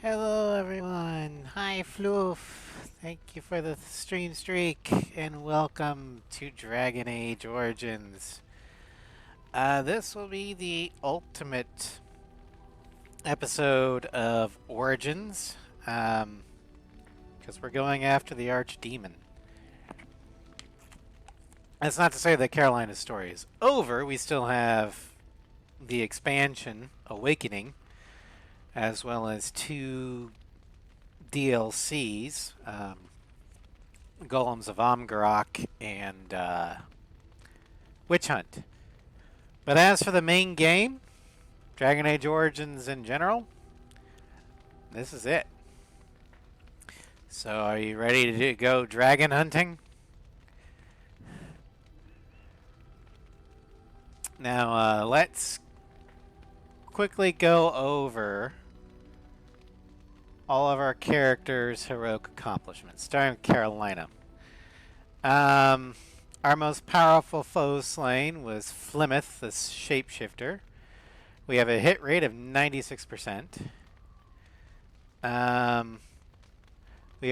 Hello everyone, hi Floof, thank you for the stream streak, and welcome to Dragon Age Origins. This will be the ultimate episode of Origins, because we're going after the Archdemon. That's not to say that Carolina's story is over, we still have the expansion, Awakening, as well as two DLCs, Golems of Amgarok and Witch Hunt. But as for the main game, Dragon Age Origins in general, this is it. So are you ready to go dragon hunting? Now let's quickly go over all of our characters' heroic accomplishments, starting with Carolina. Our most powerful foe slain was Flemeth, the shapeshifter. We have a hit rate of 96%. We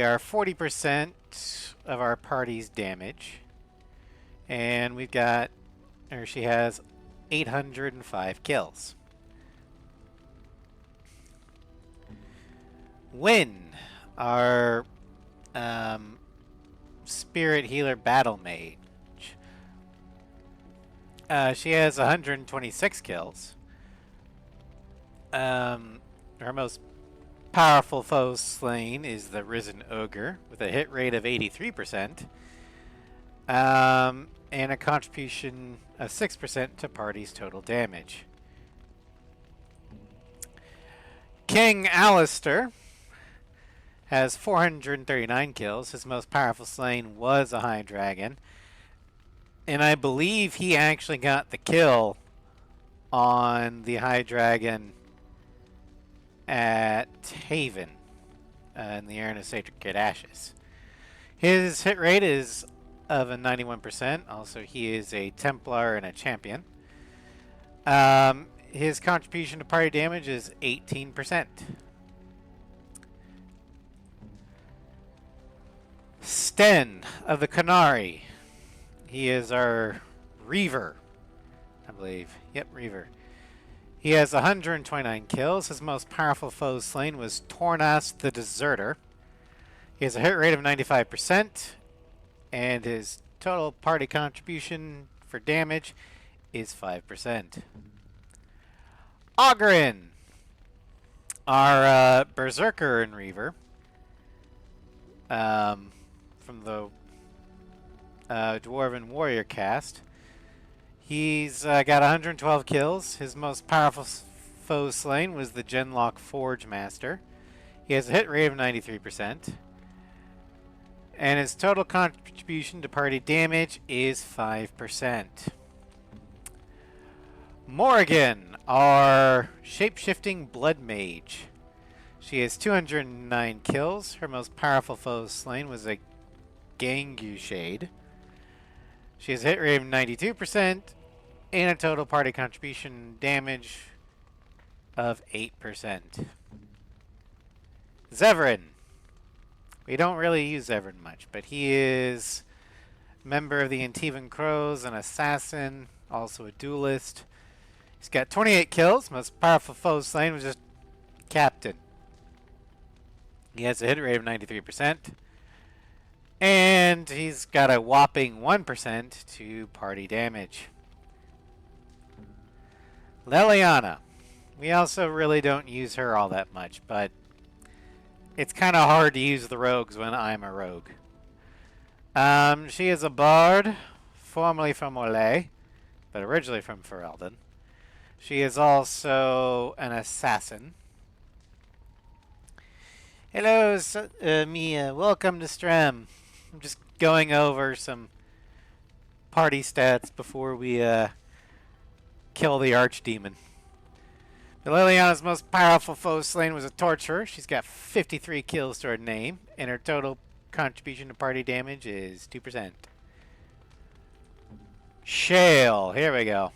are 40% of our party's damage. And we've got, or she has 805 kills. Wynn, our spirit healer battle mage. She has 126 kills. Her most powerful foe slain is the Risen Ogre with a hit rate of 83%. And a contribution of 6% to party's total damage. King Alistair has 439 kills. His most powerful slain was a High Dragon. And I believe he actually got the kill on the High Dragon at Haven in the Arena of Sacred Ashes. His hit rate is of a 91%. Also, he is a Templar and a champion. His contribution to party damage is 18%. Sten of the Canary. He is our Reaver, I believe. Yep, Reaver. He has 129 kills. His most powerful foe slain was Tornas the Deserter. He has a hit rate of 95%, and his total party contribution for damage is 5%. Ogren, our Berserker and Reaver. From the Dwarven Warrior cast. He's got 112 kills. His most powerful foe slain was the Genlock Forge Master. He has a hit rate of 93%. And his total contribution to party damage is 5%. Morrigan, our shape-shifting blood mage. She has 209 kills. Her most powerful foe slain was a Gangu Shade. She has a hit rate of 92% and a total party contribution damage of 8%. Zevran. We don't really use Zevran much, but he is a member of the Antivan Crows, an assassin, also a duelist. He's got 28 kills. Most powerful foe slain was just Captain. He has a hit rate of 93%. And he's got a whopping 1% to party damage. Leliana. We also really don't use her all that much, but it's kind of hard to use the rogues when I'm a rogue. She is a bard, formerly from Orlais, but originally from Ferelden. She is also an assassin. Hello, Mia. Welcome to Strem. I'm just going over some party stats before we kill the Archdemon. Liliana's most powerful foe slain was a Torturer. She's got 53 kills to her name, and her total contribution to party damage is 2%. Shale. Here we go.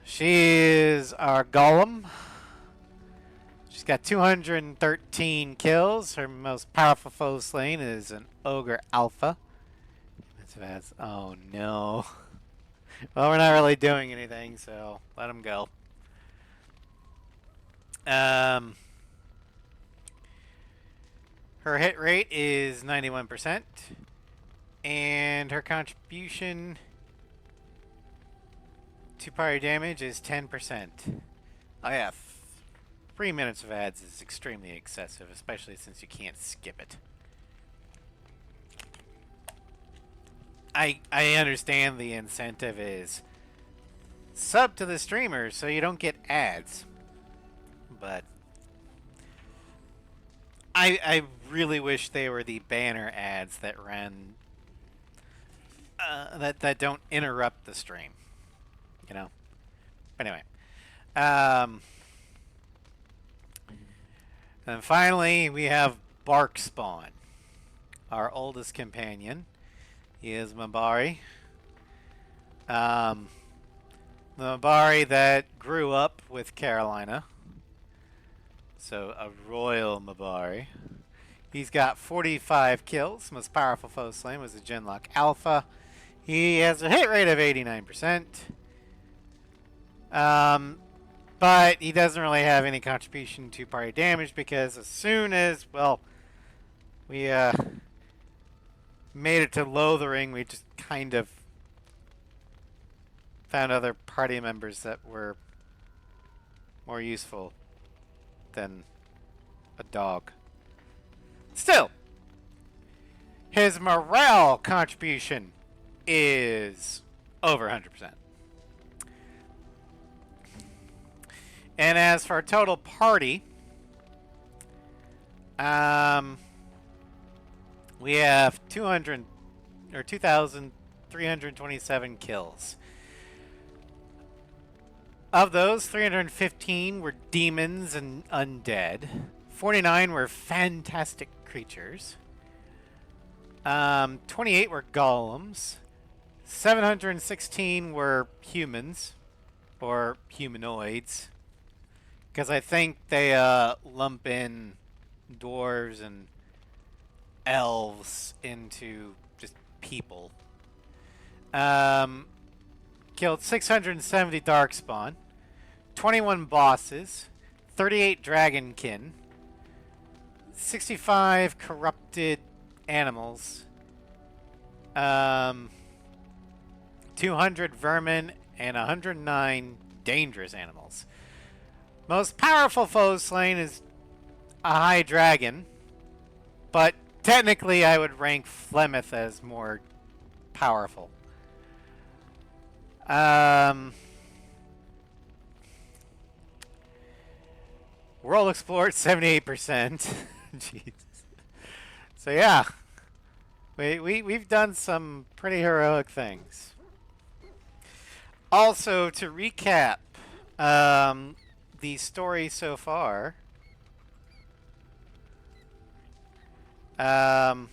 She is our Golem. She's got 213 kills. Her most powerful foe slain is an Ogre Alpha. Oh no. Well, we're not really doing anything, so let him go. Her hit rate is 91%, and her contribution to party damage is 10%. Oh yeah, 3 minutes of ads is extremely excessive, especially since you can't skip it. I understand the incentive is sub to the streamers so you don't get ads, but I really wish they were the banner ads that ran that don't interrupt the stream, you know. But anyway, and finally we have Bark Spawn, our oldest companion. He is Mabari. The Mabari that grew up with Carolina. So a royal Mabari. He's got 45 kills. Most powerful foe slain was a Genlock Alpha. He has a hit rate of 89%. But he doesn't really have any contribution to party damage because as soon as, well, we made it to Lothering, we just kind of found other party members that were more useful than a dog. Still, his morale contribution is over 100%. And as for our total party, we have 2,327 kills. Of those, 315 were demons and undead. 49 were fantastic creatures. 28 were golems. 716 were humans, or humanoids, because I think they lump in dwarves and elves into just people. Killed 670 Darkspawn, 21 bosses, 38 Dragonkin, 65 corrupted animals, 200 vermin, and 109 dangerous animals. Most powerful foe slain is a high dragon, but technically I would rank Flemeth as more powerful. World explored 78%. Jesus. So yeah, we've done some pretty heroic things. Also, to recap the story so far, the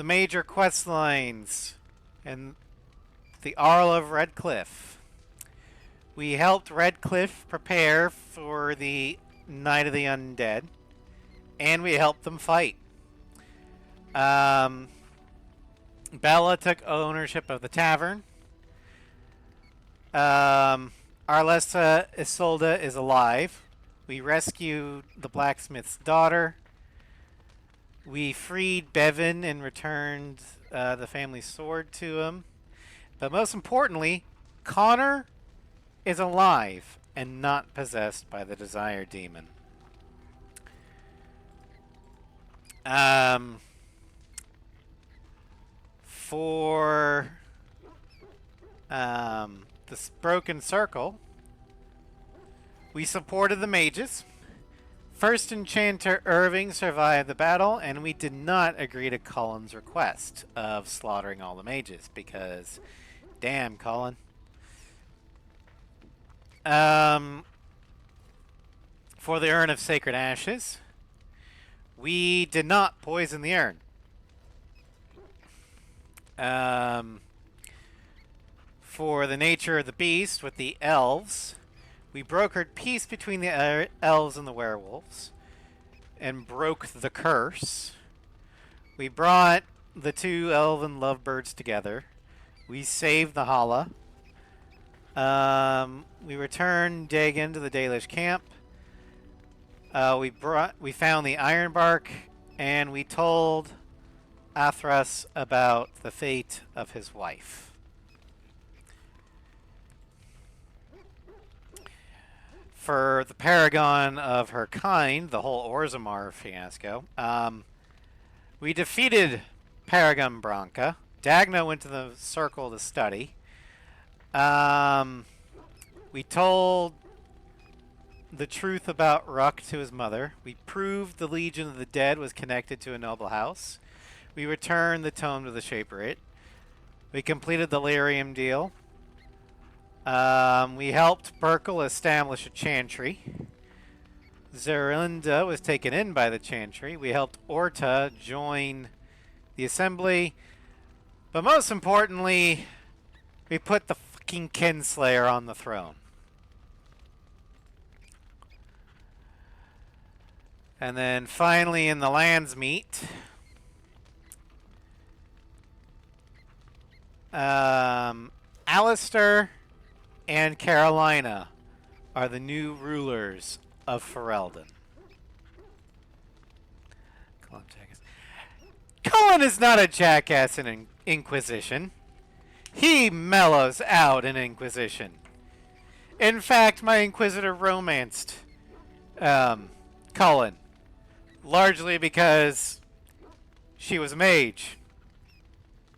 major quest lines and the Arl of Redcliffe. We helped Redcliffe prepare for the Night of the Undead, and we helped them fight. Bella took ownership of the tavern. Arlessa Isolda is alive. We rescued the blacksmith's daughter. We freed Bevan and returned the family sword to him. But most importantly, Connor is alive and not possessed by the Desire Demon. For this Broken Circle, we supported the mages. First Enchanter Irving survived the battle, and we did not agree to Colin's request of slaughtering all the mages, because damn, Colin. For the Urn of Sacred Ashes, we did not poison the urn. For the Nature of the Beast with the elves, We brokered peace between the elves and the werewolves and broke the curse. We brought the two elven lovebirds together. We saved the Hala. We returned Dagon to the Dalish camp. We found the Ironbark, and we told Athras about the fate of his wife. For the paragon of her kind, the whole Orzammar fiasco, we defeated Paragon Branca. Dagna went to the circle to study. We told the truth about Ruck to his mother. We proved the Legion of the Dead was connected to a noble house. We returned the tome to the Shaperate. We completed the Lyrium deal. We helped Burkle establish a chantry. Zerinda was taken in by the chantry. We helped Orta join the assembly. But most importantly, we put the fucking Kinslayer on the throne. And then finally in the Landsmeet, Alistair and Carolina are the new rulers of Ferelden. Cullen is not a jackass in Inquisition. He mellows out in Inquisition. In fact, my Inquisitor romanced Cullen, largely because she was a mage,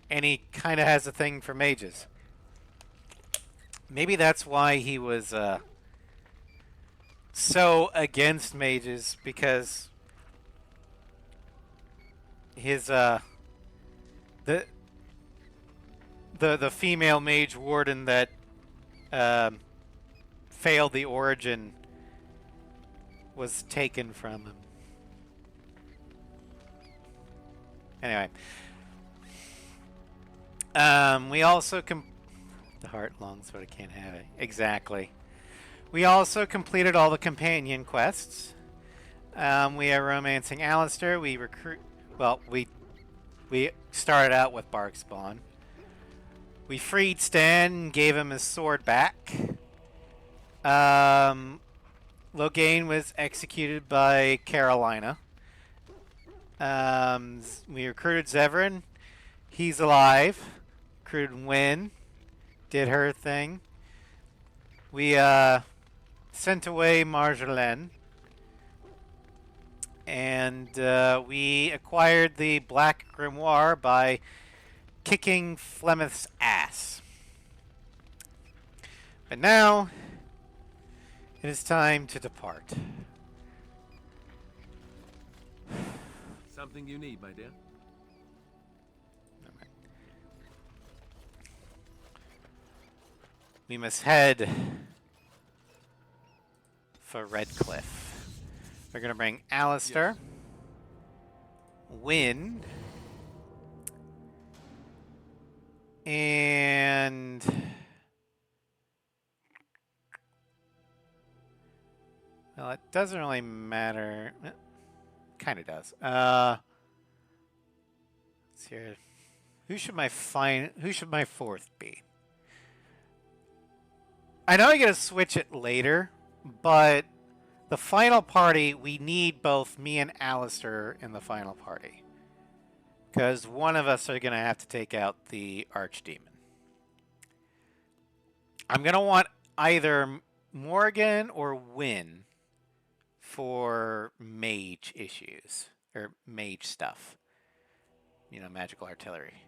and he kind of has a thing for mages. Maybe that's why he was so against mages, because his the female mage warden that failed the origin was taken from him. Anyway, we also the heart longs, but I can't have it. Exactly. We also completed all the companion quests. We are romancing Alistair. We recruit. Well, we started out with Barkspawn. We freed Stan and gave him his sword back. Logain was executed by Carolina. We recruited Zevran. He's alive. Recruited Wynn. Did her thing. We sent away Marjolaine. And we acquired the Black Grimoire by kicking Flemeth's ass. But now, it is time to depart. Something you need, my dear? Okay. We must head for Redcliffe. We're going to bring Alistair, Wynn, and well, it doesn't really matter. Kind of does. Let's see here. Who should my fourth be? I know I gotta switch it later, but the final party, we need both me and Alistair in the final party. Because one of us are going to have to take out the Archdemon. I'm going to want either Morgan or Wynn for mage issues. Or mage stuff. You know, magical artillery.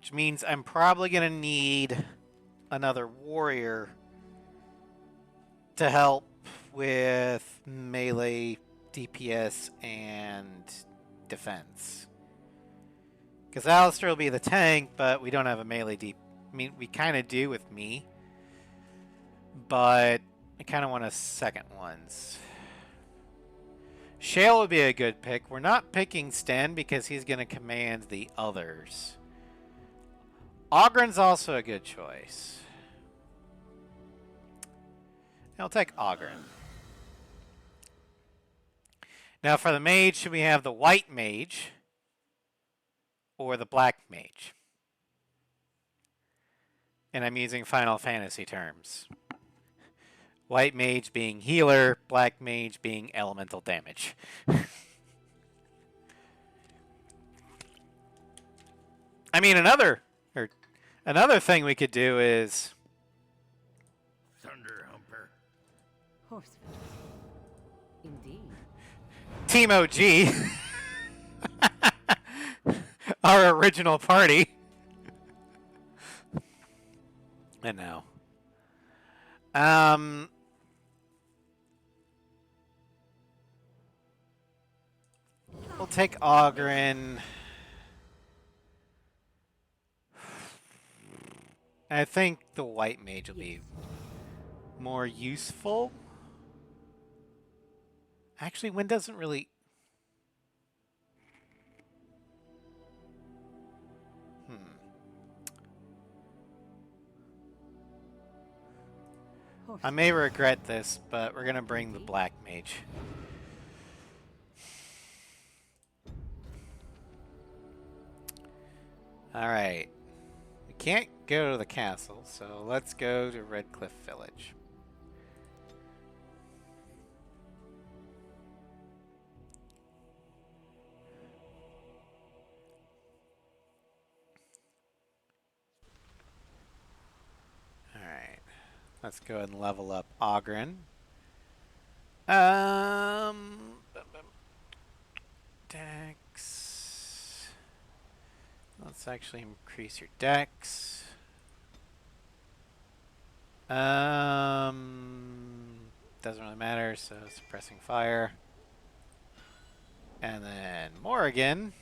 Which means I'm probably going to need another warrior to help with melee, DPS, and defense. Because Alistair will be the tank, but we don't have a melee I mean, we kind of do with me. But I kind of want a second ones. Shale would be a good pick. We're not picking Sten because he's going to command the others. Ogren's also a good choice. I'll take Ogren. Now for the mage, should we have the white mage or the black mage? And I'm using Final Fantasy terms. White mage being healer, black mage being elemental damage. I mean, another thing we could do is Thunder Humper. Horse. Indeed. Team OG. Our original party. I know. We'll take Ogren. I think the white mage will be more useful. Actually, Wind doesn't really... I may regret this, but we're going to bring the black mage. Alright. We can't go to the castle, so let's go to Redcliffe Village. Alright. Let's go ahead and level up Ogren. Dex. Let's actually increase your dex. Doesn't really matter, so suppressing fire. And then Morrigan.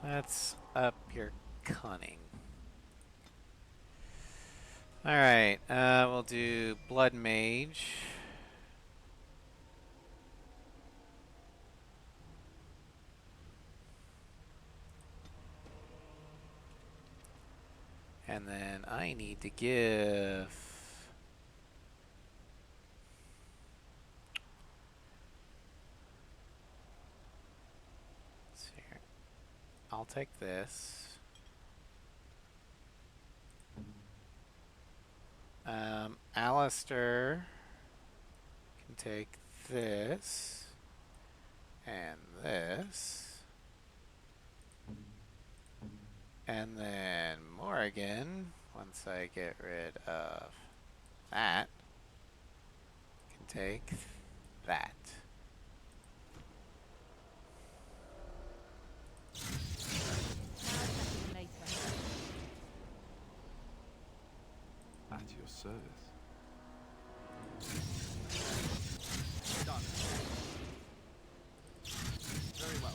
Let's up your cunning. Alright, we'll do Blood Mage. And then I need to give... Let's see here. I'll take this. Alistair can take this and this, and then Morrigan, once I get rid of that, can take that. At your service. Done. Very well.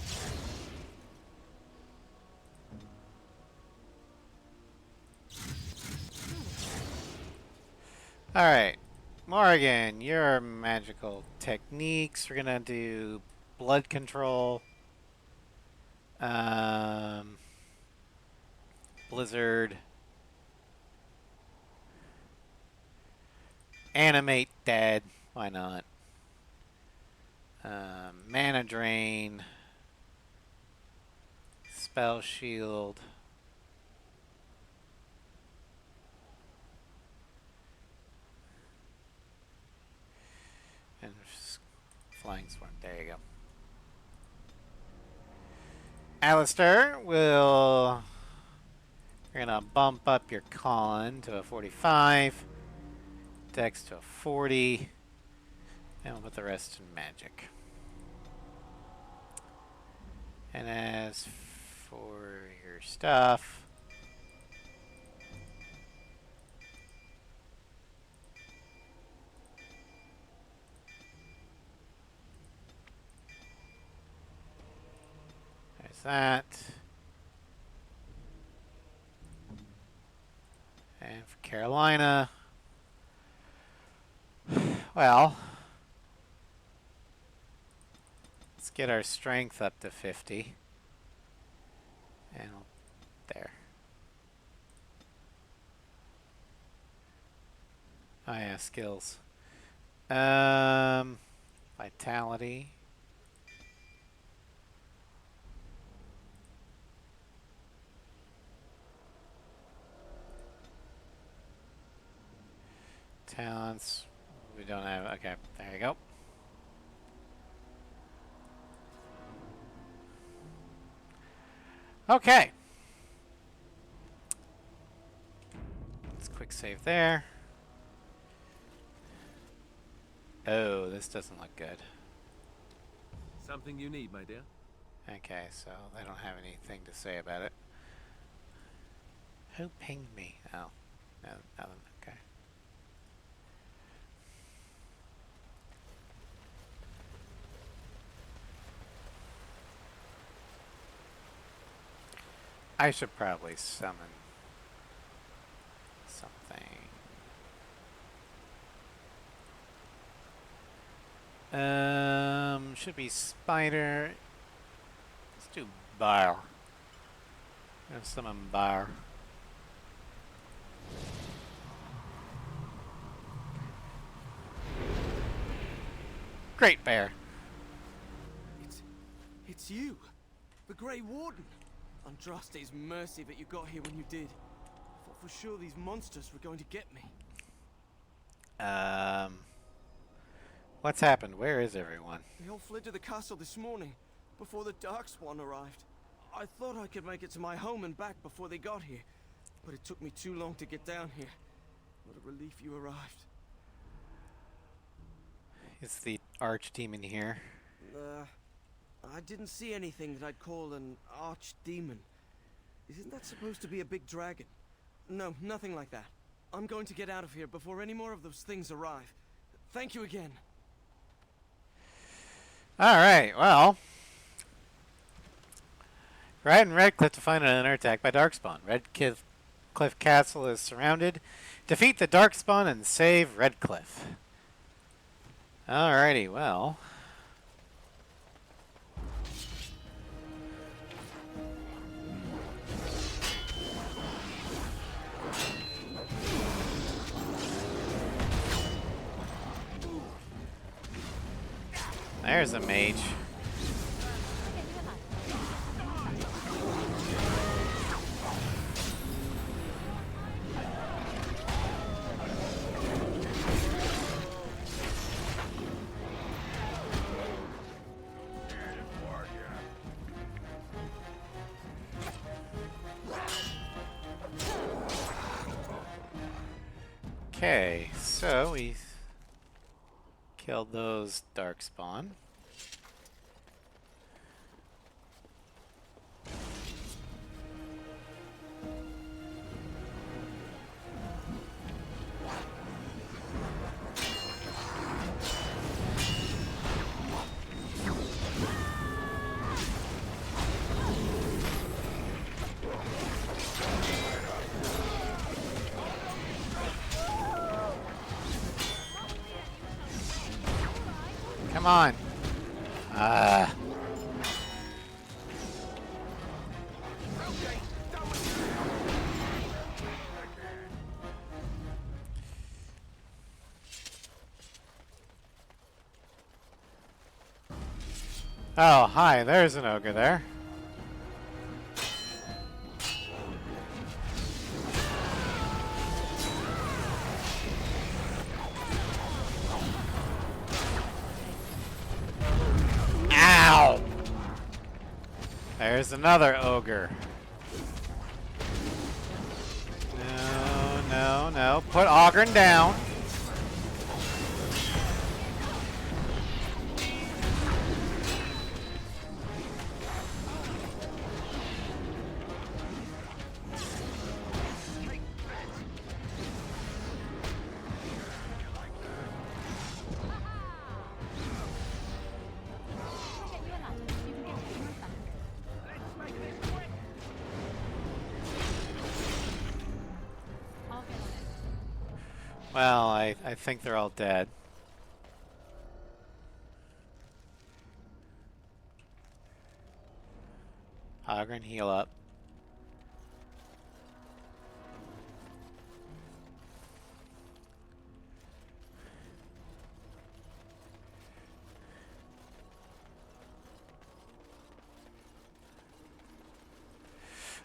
Alright, Morrigan, your magical techniques. We're gonna do blood control, blizzard, animate dead, why not? Mana drain, spell shield, and flying swarm. There you go. Alistair will... We're gonna bump up your con to a 45, dex to a 40, and we'll put the rest in magic. And as for your stuff, there's that. And for Carolina, well, Let's get our strength up to 50. And there. Oh yeah, skills. Vitality. Talents. We don't have. Okay, there you go. Okay. Let's quick save there. Oh, this doesn't look good. Something you need, my dear? Okay, so they don't have anything to say about it. Who pinged me? Oh, no, nothing. Okay. I should probably summon something. Should be spider. Let's do bar. Let's summon bar. Great bear. It's you, the Grey Warden. Andraste's mercy that you got here when you did. Thought for sure these monsters were going to get me. What's happened? Where is everyone? They all fled to the castle this morning, before the Darkspawn arrived. I thought I could make it to my home and back before they got here, but it took me too long to get down here. What a relief you arrived. Is the archdemon here? I didn't see anything that I'd call an archdemon. Isn't that supposed to be a big dragon? No, nothing like that. I'm going to get out of here before any more of those things arrive. Thank you again. Alright, well. Ride in Redcliffe to find another attack by Darkspawn. Redcliffe Castle is surrounded. Defeat the Darkspawn and save Redcliffe. Alrighty, well. There's a mage. Okay, so we killed those Darkspawn. Come on. Oh, hi, there's an ogre there. Ow! There's another ogre. No, no, no. Put Ogren down. Well, I think they're all dead. Ogren, heal up.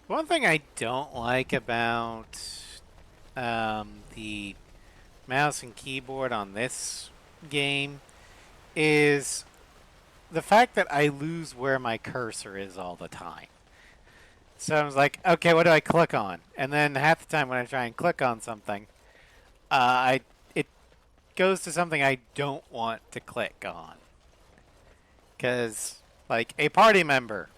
One thing I don't like about the mouse and keyboard on this game is the fact that I lose where my cursor is all the time. So I was like, okay, what do I click on? And then half the time when I try and click on something, it goes to something I don't want to click on. Because, like, a party member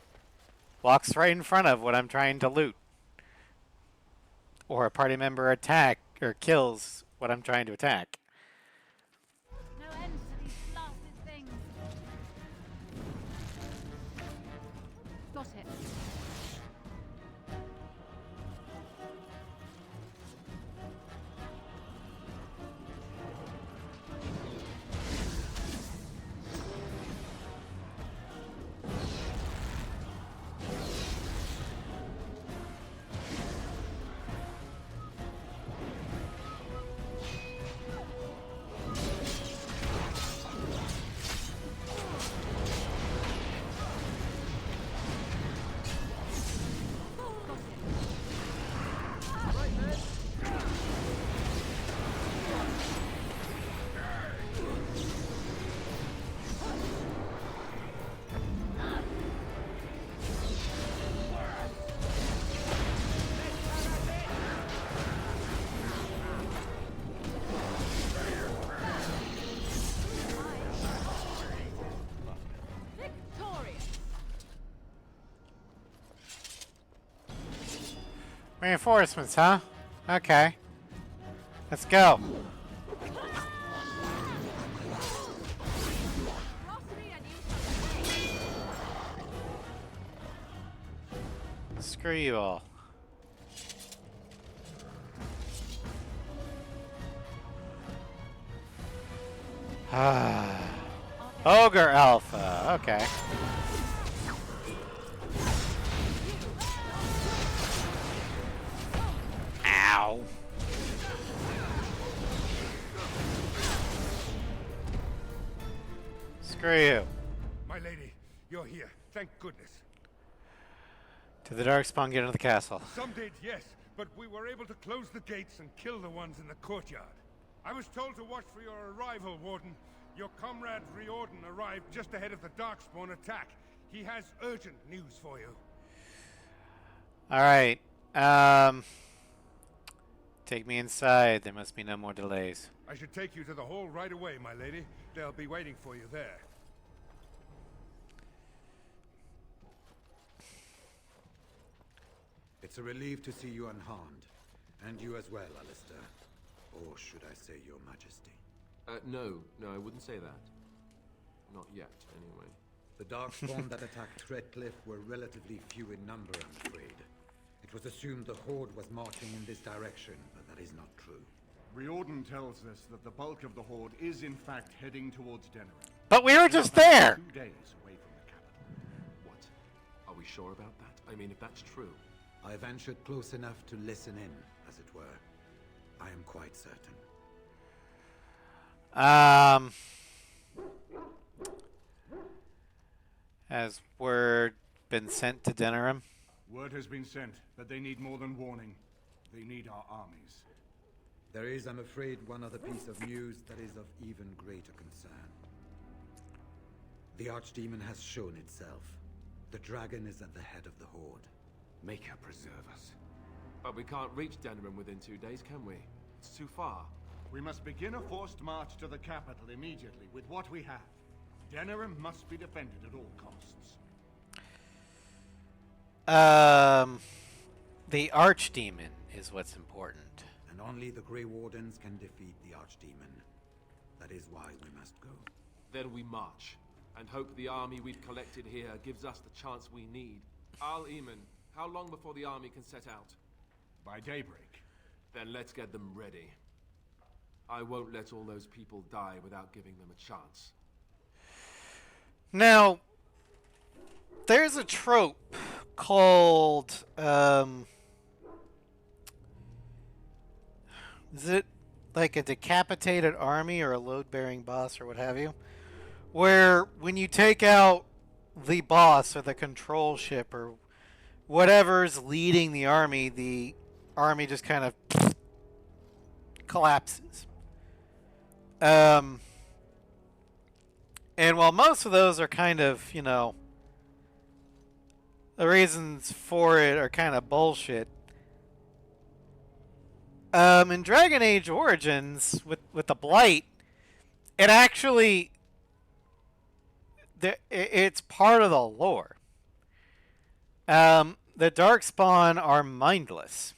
walks right in front of what I'm trying to loot. Or a party member attack or kills what I'm trying to attack. No end to these blasted things. Got it. Reinforcements, huh? Okay. Let's go. Screw you all. Ogre Alpha. Okay. Ow. Screw you. My lady, you're here. Thank goodness. To the Darkspawn, get into the castle. Some did, yes, but we were able to close the gates and kill the ones in the courtyard. I was told to watch for your arrival, Warden. Your comrade Riordan arrived just ahead of the Darkspawn attack. He has urgent news for you. Alright. Take me inside. There must be no more delays. I should take you to the hall right away, my lady. They'll be waiting for you there. It's a relief to see you unharmed. And you as well, Alistair. Or should I say your majesty? No, I wouldn't say that. Not yet, anyway. The Darkspawn that attacked Redcliffe were relatively few in number, I'm afraid. It was assumed the Horde was marching in this direction, but that is not true. Riordan tells us that the bulk of the Horde is in fact heading towards Denerim. But we were just there! 2 days away from the capital. What? Are we sure about that? I mean, if that's true. I ventured close enough to listen in, as it were. I am quite certain. Has word been sent to Denerim? Word has been sent that they need more than warning. They need our armies. There is, I'm afraid, one other piece of news that is of even greater concern. The Archdemon has shown itself. The dragon is at the head of the Horde. Make her preserve us. But we can't reach Denerim within 2 days, can we? It's too far. We must begin a forced march to the capital immediately with what we have. Denerim must be defended at all costs. The Archdemon is what's important. And only the Grey Wardens can defeat the Archdemon. That is why we must go. Then we march, and hope the army we've collected here gives us the chance we need. Al-Eamon, how long before the army can set out? By daybreak. Then let's get them ready. I won't let all those people die without giving them a chance. Now, there's a trope called is it like a decapitated army or a load-bearing boss or what have you, where when you take out the boss or the control ship or whatever's leading the army just kind of collapses. And while most of those are kind of, the reasons for it are kind of bullshit, in Dragon Age Origins with the Blight, it actually it's part of the lore. The Darkspawn are mindless,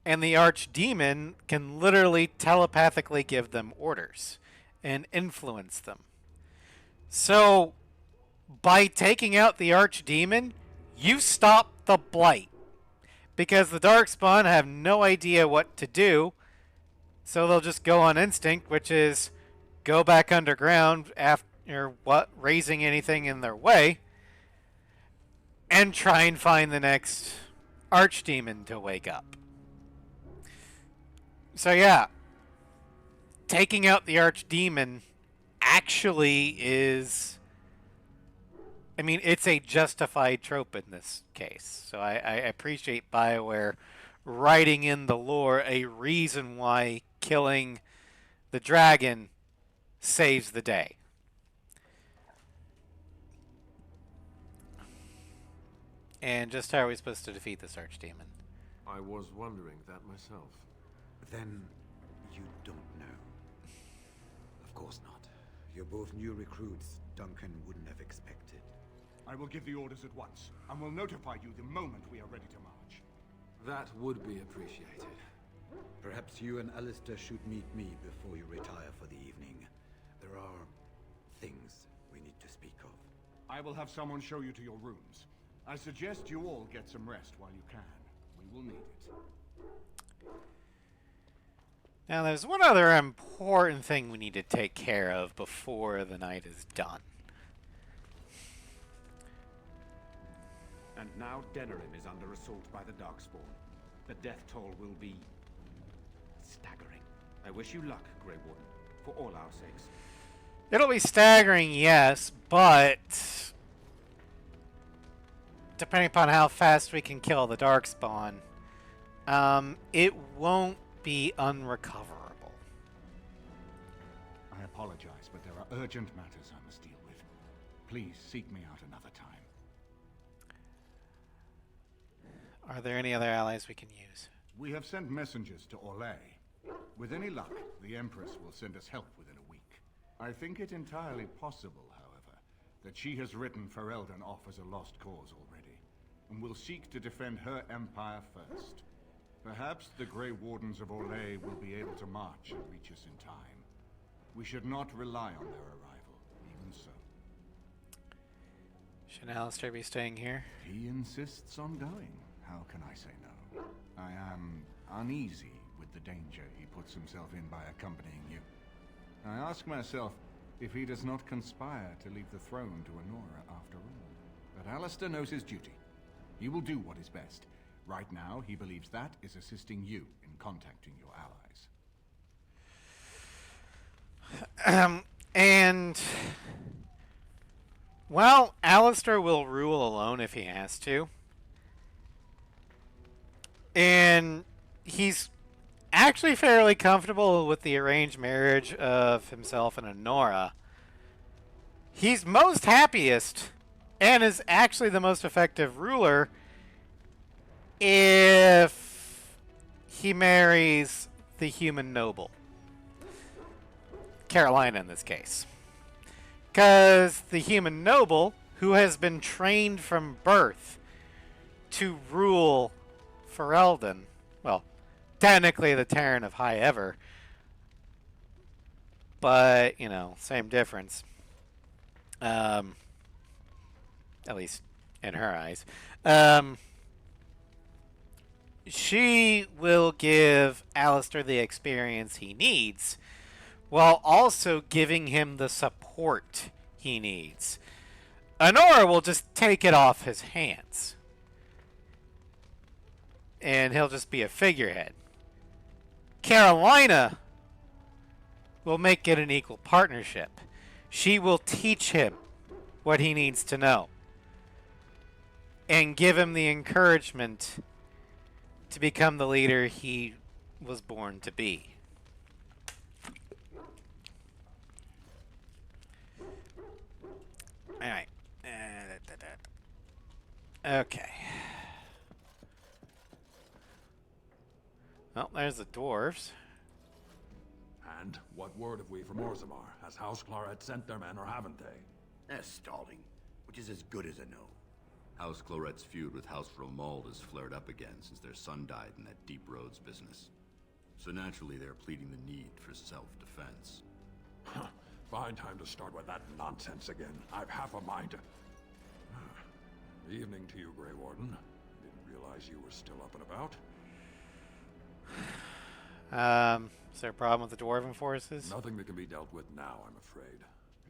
and the Archdemon can literally telepathically give them orders and influence them. So, by taking out the Archdemon, you stop the Blight. Because the Darkspawn have no idea what to do, so they'll just go on instinct, which is go back underground after raising anything in their way, and try and find the next Archdemon to wake up. So yeah, taking out the Archdemon actually is... I mean, it's a justified trope in this case. So I appreciate BioWare writing in the lore a reason why killing the dragon saves the day. And just how are we supposed to defeat this Archdemon? I was wondering that myself. Then you don't know. Of course not. You're both new recruits Duncan wouldn't have expected. I will give the orders at once, and will notify you the moment we are ready to march. That would be appreciated. Perhaps you and Alistair should meet me before you retire for the evening. There are things we need to speak of. I will have someone show you to your rooms. I suggest you all get some rest while you can. We will need it. Now, there's one other important thing we need to take care of before the night is done. And now Denerim is under assault by the Darkspawn. The death toll will be... staggering. I wish you luck, Grey Warden, for all our sakes. It'll be staggering, yes, but... depending upon how fast we can kill the Darkspawn, it won't be unrecoverable. I apologize, but there are urgent matters I must deal with. Please seek me out another time. Are there any other allies we can use? We have sent messengers to Orlais. With any luck, the Empress will send us help within a week. I think it entirely possible, however, that she has written Ferelden off as a lost cause already, and will seek to defend her empire first. Perhaps the Grey Wardens of Orlais will be able to march and reach us in time. We should not rely on their arrival, even so. Should Alistair be staying here? He insists on going. How can I say no? I am uneasy with the danger he puts himself in by accompanying you. I ask myself if he does not conspire to leave the throne to Honora after all. But Alistair knows his duty. He will do what is best. Right now, he believes that is assisting you in contacting your allies. And... well, Alistair will rule alone if he has to. And he's actually fairly comfortable with the arranged marriage of himself and Honora. He's most happiest and is actually the most effective ruler if he marries the human noble. Carolina in this case. Because the human noble, who has been trained from birth to rule Ferelden, well, technically the Terran of High Ever, but, same difference. At least in her eyes. She will give Alistair the experience he needs, while also giving him the support he needs. Honora will just take it off his hands. And he'll just be a figurehead. Carolina will make it an equal partnership. She will teach him what he needs to know. And give him the encouragement to become the leader he was born to be. Alright. Okay. Well, there's the dwarves. And what word have we from Orzammar? Has House Claret sent their men or haven't they? They're stalling, which is as good as a no. House Claret's feud with House Romald has flared up again since their son died in that Deep Roads business. So naturally they're pleading the need for self-defense. Fine time to start with that nonsense again. I've half a mind to... Evening to you, Grey Warden. Didn't realize you were still up and about. Is there a problem with the dwarven forces? Nothing that can be dealt with now, I'm afraid.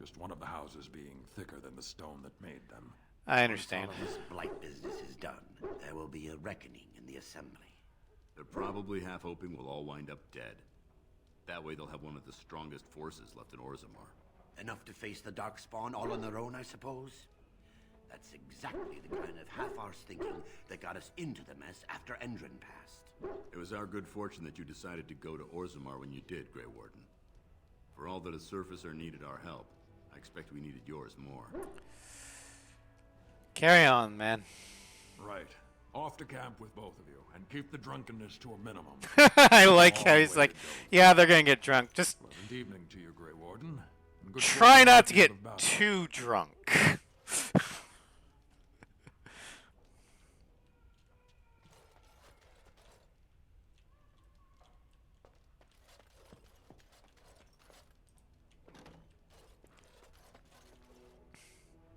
Just one of the houses being thicker than the stone that made them. I understand. Once all of this blight business is done, there will be a reckoning in the assembly. They're probably half hoping we'll all wind up dead. That way they'll have one of the strongest forces left in Orzammar. Enough to face the Darkspawn all on their own, I suppose? That's exactly the kind of half-arsed thinking that got us into the mess after Endrin passed. It was our good fortune that you decided to go to Orzammar when you did, Grey Warden. For all that a surfacer needed our help, I expect we needed yours more. Carry on, man. Right. Off to camp with both of you, and keep the drunkenness to a minimum. I like how he's like, yeah, they're gonna get drunk. Just Pleasant evening to you, Grey Warden. And good try fortune not to at the end get of battle. too drunk.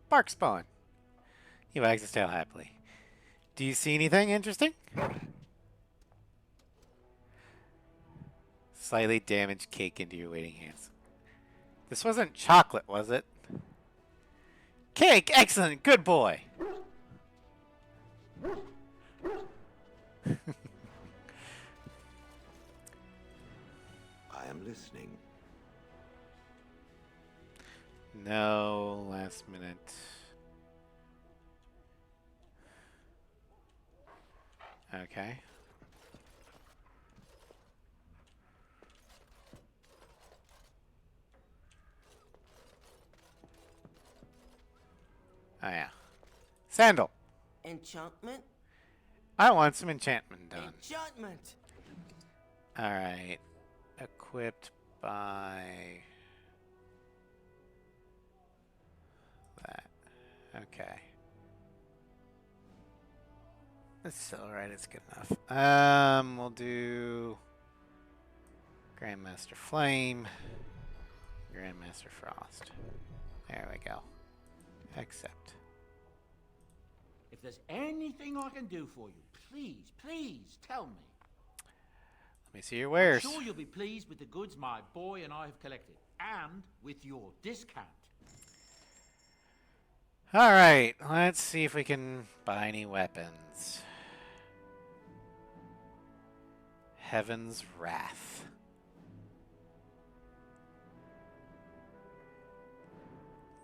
Bark spawn. He wags his tail happily. Do you see anything interesting? Slightly damaged cake into your waiting hands. This wasn't chocolate, was it? Cake! Excellent! Good boy! I am listening. No, last minute. Okay. Oh yeah. Sandal. Enchantment? I want some enchantment done. Enchantment! Alright. Equipped by... that. Okay. That's alright, it's good enough. We'll do... Grandmaster Flame. Grandmaster Frost. There we go. Accept. If there's anything I can do for you, please, please tell me. Let me see your wares. I'm sure you'll be pleased with the goods my boy and I have collected, and with your discount. Alright, let's see if we can buy any weapons. Heaven's Wrath.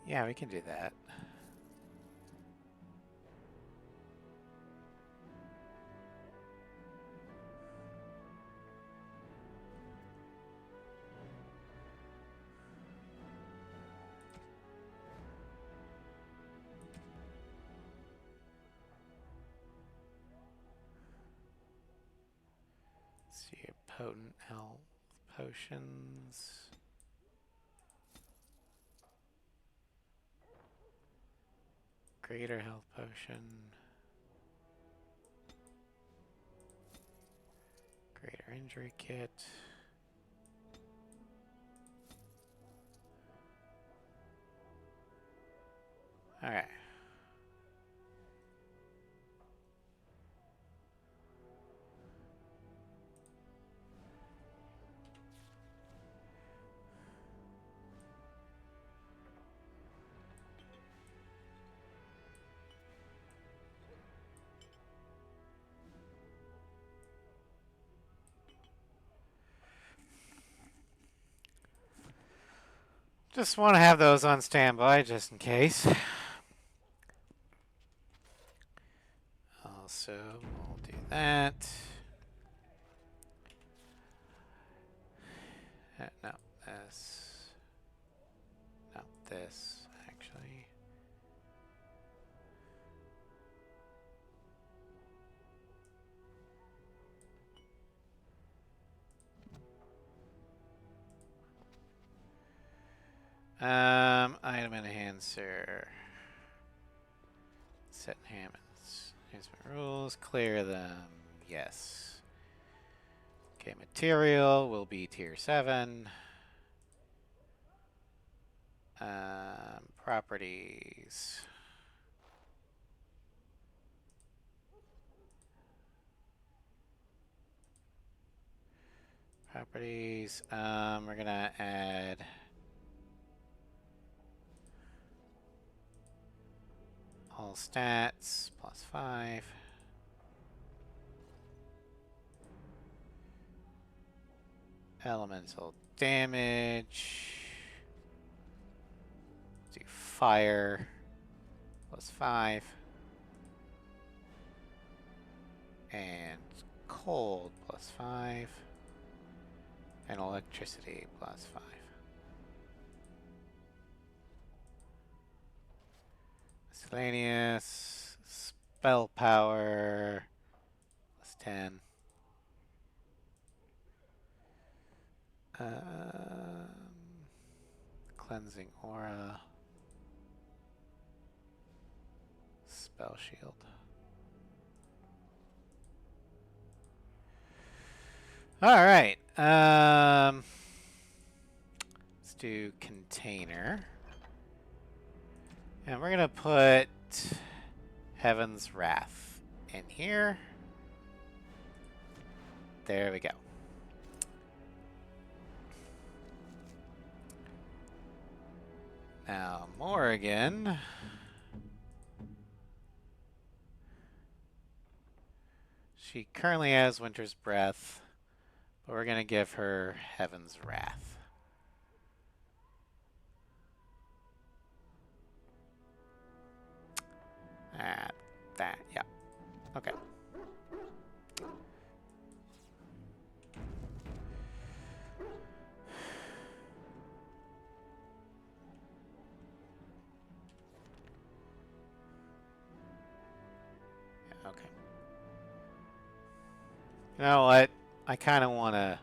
Yeah, we can do that. Let's see here, potent health potions. Greater health potion. Greater injury kit. Alright. Just want to have those on standby just in case. Also, we'll do that. No, this. No, this, actually. Item enhancer. Set Hammonds. Here's my rules. Clear them. Yes. Okay, material will be tier 7. Properties. Properties. We're gonna add all stats +5. Elemental damage. Do fire +5. And cold +5. And electricity +5. Miscellaneous. Spell power +10. Cleansing aura. Spell shield. Alright. Let's do container. And we're gonna put Heaven's Wrath in here. There we go. Now, Morrigan. She currently has Winter's Breath, but we're going to give her Heaven's Wrath. Yeah. Okay. Okay. You know what? I kind of want to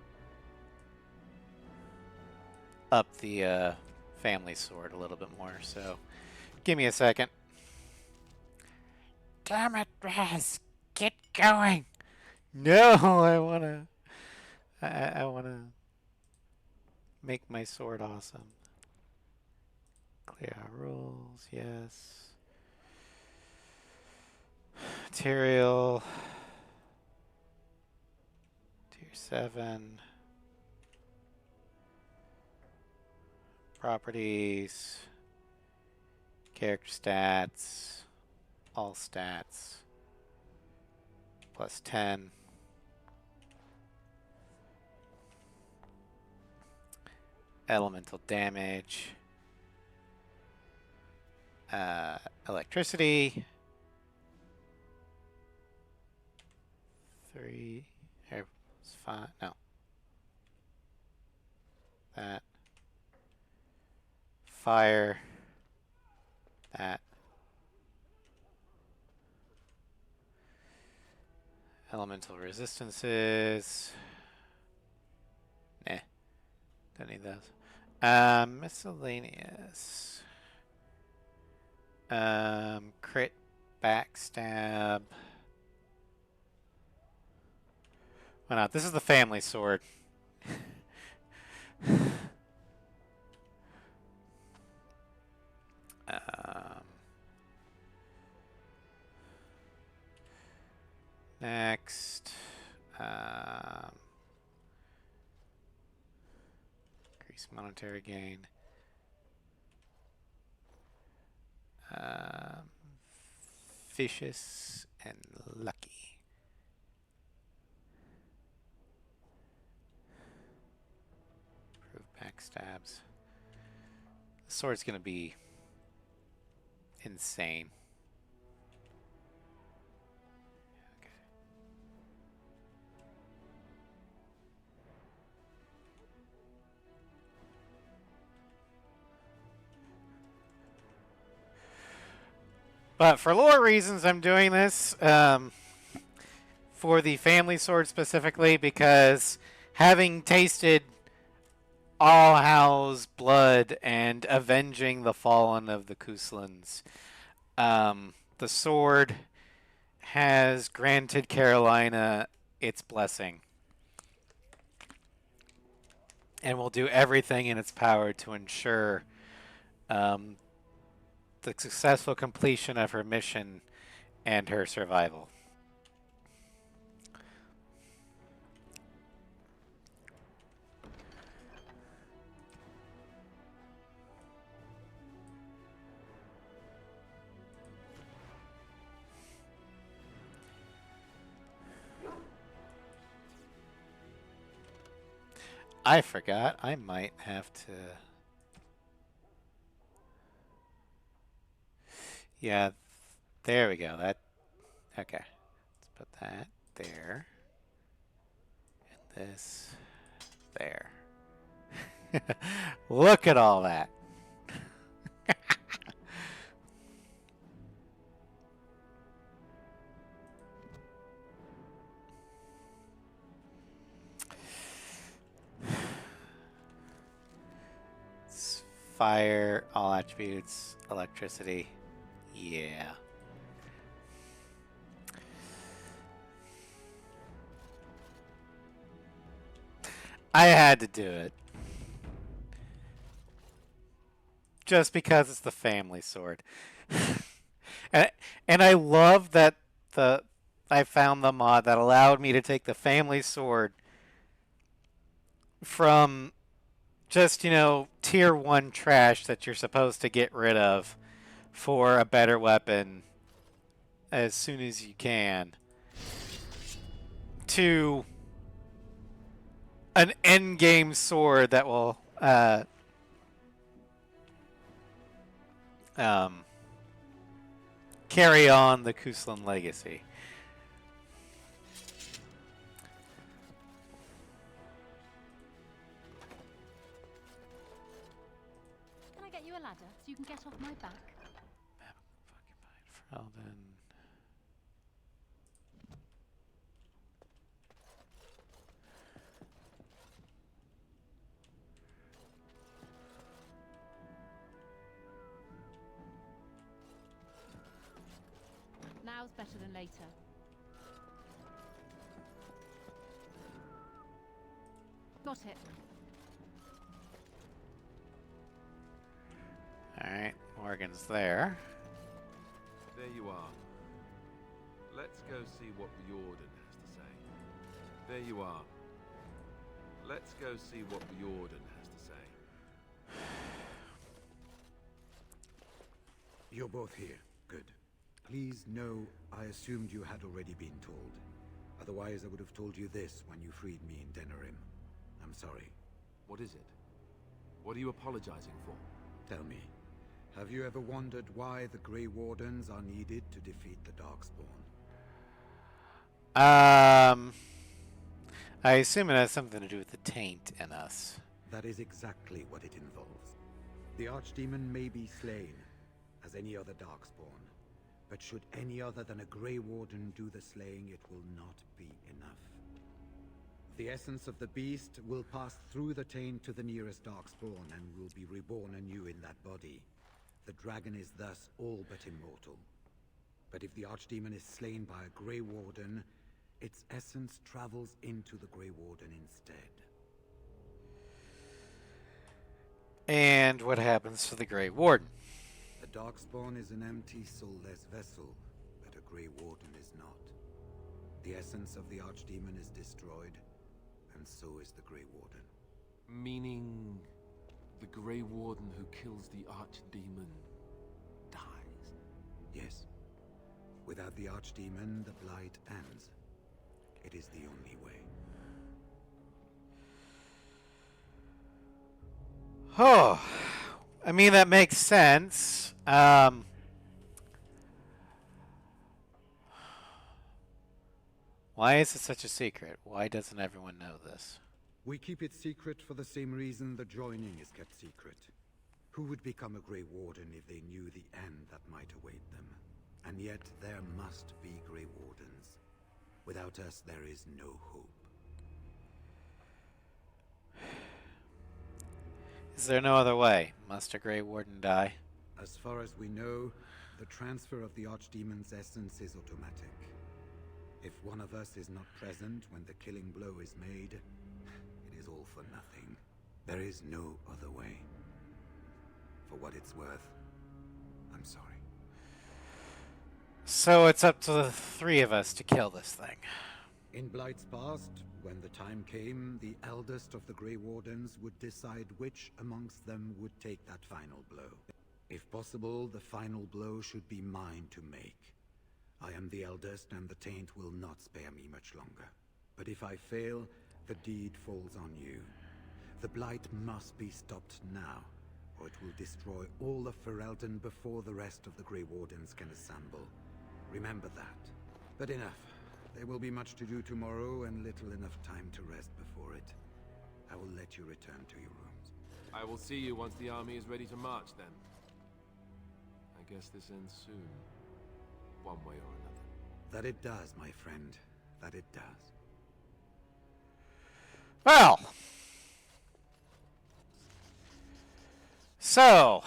up the family sword a little bit more, so give me a second. Damn it, Raz! Get going! No, I wanna make my sword awesome. Clear our rules, yes. Material. Tier 7. Properties. Character stats. All stats. +10. Elemental damage. Electricity. 3. Here, it's 5. No. That. Fire. That. Elemental resistances. Nah. Don't need those. Miscellaneous. Crit. Backstab. Why not? This is the family sword. Next. Increase monetary gain. Vicious and lucky. Improve backstabs. The sword's gonna be insane. Okay. But for lore reasons, I'm doing this for the family sword specifically because having tasted Allhal's blood and avenging the fallen of the Couslands, the sword has granted Carolina its blessing and will do everything in its power to ensure the successful completion of her mission and her survival. I forgot. I might have to... Yeah, there we go. That... Okay. Let's put that there. And this there. Look at all that. Fire, all attributes, electricity. Yeah. I had to do it. Just because it's the family sword. and I love that I found the mod that allowed me to take the family sword from just, you know, tier 1 trash that you're supposed to get rid of for a better weapon as soon as you can to an endgame sword that will carry on the Cousland legacy. Can I get you a ladder so you can get off my back? Frelden. Now's better than later. Got it. Alright, Morgan's there. There you are. Let's go see what Riordan has to say. There you are. Let's go see what Riordan has to say. You're both here. Good. Please know I assumed you had already been told. Otherwise, I would have told you this when you freed me in Denerim. I'm sorry. What is it? What are you apologizing for? Tell me, have you ever wondered why the Grey Wardens are needed to defeat the Darkspawn? I assume it has something to do with the taint in us. That is exactly what it involves. The Archdemon may be slain, as any other Darkspawn. But should any other than a Grey Warden do the slaying, it will not be enough. The essence of the beast will pass through the taint to the nearest Darkspawn and will be reborn anew in that body. The dragon is thus all but immortal. But if the Archdemon is slain by a Grey Warden, its essence travels into the Grey Warden instead. And what happens to the Grey Warden? The Darkspawn is an empty, soulless vessel, but a Grey Warden is not. The essence of the Archdemon is destroyed, and so is the Grey Warden. Meaning the Grey Warden who kills the Archdemon dies? Yes. Without the Archdemon, the Blight ends. It is the only way. Oh. I mean, that makes sense. Why is it such a secret? Why doesn't everyone know this? We keep it secret for the same reason the joining is kept secret. Who would become a Grey Warden if they knew the end that might await them? And yet there must be Grey Wardens. Without us, there is no hope. Is there no other way? Must a Grey Warden die? As far as we know, the transfer of the Archdemon's essence is automatic. If one of us is not present when the killing blow is made, it is all for nothing. There is no other way. For what it's worth, I'm sorry. So it's up to the three of us to kill this thing. In Blight's past, when the time came, the eldest of the Grey Wardens would decide which amongst them would take that final blow. If possible, the final blow should be mine to make. I am the eldest, and the taint will not spare me much longer. But if I fail, the deed falls on you. The Blight must be stopped now, or it will destroy all of Ferelden before the rest of the Grey Wardens can assemble. Remember that. But enough. There will be much to do tomorrow, and little enough time to rest before it. I will let you return to your rooms. I will see you once the army is ready to march, then. I guess this ends soon. One way or another. That it does, my friend. That it does. Well. So.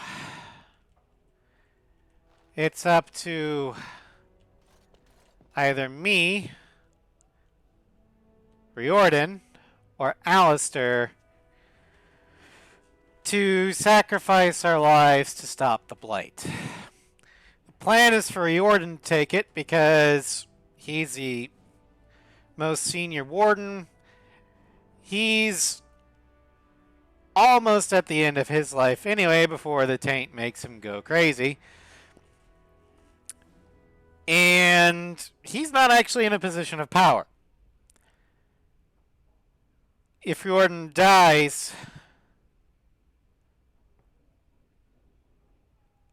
It's up to either me, Riordan, or Alistair to sacrifice our lives to stop the Blight. The plan is for Riordan to take it because he's the most senior warden. He's almost at the end of his life anyway before the taint makes him go crazy. And he's not actually in a position of power. If Riordan dies,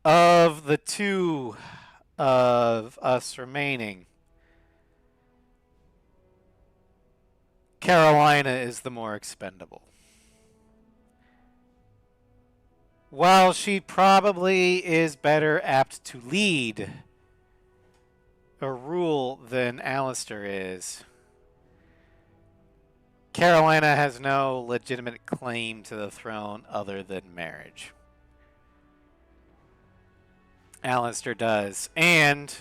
of the two of us remaining, Carolina is the more expendable. While she probably is better apt to lead or rule than Alistair is, Carolina has no legitimate claim to the throne other than marriage. Alistair does. And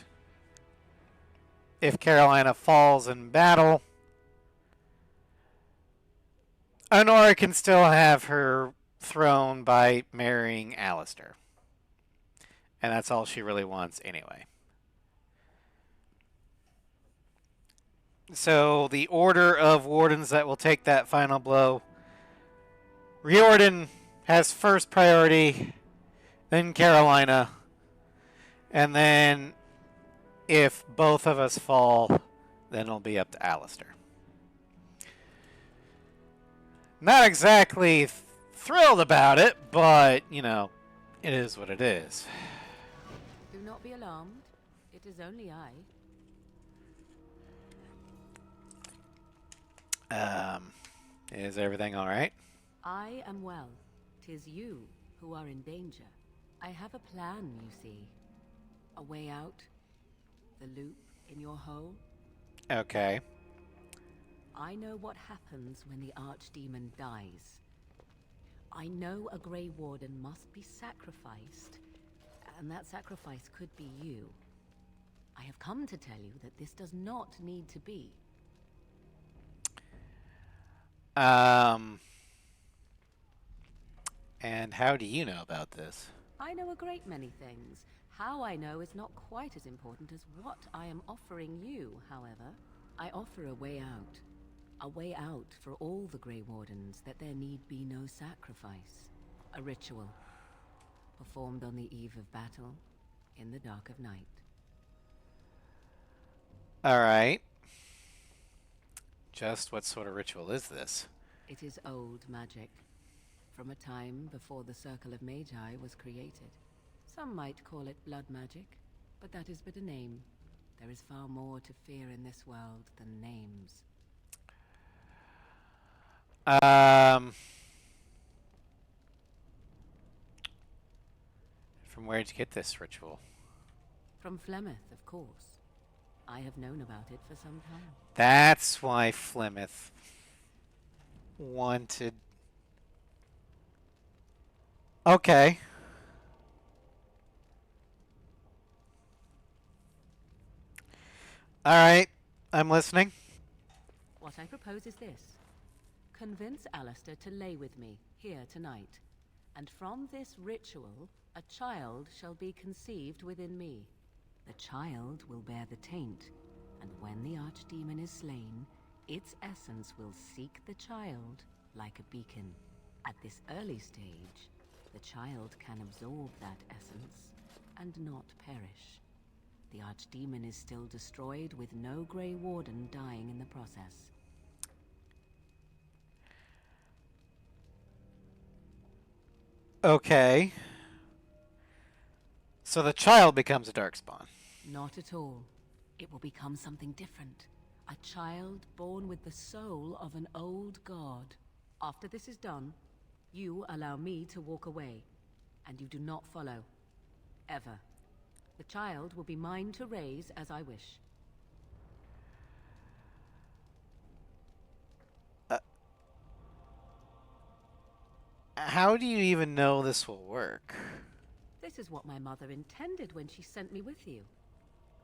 if Carolina falls in battle, Honora can still have her throne by marrying Alistair. And that's all she really wants anyway. So the order of wardens that will take that final blow: Riordan has first priority, then Carolina, and then if both of us fall, then it'll be up to Alistair. Not exactly thrilled about it, but, you know, it is what it is. Do not be alarmed. It is only I. Is everything all right? I am well. 'Tis you who are in danger. I have a plan, you see. A way out. The loop in your hole. Okay. I know what happens when the Archdemon dies. I know a Grey Warden must be sacrificed, and that sacrifice could be you. I have come to tell you that this does not need to be. And how do you know about this? I know a great many things. How I know is not quite as important as what I am offering you, however. I offer a way out. A way out for all the Grey Wardens, that there need be no sacrifice. A ritual. Performed on the eve of battle, in the dark of night. Alright. Just what sort of ritual is this? It is old magic. from a time before the Circle of Magi was created. Some might call it blood magic, but that is but a name. There is far more to fear in this world than names. From where did you get this ritual? From Flemeth, of course. I have known about it for some time. That's why Flemeth wanted... Okay. Alright, I'm listening. What I propose is this. Convince Alistair to lay with me, here tonight. And from this ritual, a child shall be conceived within me. The child will bear the taint, and when the archdemon is slain, its essence will seek the child like a beacon. At this early stage, the child can absorb that essence and not perish. The archdemon is still destroyed with no Grey Warden dying in the process. Okay. So the child becomes a Darkspawn. Not at all. It will become something different. A child born with the soul of an old god. After this is done, you allow me to walk away, and you do not follow. Ever. The child will be mine to raise as I wish. How do you even know this will work? This is what my mother intended when she sent me with you.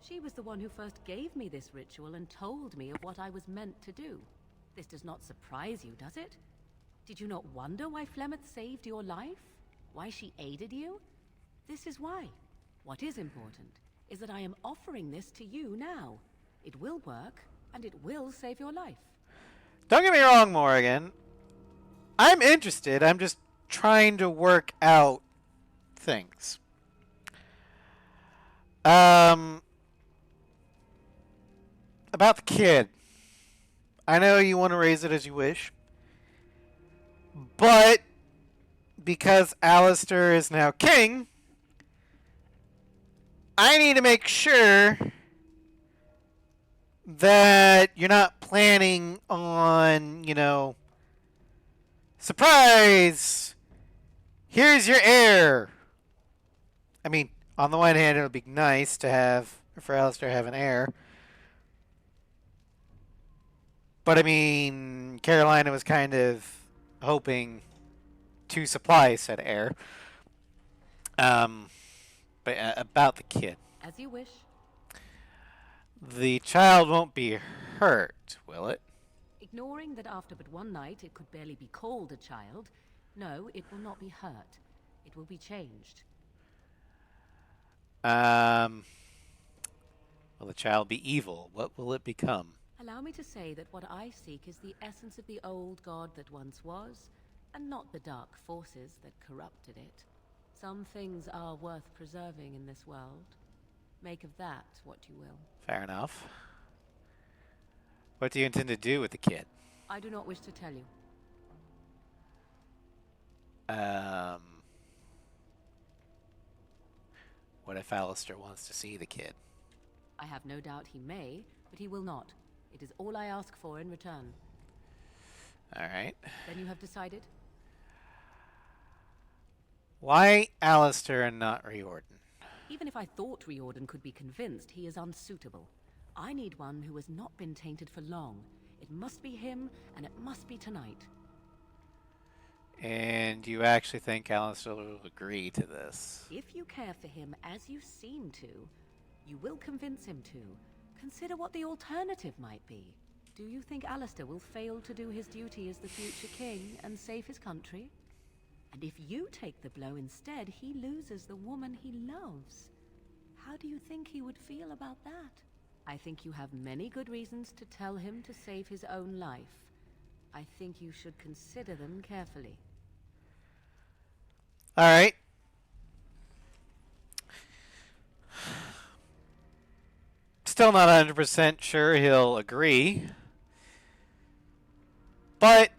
She was the one who first gave me this ritual and told me of what I was meant to do. This does not surprise you, does it? Did you not wonder why Flemeth saved your life? Why she aided you? This is why. What is important is that I am offering this to you now. It will work, and it will save your life. Don't get me wrong, Morrigan. I'm interested. I'm just trying to work out things. About the kid. I know you want to raise it as you wish. But because Alistair is now king, I need to make sure that you're not planning on, surprise! Here's your heir! I mean, on the one hand, it would be nice to have, for Alistair to have an heir. But I mean, Carolina was kind of hoping to supply said heir. But about the kid. As you wish. The child won't be hurt, will it? Ignoring that after but one night it could barely be called a child, no, it will not be hurt. It will be changed. Will the child be evil? What will it become? Allow me to say that what I seek is the essence of the old god that once was, and not the dark forces that corrupted it. Some things are worth preserving in this world. Make of that what you will. Fair enough. What do you intend to do with the kid? I do not wish to tell you. What if Alistair wants to see the kid? I have no doubt he may, but he will not. It is all I ask for in return. Alright. Then you have decided? Why Alistair and not Riordan? Even if I thought Riordan could be convinced, he is unsuitable. I need one who has not been tainted for long. It must be him, and it must be tonight. And you actually think Alistair will agree to this? If you care for him as you seem to, you will convince him to. Consider what the alternative might be. Do you think Alistair will fail to do his duty as the future king and save his country? And if you take the blow instead, he loses the woman he loves. How do you think he would feel about that? I think you have many good reasons to tell him to save his own life. I think you should consider them carefully. Alright. Still not 100% sure he'll agree. But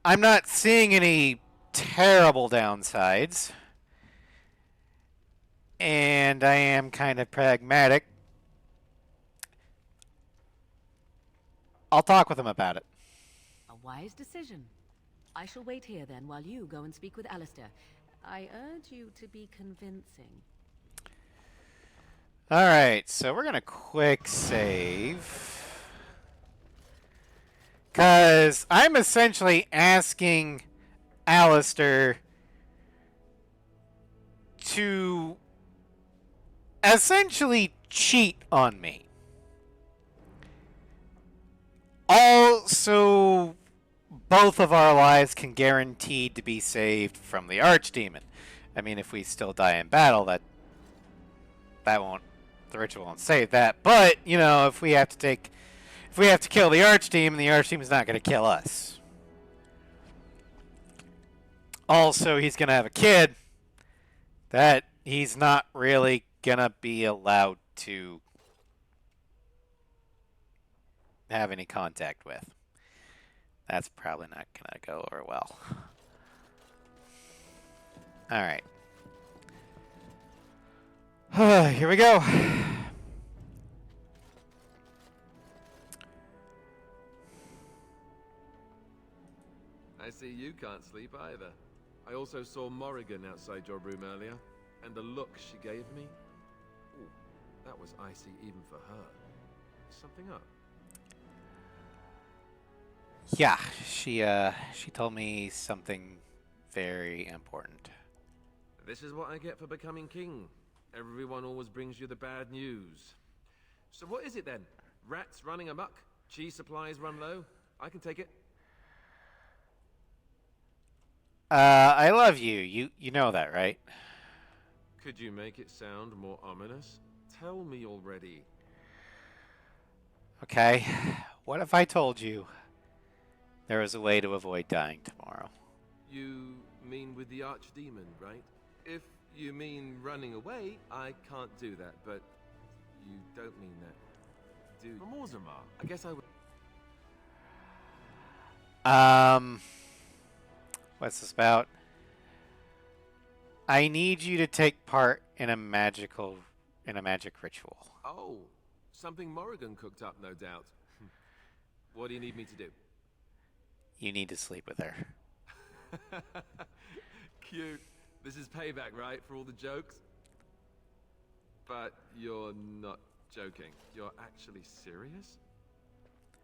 I'm not seeing any terrible downsides. And I am kind of pragmatic. I'll talk with him about it. A wise decision. I shall wait here then while you go and speak with Alistair. I urge you to be convincing. Alright, so we're going to quick save. Because I'm essentially asking Alistair to essentially cheat on me. Also, both of our lives can guaranteed to be saved from the archdemon. I mean, if we still die in battle, that won't, the ritual won't save that. But, you know, if we have to kill the archdemon's not going to kill us. Also, he's going to have a kid that he's not really going to be allowed to have any contact with. That's probably not going to go over well. Alright. Here we go. I see you can't sleep either. I also saw Morrigan outside your room earlier, and the look she gave me. Ooh, that was icy even for her. Something up? Yeah, she told me something very important. This is what I get for becoming king. Everyone always brings you the bad news. So what is it then? Rats running amok? Cheese supplies run low? I can take it. I love you. You know that, right? Could you make it sound more ominous? Tell me already. Okay. What if I told you there was a way to avoid dying tomorrow? You mean with the archdemon, right? If you mean running away, I can't do that, but you don't mean that, do you? Morzamar, I guess I would... What's this about? I need you to take part in a magic ritual. Oh, something Morrigan cooked up, no doubt. What do you need me to do? You need to sleep with her. Cute. This is payback, right, for all the jokes? But you're not joking. You're actually serious?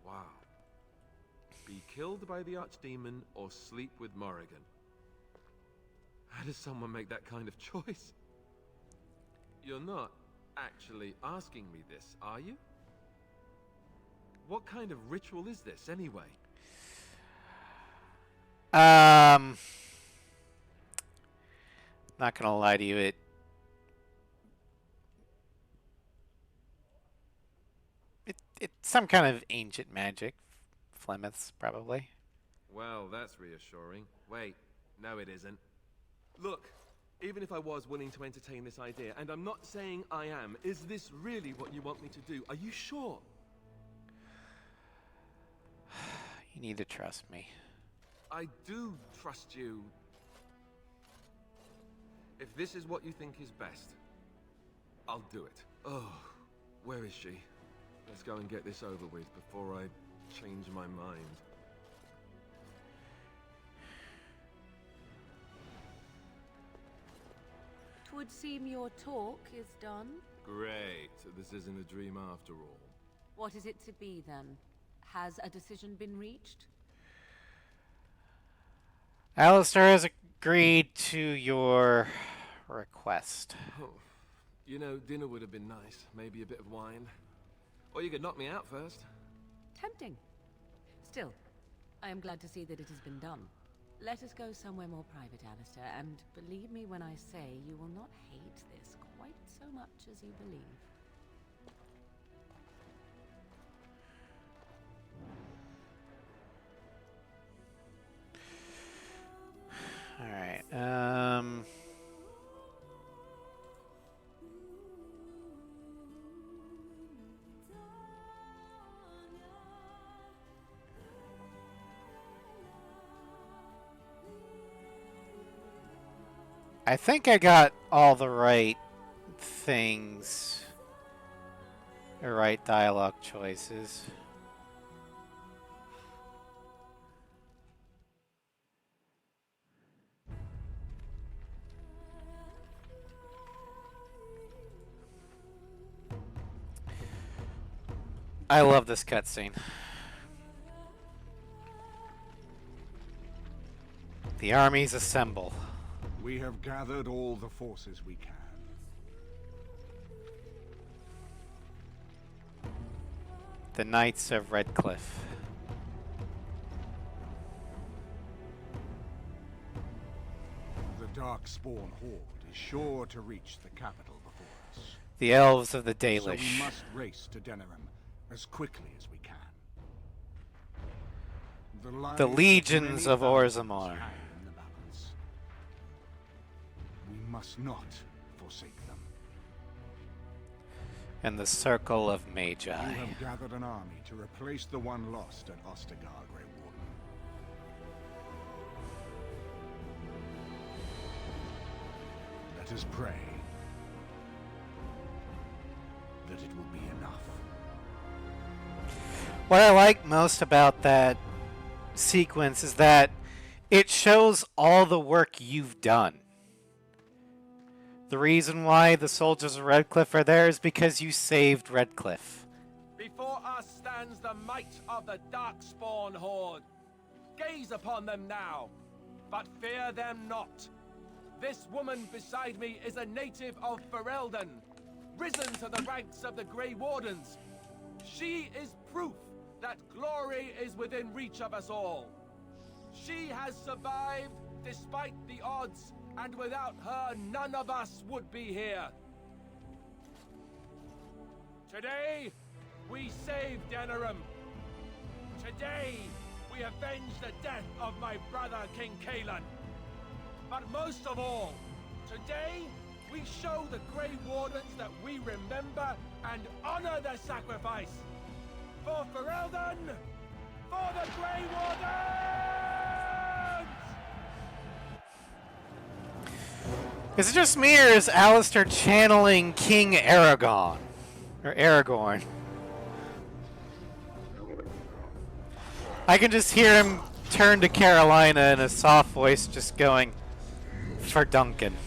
Wow. Be killed by the archdemon or sleep with Morrigan. How does someone make that kind of choice? You're not actually asking me this, are you? What kind of ritual is this, anyway? Not gonna lie to you, it's some kind of ancient magic. Flemeth's, probably. Well, that's reassuring. Wait, no it isn't. Look, even if I was willing to entertain this idea, and I'm not saying I am, is this really what you want me to do? Are you sure? You need to trust me. I do trust you. If this is what you think is best, I'll do it. Oh, where is she? Let's go and get this over with before I change my mind. Twould seem your talk is done. Great. This isn't a dream after all. What is it to be then? Has a decision been reached? Alistair has agreed to your request. Oh, you know, dinner would have been nice. Maybe a bit of wine. Or you could knock me out first. Tempting. Still, I am glad to see that it has been done. Let us go somewhere more private, Alistair, and believe me when I say you will not hate this quite so much as you believe. Alright, I think I got all the right things. The right dialogue choices. I love this cutscene. The armies assemble. We have gathered all the forces we can. The Knights of Redcliffe. The Darkspawn horde is sure to reach the capital before us. The Elves of the So Dalish. we must race to Denerim as quickly as we can. The lives legions many of thousands Orzammar. hang in the balance. We must not forsake them. And the Circle of Magi. You have gathered an army to replace the one lost at Ostagar, Grey Warden. Let us pray that it will be enough. What I like most about that sequence is that it shows all the work you've done. The reason why the soldiers of Redcliffe are there is because you saved Redcliffe. Before us stands the might of the Darkspawn horde. Gaze upon them now, but fear them not. This woman beside me is a native of Ferelden, risen to the ranks of the Grey Wardens. She is proof that glory is within reach of us all. She has survived despite the odds, and without her, none of us would be here. Today, we saved Denerim. Today, we avenge the death of my brother, King Cousland. But most of all, today, we show the Grey Wardens that we remember and honor their sacrifice. For Ferelden, for the Grey Wardens! Is it just me, or is Alistair channeling King Aragon? Or Aragorn? I can just hear him turn to Carolina in a soft voice just going, "For Duncan."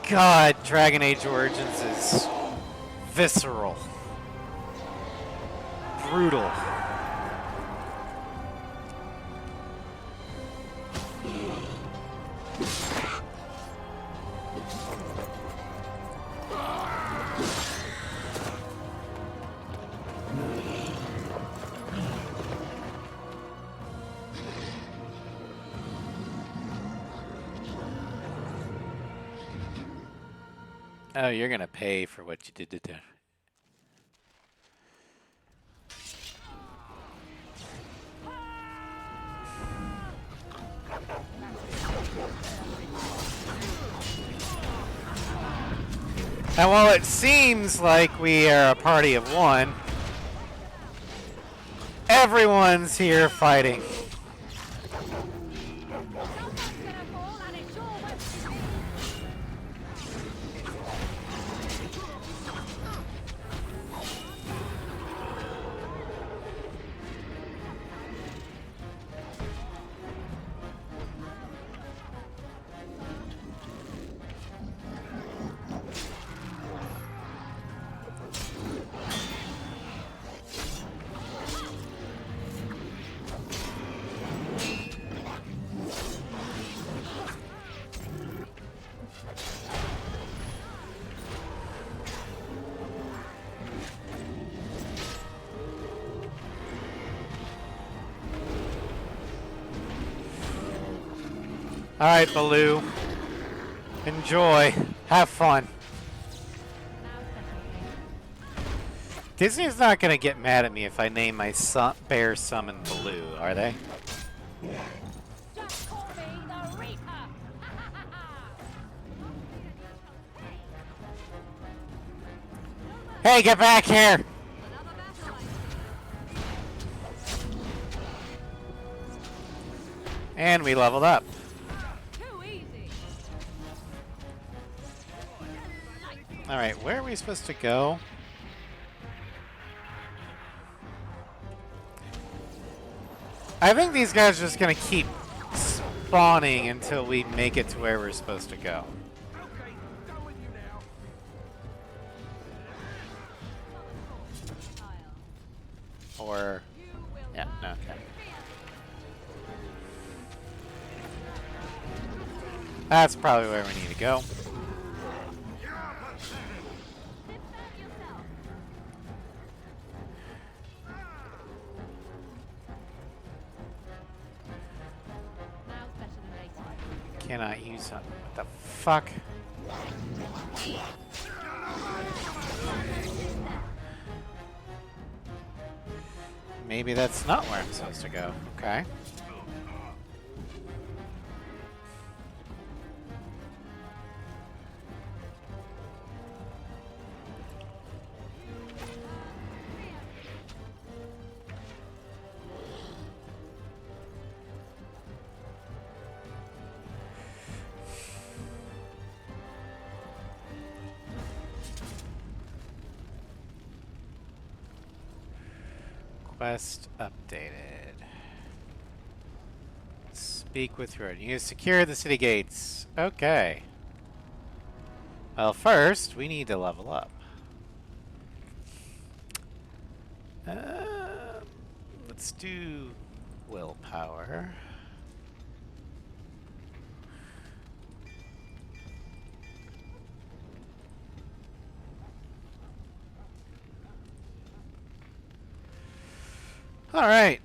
God, Dragon Age Origins is visceral. Brutal. Oh, you're gonna pay for what you did to them. And while it seems like we are a party of one, everyone's here fighting. Alright, Baloo. Enjoy. Have fun. Disney's not gonna get mad at me if I name my bear summon Baloo, are they? Just call me the Reaper. Hey, get back here! And we leveled up. Too easy. Alright, where are we supposed to go? I think these guys are just gonna keep spawning until we make it to where we're supposed to go. Okay, done with you now. Or... yeah, no, okay. That's probably where we need to go. Cannot use something. What the fuck? Maybe that's not where I'm supposed to go. Okay. Quest updated. Speak with Riordan. You secure the city gates. Okay. Well, first, we need to level up. Let's do willpower. All right.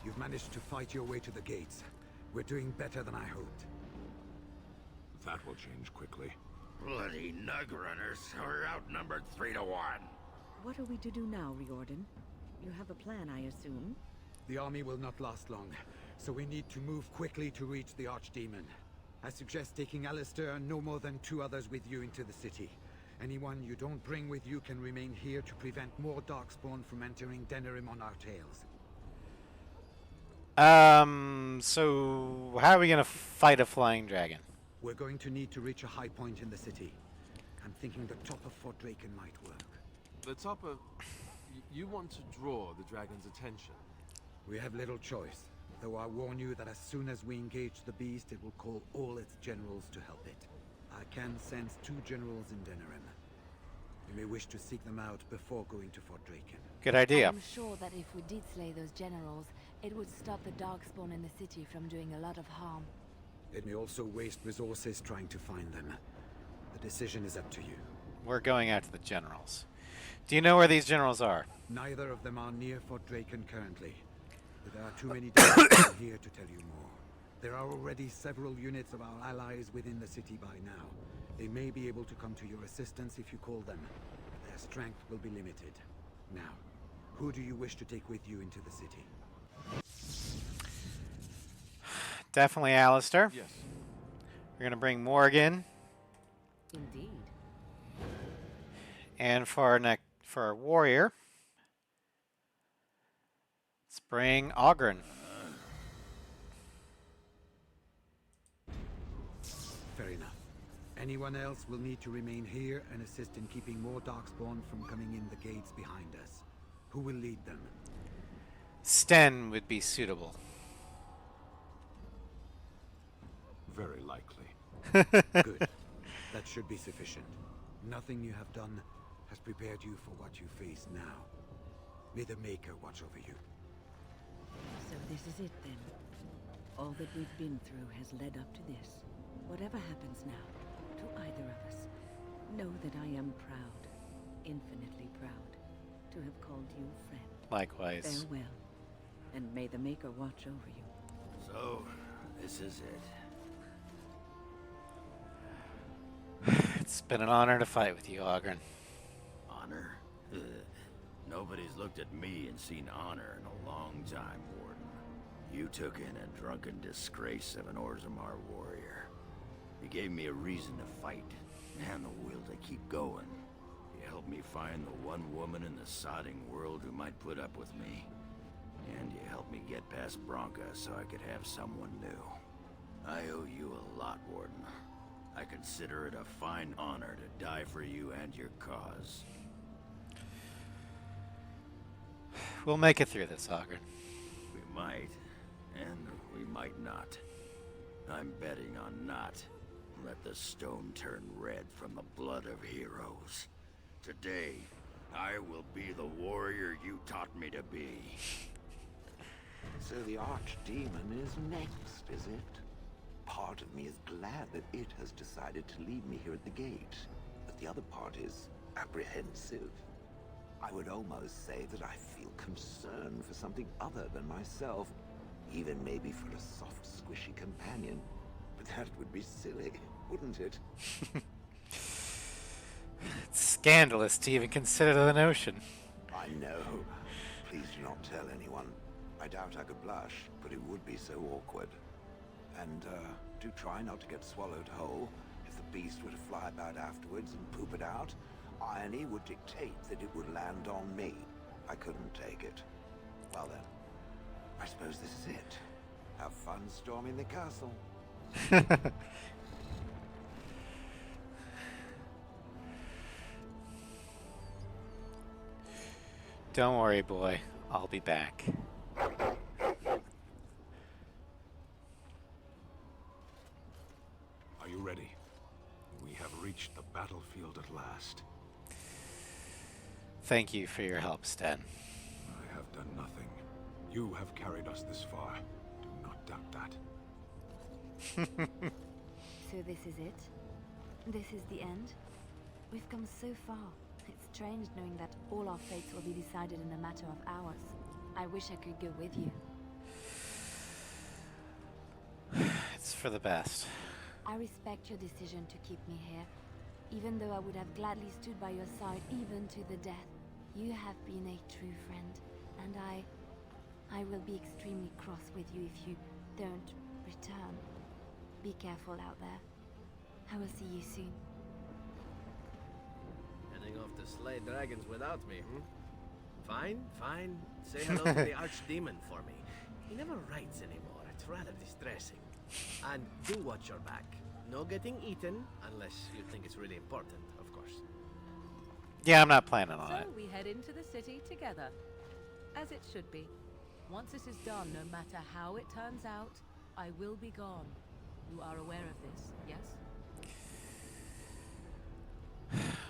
You've managed to fight your way to the gates. We're doing better than I hoped. That will change quickly. Bloody nug runners. We're outnumbered 3 to 1. What are we to do now, Riordan? You have a plan, I assume? The army will not last long, so we need to move quickly to reach the Archdemon. I suggest taking Alistair and no more than 2 others with you into the city. Anyone you don't bring with you can remain here to prevent more Darkspawn from entering Denerim on our tails. So how are we gonna fight a flying dragon? We're going to need to reach a high point in the city. I'm thinking the top of Fort Draken might work. The top of... You want to draw the dragon's attention? We have little choice, though I warn you that as soon as we engage the beast, it will call all its generals to help it. I can sense 2 generals in Denerim. You may wish to seek them out before going to Fort Draken. Good idea. I'm sure that if we did slay those generals, it would stop the Darkspawn in the city from doing a lot of harm. It may also waste resources trying to find them. The decision is up to you. We're going after the generals. Do you know where these generals are? Neither of them are near Fort Draken currently. But there are too many Darkspawn here to tell you more. There are already several units of our allies within the city by now. They may be able to come to your assistance if you call them. But their strength will be limited. Now, who do you wish to take with you into the city? Definitely Alistair. Yes. We're gonna bring Morgan. Indeed. And for our warrior, let's bring Ogren. Fair enough. Anyone else will need to remain here and assist in keeping more Darkspawn from coming in the gates behind us. Who will lead them? Sten would be suitable. very likely. Good. That should be sufficient. Nothing you have done has prepared you for what you face now. May the Maker watch over you. So this is it then. All that we've been through has led up to this. Whatever happens now, to either of us, know that I am proud, infinitely proud, to have called you friend. Likewise. Farewell, and may the Maker watch over you. So, this is it. It's been an honor to fight with you, Ogren. Honor? Nobody's looked at me and seen honor in a long time, Warden. You took in a drunken disgrace of an Orzammar warrior. You gave me a reason to fight, and the will to keep going. You helped me find the one woman in the sodding world who might put up with me. And you helped me get past Bronca so I could have someone new. I owe you a lot, Warden. I consider it a fine honor to die for you and your cause. We'll make it through this, Ogren. We might, and we might not. I'm betting on not. Let the stone turn red from the blood of heroes. Today, I will be the warrior you taught me to be. So the Archdemon is next, is it? Part of me is glad that it has decided to leave me here at the gate, but the other part is apprehensive. I would almost say that I feel concern for something other than myself, even maybe for a soft, squishy companion. But that would be silly, wouldn't it? It's scandalous to even consider the notion. I know. Please do not tell anyone. I doubt I could blush, but it would be so awkward. And, do try not to get swallowed whole. If the beast were to fly about afterwards and poop it out, irony would dictate that it would land on me. I couldn't take it. Well then, I suppose this is it. Have fun storming the castle. Don't worry, boy. I'll be back. Are you ready? We have reached the battlefield at last. Thank you for your help, Sten. I have done nothing. You have carried us this far. Do not doubt that. So this is it? This is the end? We've come so far. It's strange knowing that all our fates will be decided in a matter of hours. I wish I could go with you. It's for the best. I respect your decision to keep me here, even though I would have gladly stood by your side even to the death. You have been a true friend, and I will be extremely cross with you if you don't return. Be careful out there. I will see you soon. Heading off to slay dragons without me, Fine, fine. Say hello to the Archdemon for me. He never writes anymore. It's rather distressing. And do watch your back. No getting eaten, unless you think it's really important, of course. Yeah, I'm not planning on it. So we head into the city together. As it should be. Once this is done, no matter how it turns out, I will be gone. You are aware of this, yes?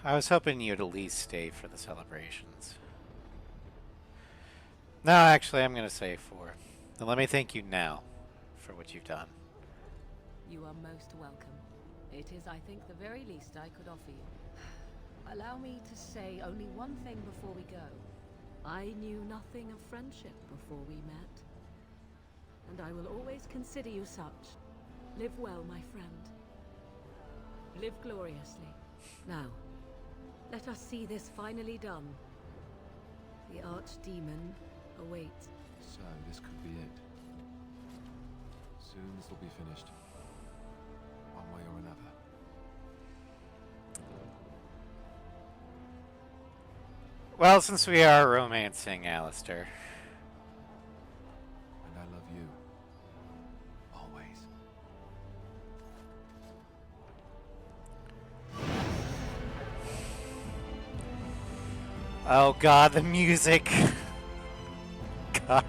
I was hoping you'd at least stay for the celebrations. No, actually, I'm going to say 4. And let me thank you now for what you've done. You are most welcome. It is, I think, the very least I could offer you. Allow me to say only one thing before we go. I knew nothing of friendship before we met. And I will always consider you such. Live well, my friend. Live gloriously. Now, let us see this finally done. The Archdemon awaits. So, this could be it. Soon this will be finished. One way or another. Well, since we are romancing Alistair. And I love you. Always. Oh god, the music. God,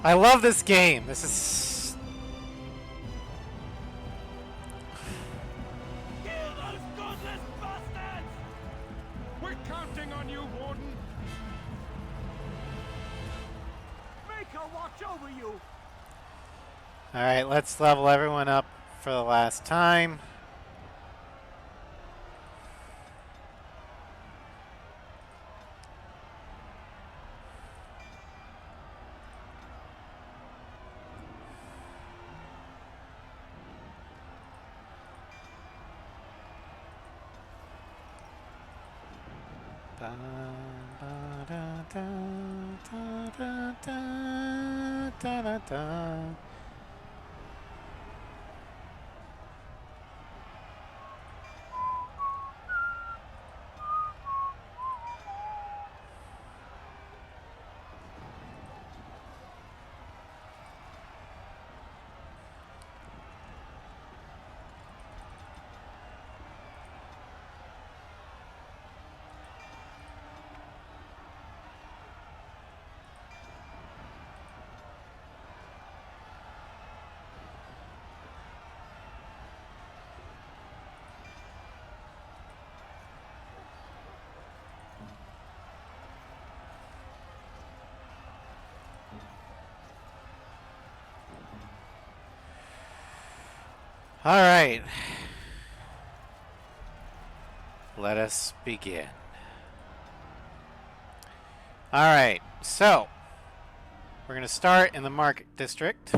I love this game. This is Alright, let's level everyone up for the last time. All right. Let us begin. All right. So, we're going to start in the Market District.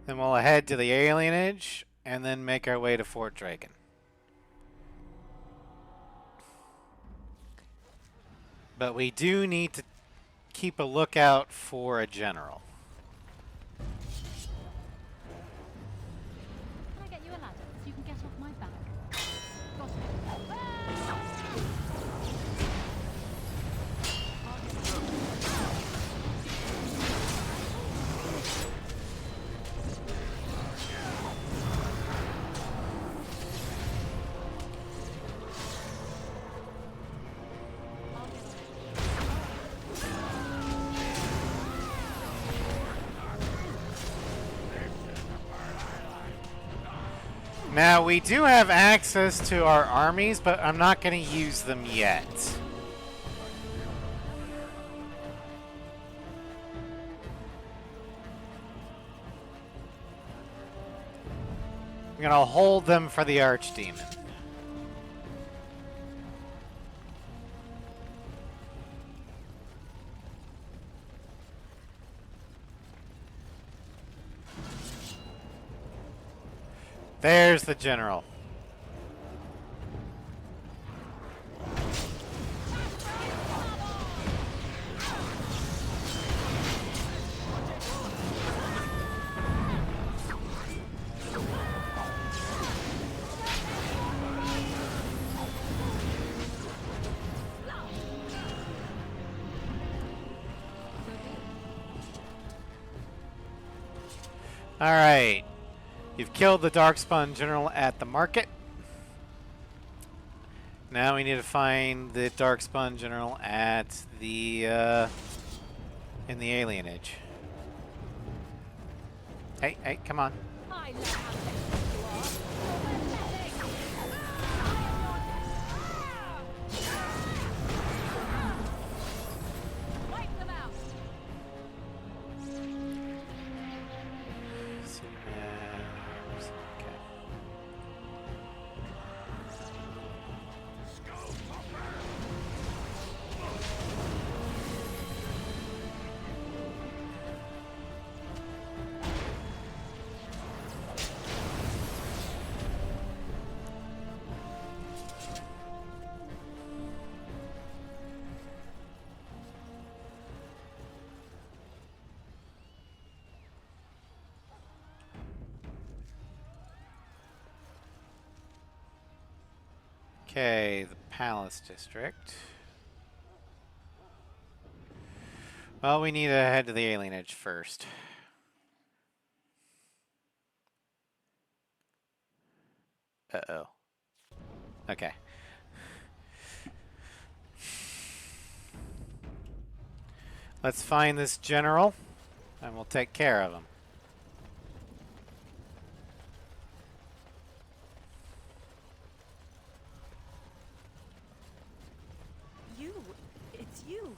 Then we'll head to the Alienage and then make our way to Fort Draken. But we do need to keep a lookout for a general. Can I get you a ladder so you can get off my back? Got it. Now, we do have access to our armies, but I'm not going to use them yet. I'm going to hold them for the Archdemon. There's the general. All right. You've killed the Darkspawn General at the market. Now we need to find the Darkspawn General at the in the Alienage. Hey, hey, come on. Okay, the Palace District. Well, we need to head to the Alienage first. Uh-oh. Okay. Let's find this general, and we'll take care of him. It's you.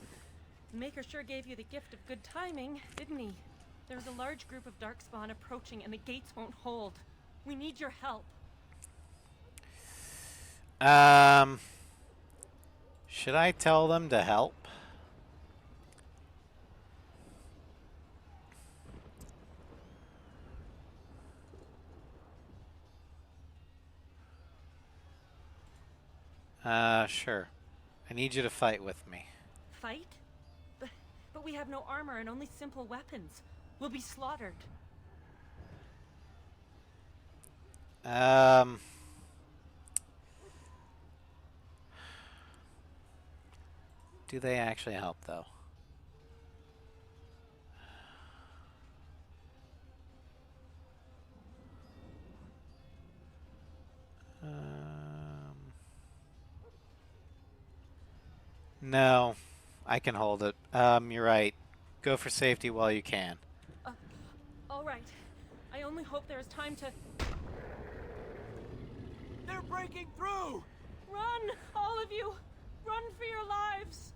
The Maker sure gave you the gift of good timing, didn't he? There's a large group of Darkspawn approaching and the gates won't hold. We need your help. Should I tell them to help? Sure. I need you to fight with me. Fight? But we have no armor and only simple weapons. We'll be slaughtered. Do they actually help, though? No, I can hold it. You're right. Go for safety while you can. All right. I only hope there's time to... They're breaking through! Run, all of you! Run for your lives!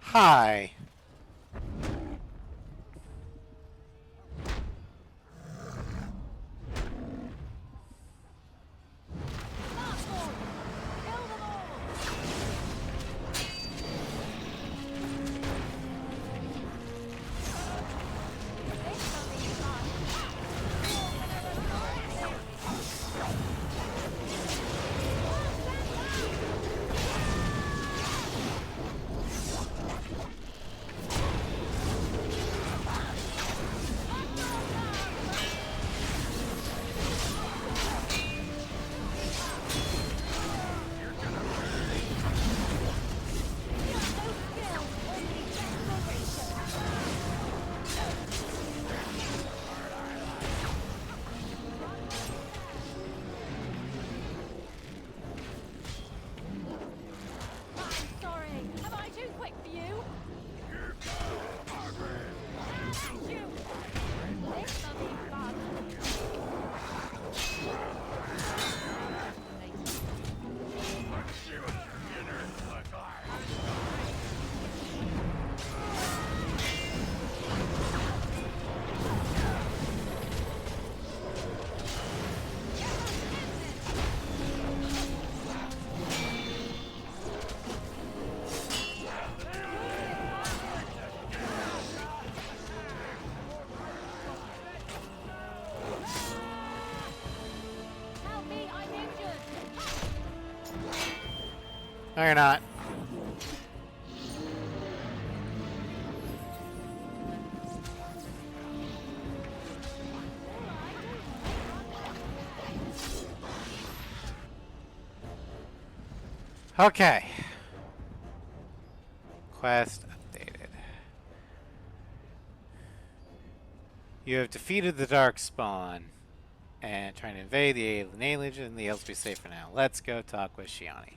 Hi. No, you're not. Okay. Quest updated. You have defeated the Darkspawn and trying to invade the Alien Legion, and the Elves be safe for now. Let's go talk with Shiani.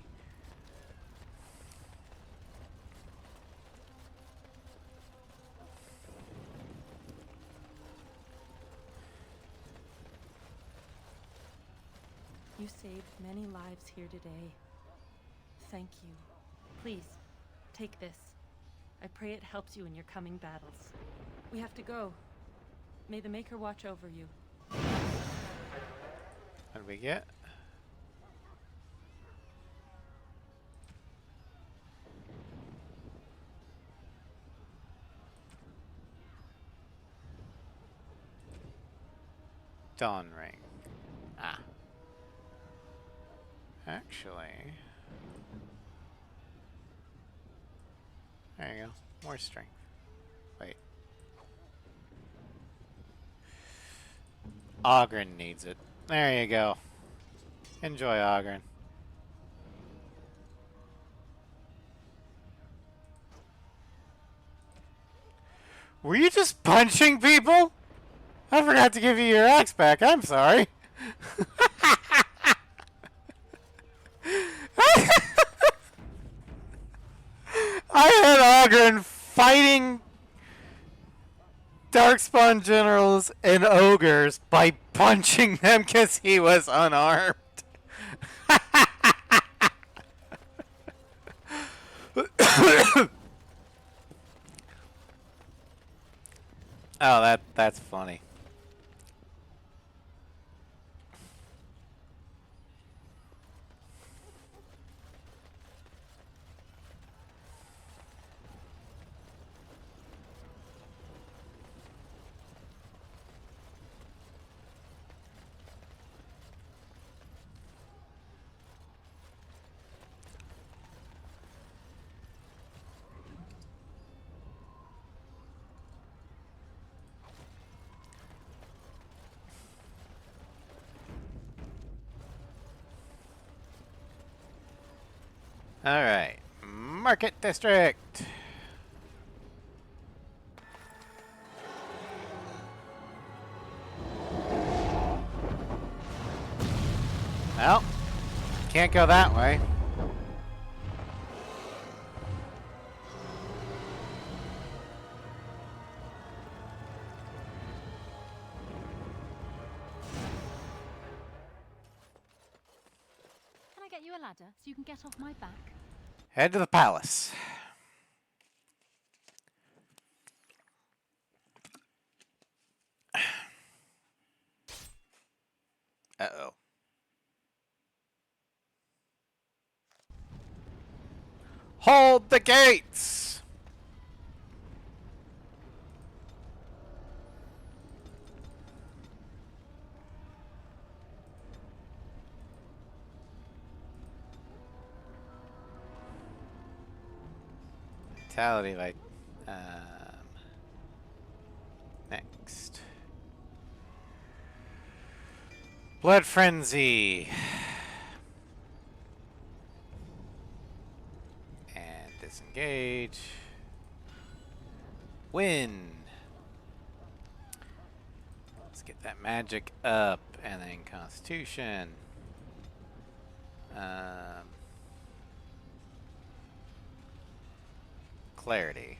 You saved many lives here today. Thank you. Please, take this. I pray it helps you in your coming battles. We have to go. May the Maker watch over you. What do we get? Dawn Ring. Ah. Actually... There you go. More strength. Wait. Ogren needs it. There you go. Enjoy, Ogren. Were you just punching people? I forgot to give you your axe back. I'm sorry. I had Ogren fighting Darkspawn generals and ogres by punching them because he was unarmed. Oh, that's funny. Alright. Market District! Well, can't go that way. Can I get you a ladder so you can get off my back? Head to the palace. Uh-oh. Hold the gates! Vitality, like, next. Blood Frenzy. And disengage. Win. Let's get that magic up, and then Constitution. Clarity.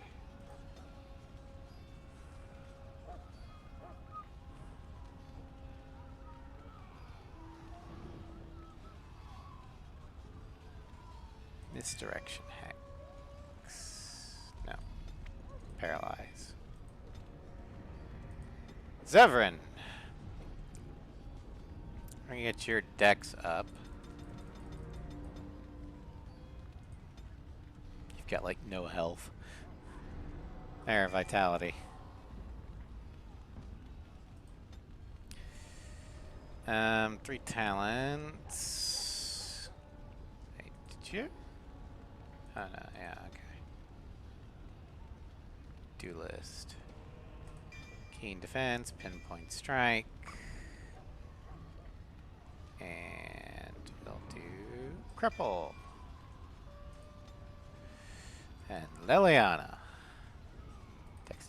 Misdirection hex. No. Paralyze. Zevran. We're gonna get your dex up. You've got like no health. There, vitality. 3 talents. Wait, did you? Oh no, yeah, okay. Duelist. Keen defense, pinpoint strike. And we'll do cripple. And Liliana. Dex.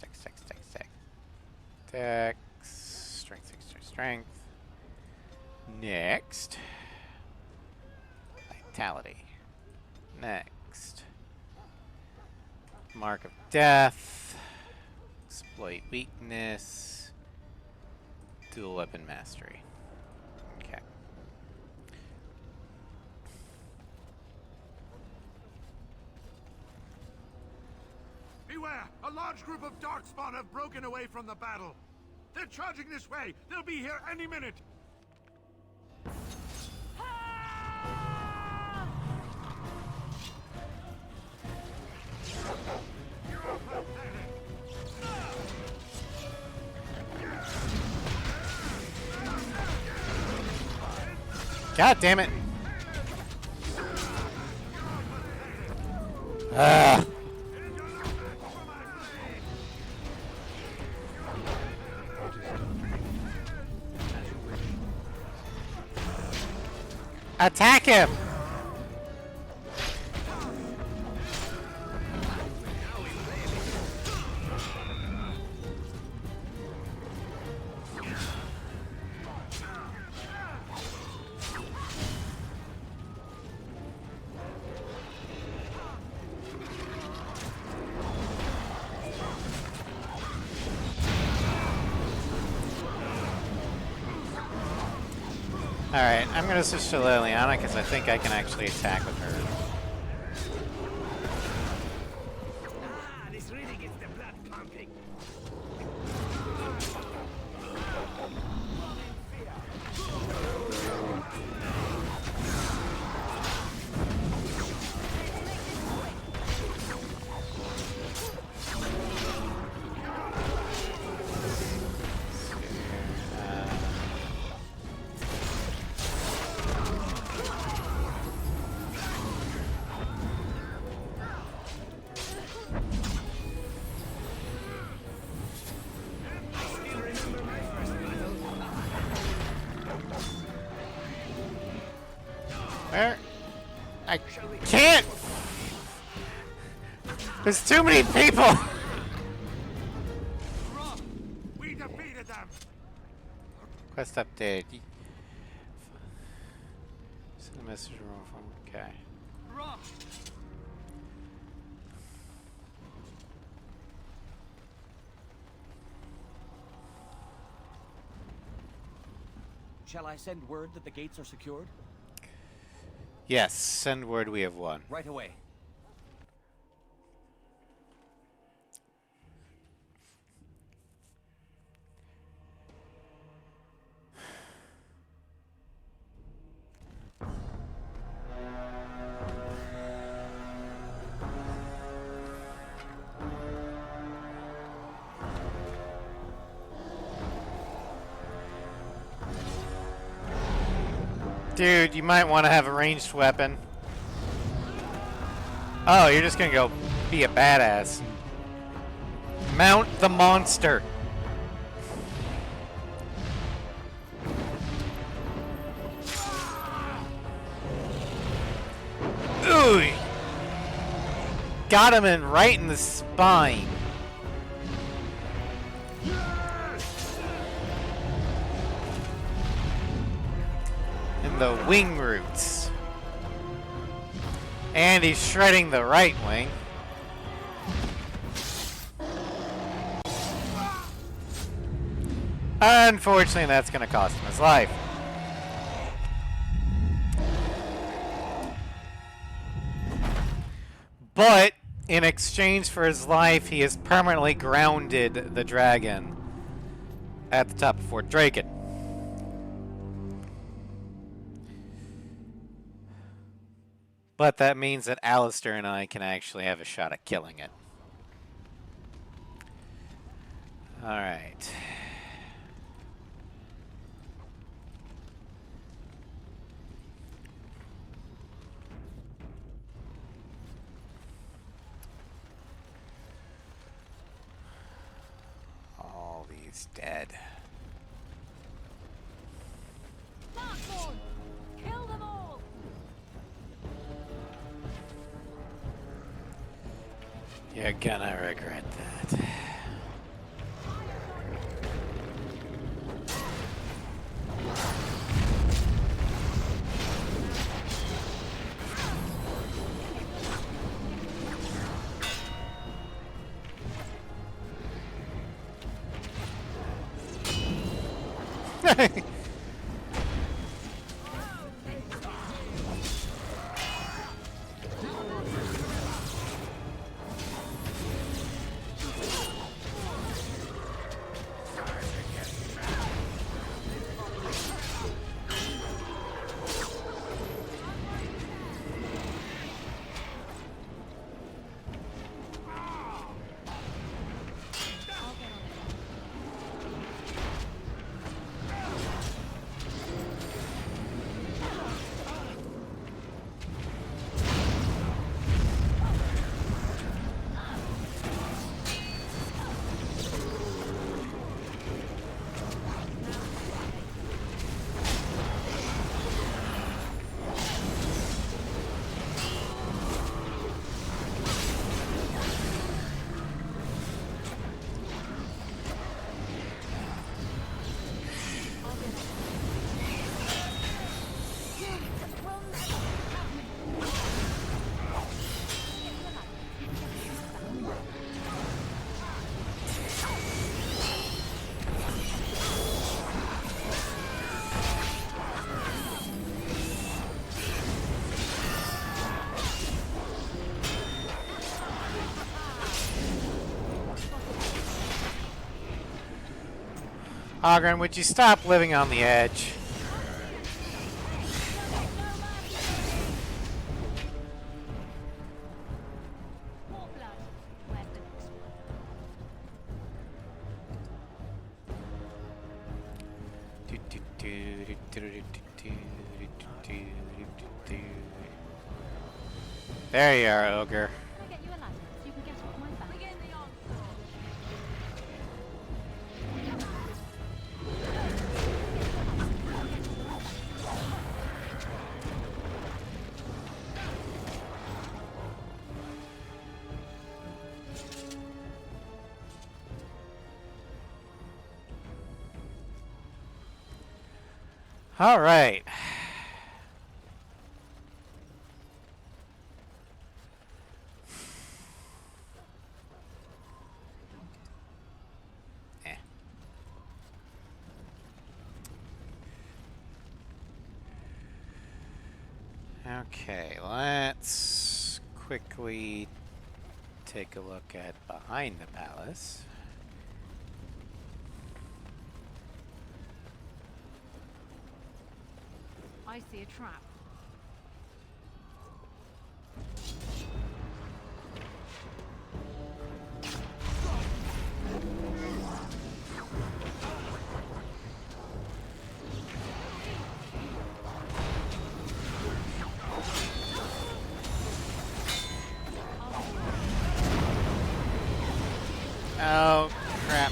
Dex. Strength. Next. Vitality. Next. Mark of Death. Exploit weakness. Dual weapon mastery. Okay. Beware! A large group of Darkspawn have broken away from the battle. They're charging this way. They'll be here any minute. God damn it. Ah. Attack him! Alright, I'm gonna switch to Liliana because I think I can actually attack with her. This really gets the blood pumping. I can't! There's too many people! We defeated them! Quest update. Send a message from. Okay. Shall I send word that the gates are secured? Yes, send word we have won. Right away. Dude, you might want to have a ranged weapon. Oh, you're just gonna go be a badass. Mount the monster. Ooh! Got him right in the spine. The wing roots. And he's shredding the right wing. Unfortunately, that's going to cost him his life. But in exchange for his life, he has permanently grounded the dragon at the top of Fort Draken. But that means that Alistair and I can actually have a shot at killing it. Alright. All these dead. Kill them all! You're gonna regret that. Ogren, would you stop living on the edge? There you are, Ogre. All right. Okay, let's quickly take a look at behind the palace. I see a trap. Oh, crap.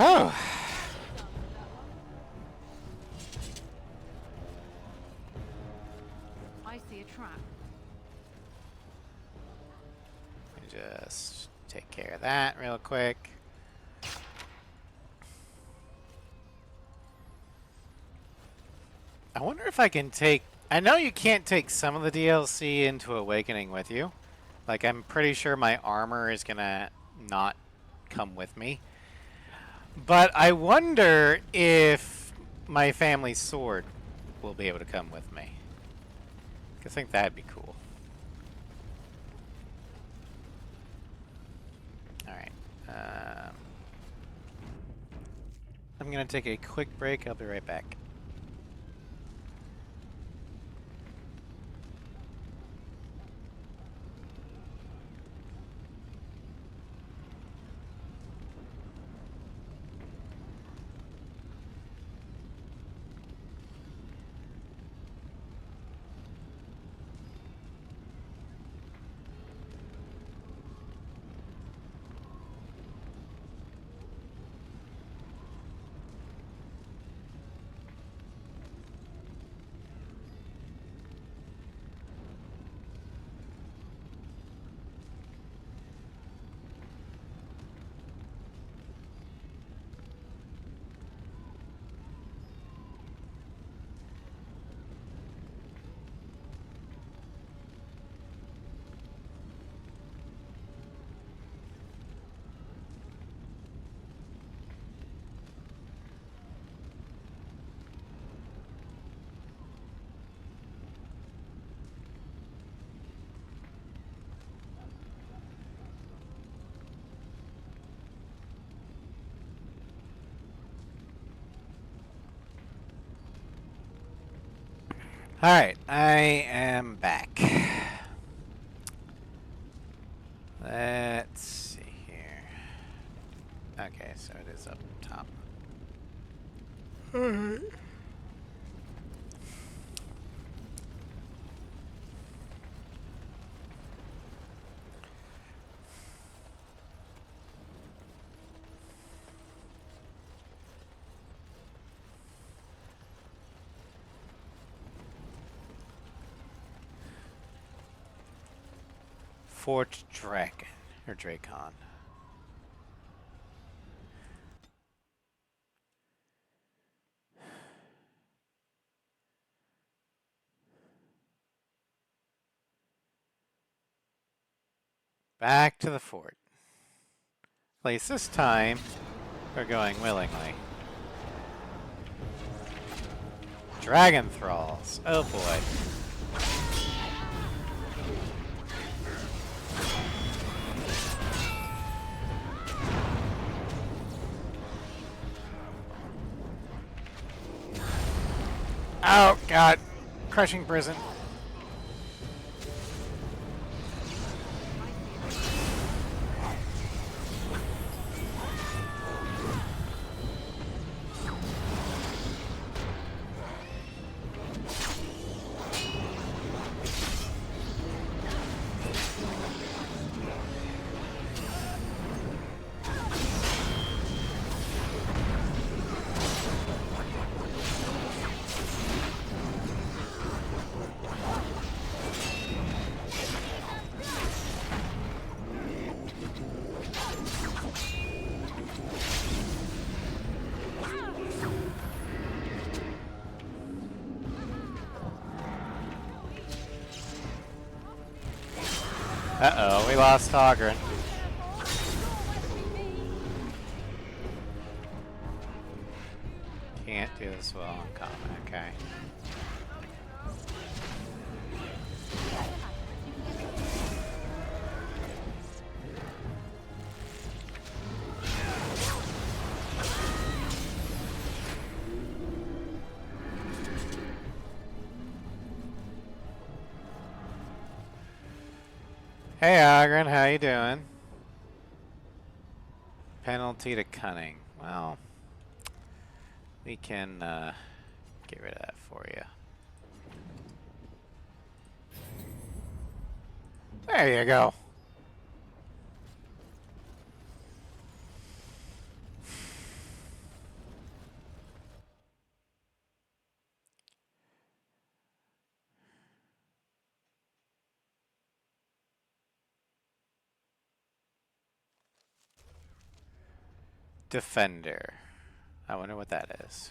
Oh. I see a trap. Just take care of that real quick. I wonder if I can take... I know you can't take some of the DLC into Awakening with you. Like, I'm pretty sure my armor is gonna not come with me. But I wonder if my family sword will be able to come with me. I think that'd be cool. Alright. I'm gonna take a quick break. I'll be right back. Alright, I am back. Let's see here. Okay, so it is up top. Alright. Fort Dragon, or Dracon. Back to the fort. At least this time, we're going willingly. Dragon Thralls. Oh boy. Oh, God. Crushing prison. Uh-oh, we lost Ogren. Can't do this well on common, okay. Hey Ogren, how you doing? Penalty to cunning. Well, we can get rid of that for you. There you go. Defender. I wonder what that is.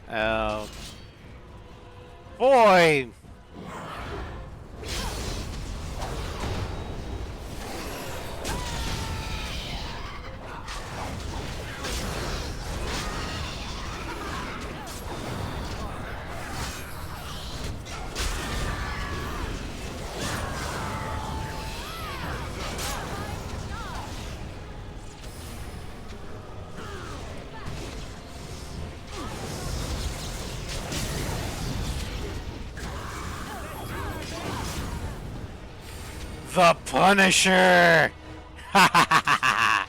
Oh boy! The Punisher! I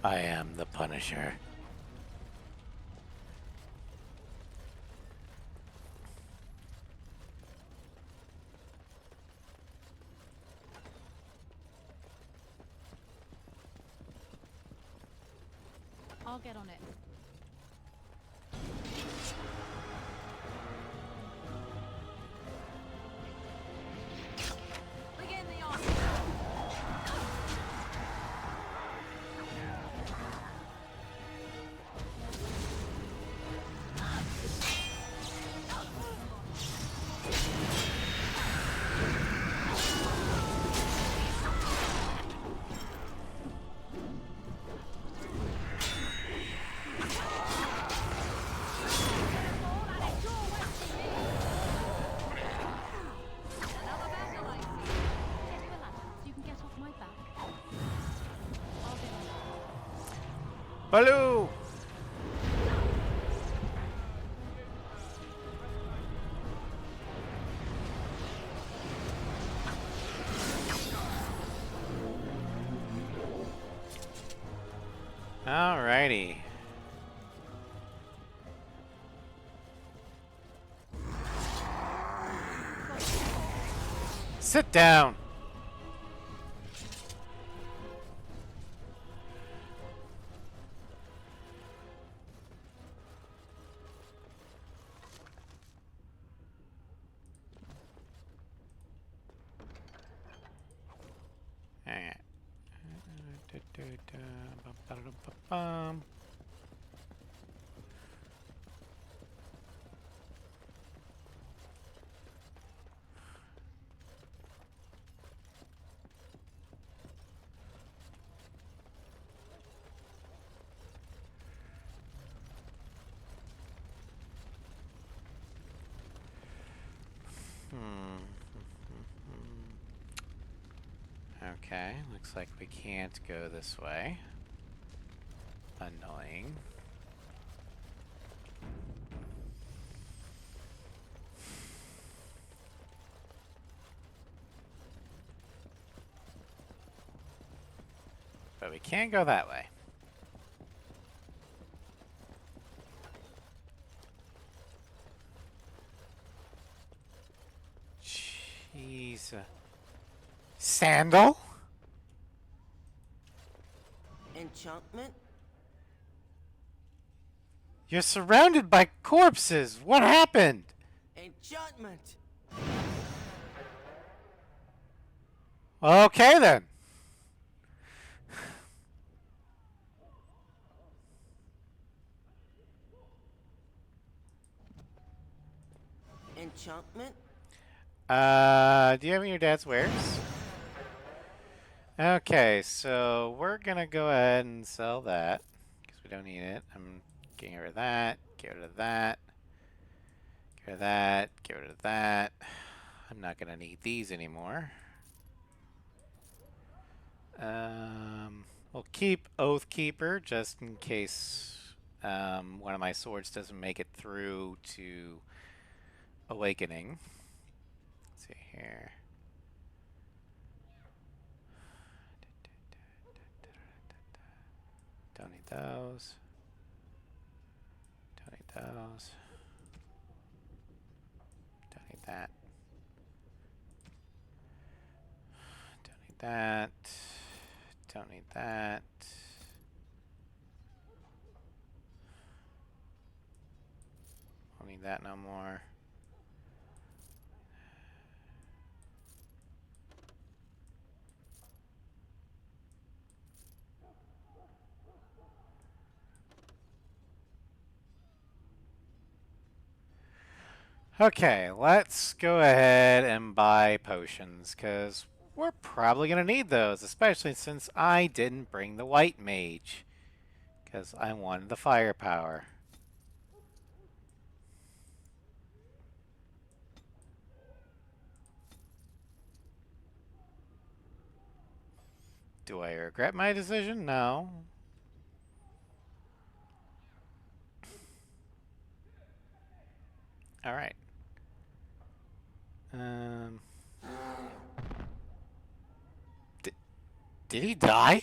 am the Punisher. I'll get on it. Begin the onslaught. Baloo! Alrighty. Sit down. Alright. Bum. Okay, looks like we can't go this way. Annoying. But we can't go that way. Jeez. Sandal? Enchantment? You're surrounded by corpses. What happened? Enchantment! Okay then. Enchantment? Do you have any of your dad's wares? Okay, so we're gonna go ahead and sell that because we don't need it. I'm getting rid of that. Get rid of that. Get rid of that. Get rid of that. I'm not gonna need these anymore. We'll keep Oathkeeper just in case one of my swords doesn't make it through to Awakening. Let's see here. Don't need those. Don't need those. Don't need that. Don't need that. Don't need that. Don't need that no more. Okay, let's go ahead and buy potions, because we're probably going to need those, especially since I didn't bring the white mage, because I wanted the firepower. Do I regret my decision? No. All right. Did he die?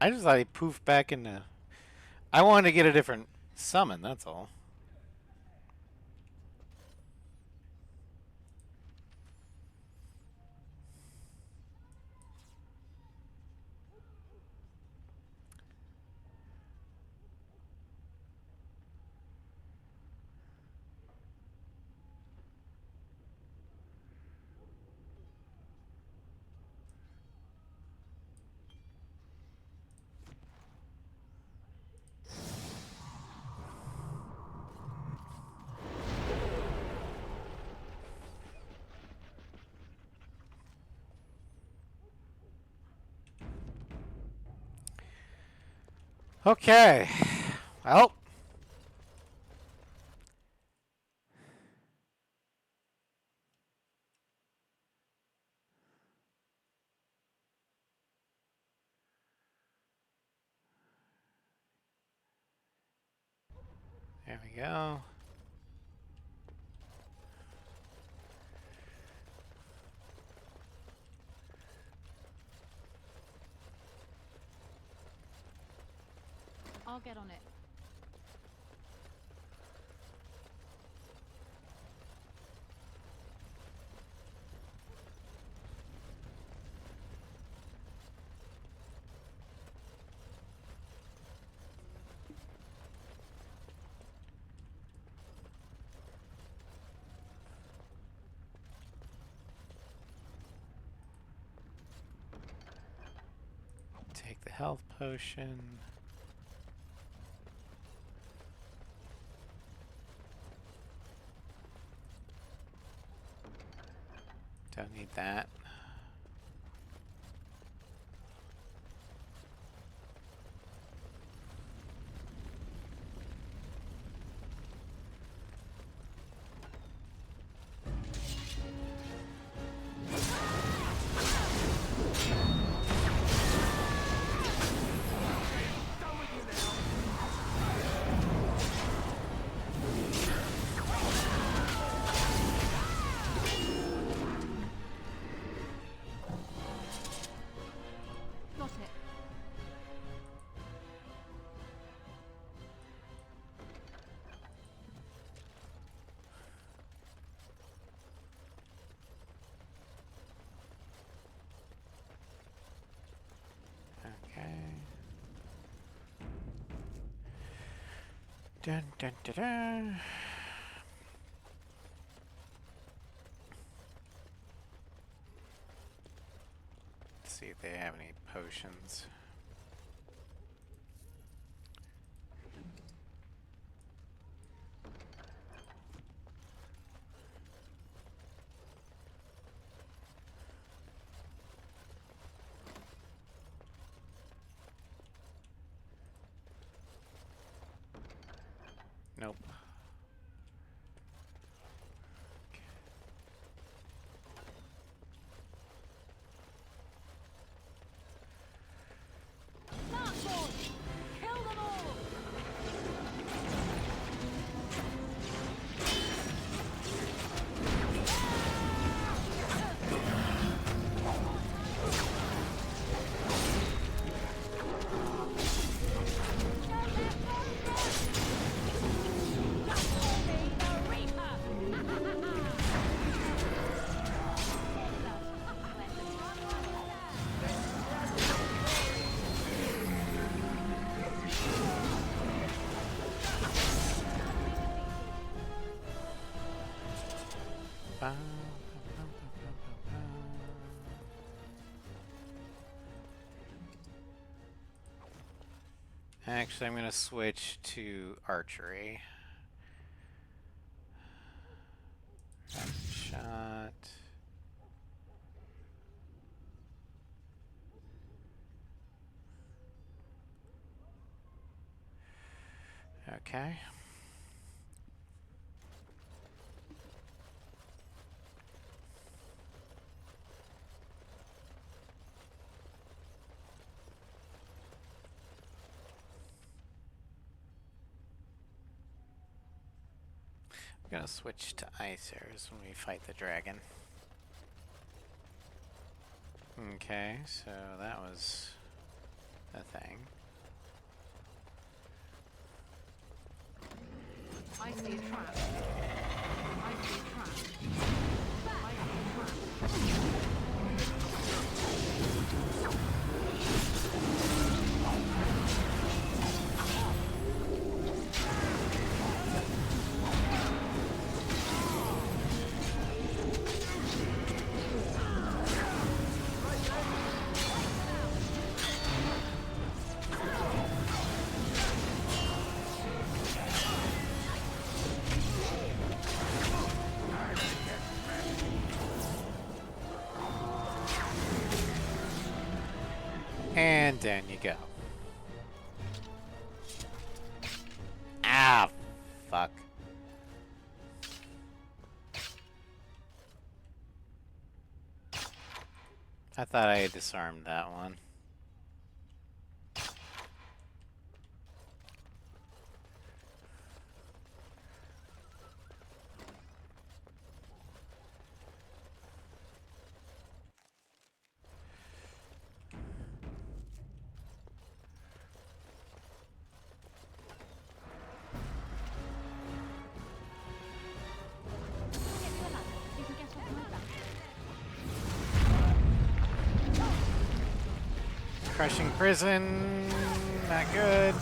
I just thought he poofed back into... I wanted to get a different summon, that's all. Okay. Well. There we go. I'll get on it. Take the health potion. Don't need that. Dun, dun, dun, dun. Let's see if they have any potions. Nope. Kill them all! Actually, I'm going to switch to archery. Rapid shot. Okay. I'm gonna switch to icers when we fight the dragon. Okay, so that was a thing. I see a trap. I see a trap. I see a trap. And down you go. Ah, fuck. I thought I had disarmed that one. Crushing prison, not good.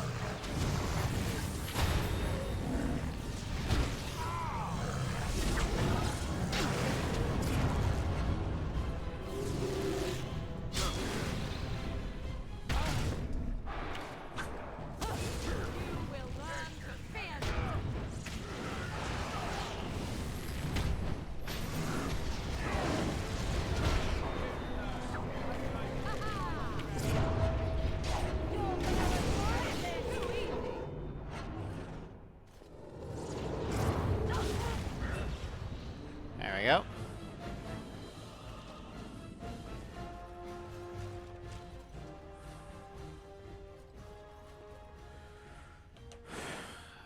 There we go.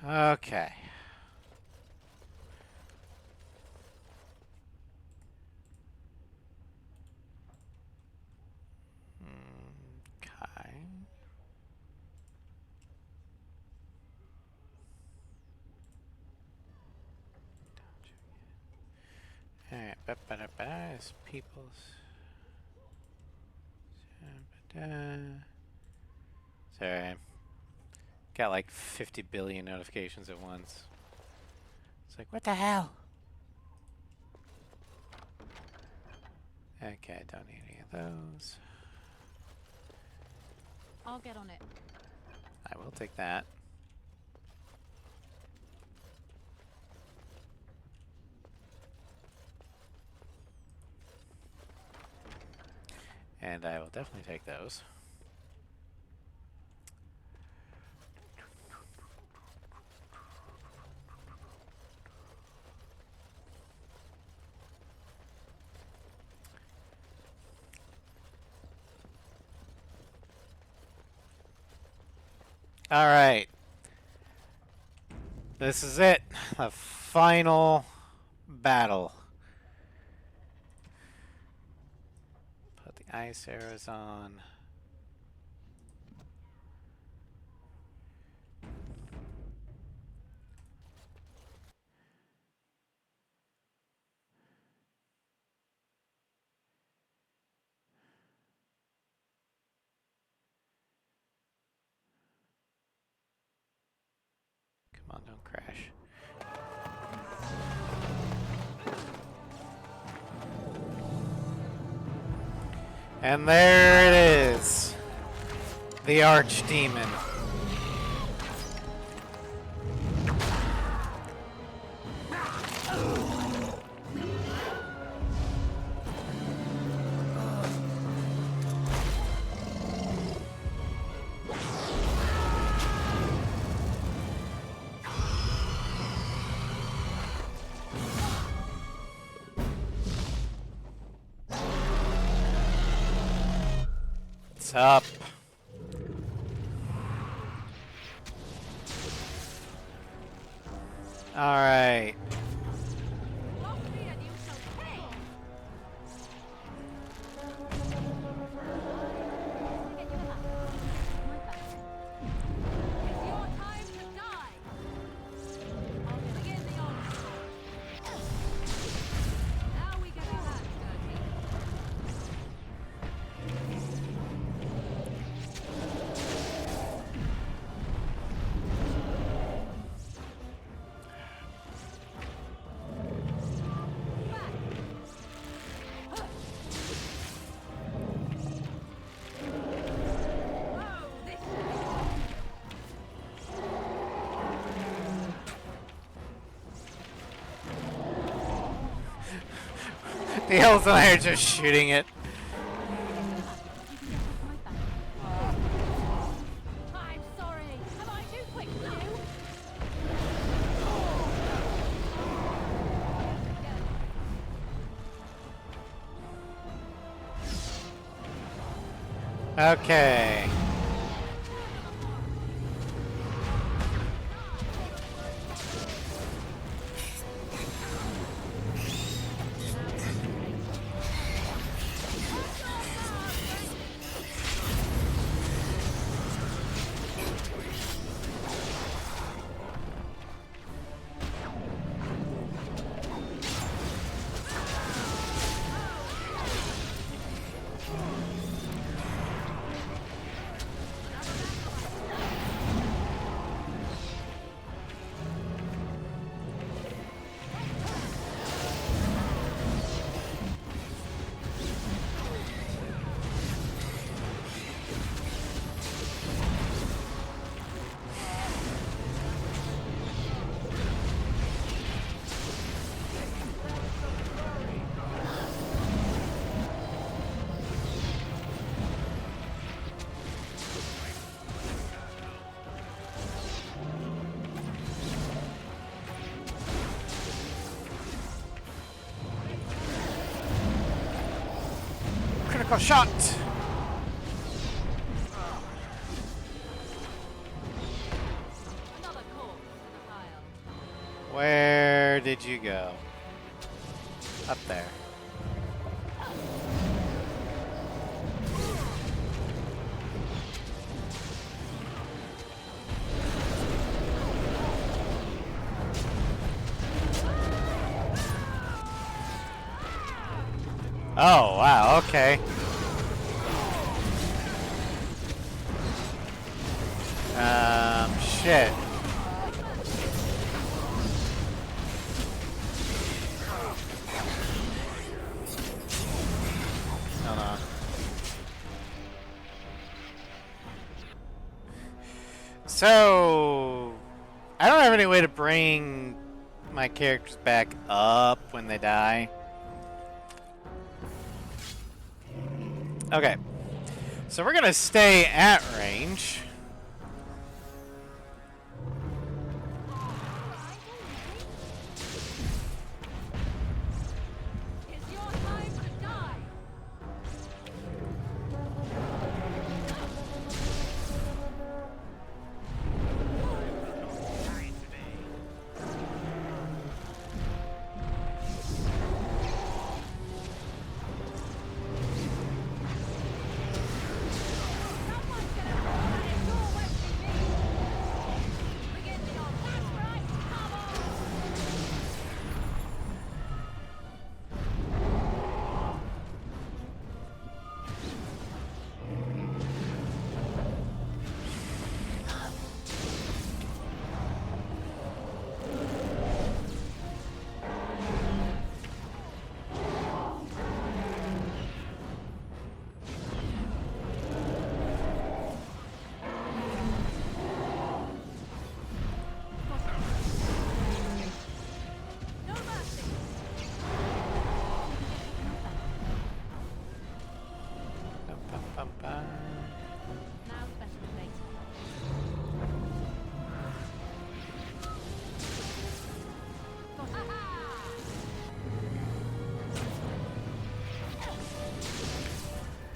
Okay. Okay. Alright, is people's. Sorry. Got like 50 billion notifications at once. It's like, what the hell? Okay, I don't need any of those. I'll get on it. I will take that. And I will definitely take those. All right. This is it. The final battle. Put the ice arrows on. Come on, don't crash. And there it is. The Archdemon. What's up? All right. The elves and I are just shooting it. I'm sorry. Am I too quick for you? Okay. Critical shot. Where did you go? Up there. Oh, wow, okay. Shit. Hold on. So, I don't have any way to bring my characters back up when they die. Okay. So we're gonna stay at range.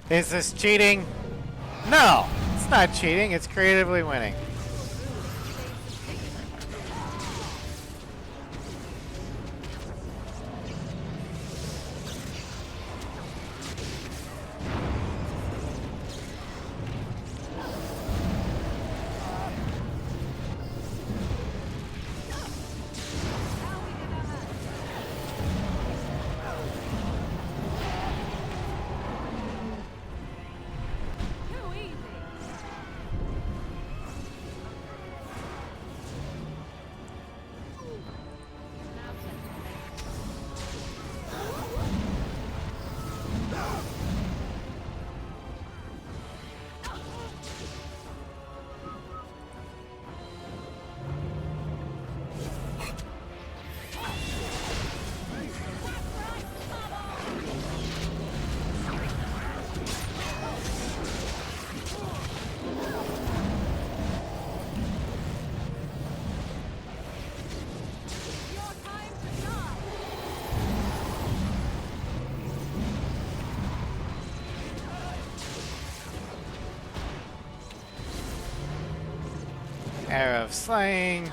Is this cheating? No, it's not cheating. It's creatively winning. Arrow of Slaying.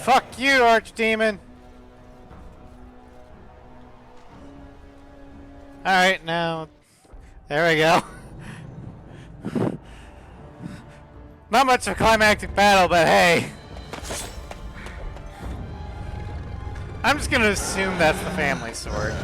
Fuck you, Archdemon! Alright, now... There we go. Not much of a climactic battle, but hey. I'm just gonna assume that's the family sword.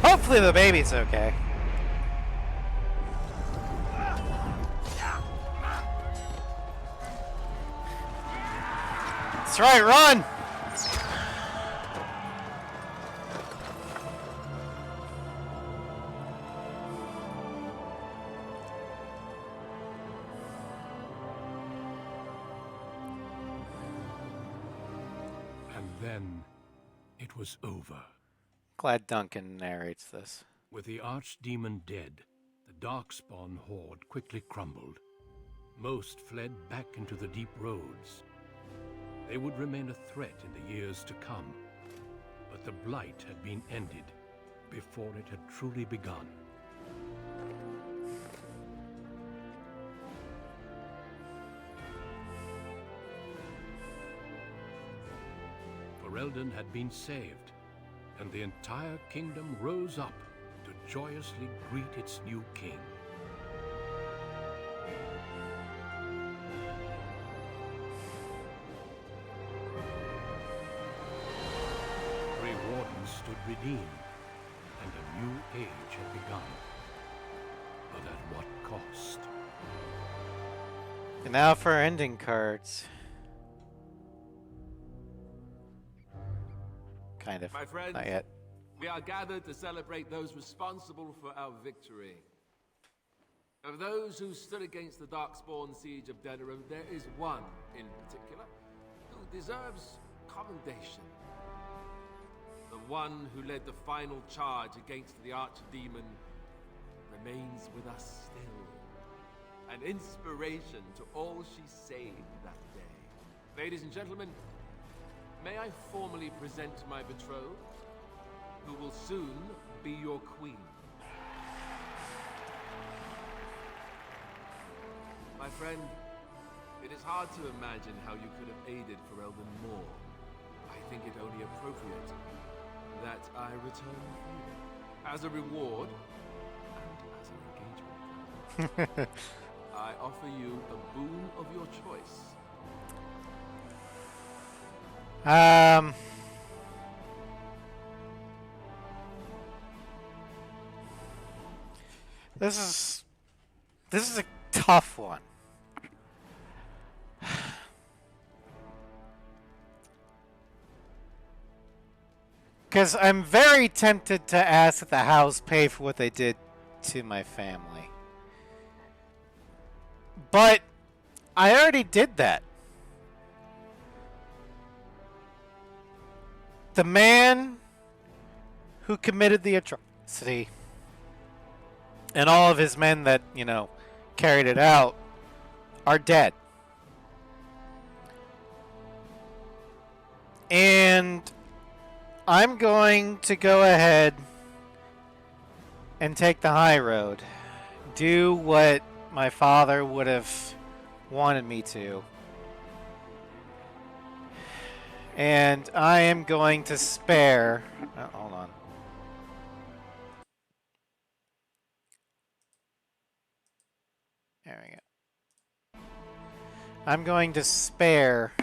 Hopefully the baby's okay. That's right, run! And then it was over. Glad Duncan narrates this. With the archdemon dead, the Darkspawn horde quickly crumbled. Most fled back into the deep roads. They would remain a threat in the years to come. But the blight had been ended before it had truly begun. Ferelden had been saved, and the entire kingdom rose up to joyously greet its new king. Grey Wardens stood redeemed, and a new age had begun. But at what cost? And now for our ending cards. Kind of. My friends, Not yet. we are gathered to celebrate those responsible for our victory. Of those who stood against the Darkspawn siege of Denerim, there is one in particular who deserves commendation. The one who led the final charge against the Archdemon remains with us still. An inspiration to all she saved that day. Ladies and gentlemen, may I formally present my betrothed, who will soon be your queen. My friend, it is hard to imagine how you could have aided Ferelden more. I think it only appropriate that I return you. As a reward, and as an engagement, I offer you a boon of your choice. This is a tough one. Because I'm very tempted to ask that the house pay for what they did to my family. But I already did that. The man who committed the atrocity and all of his men that, you know, carried it out are dead. And I'm going to go ahead and take the high road. Do what my father would have wanted me to. And I am going to spare... Oh, hold on. There we go. I'm going to spare...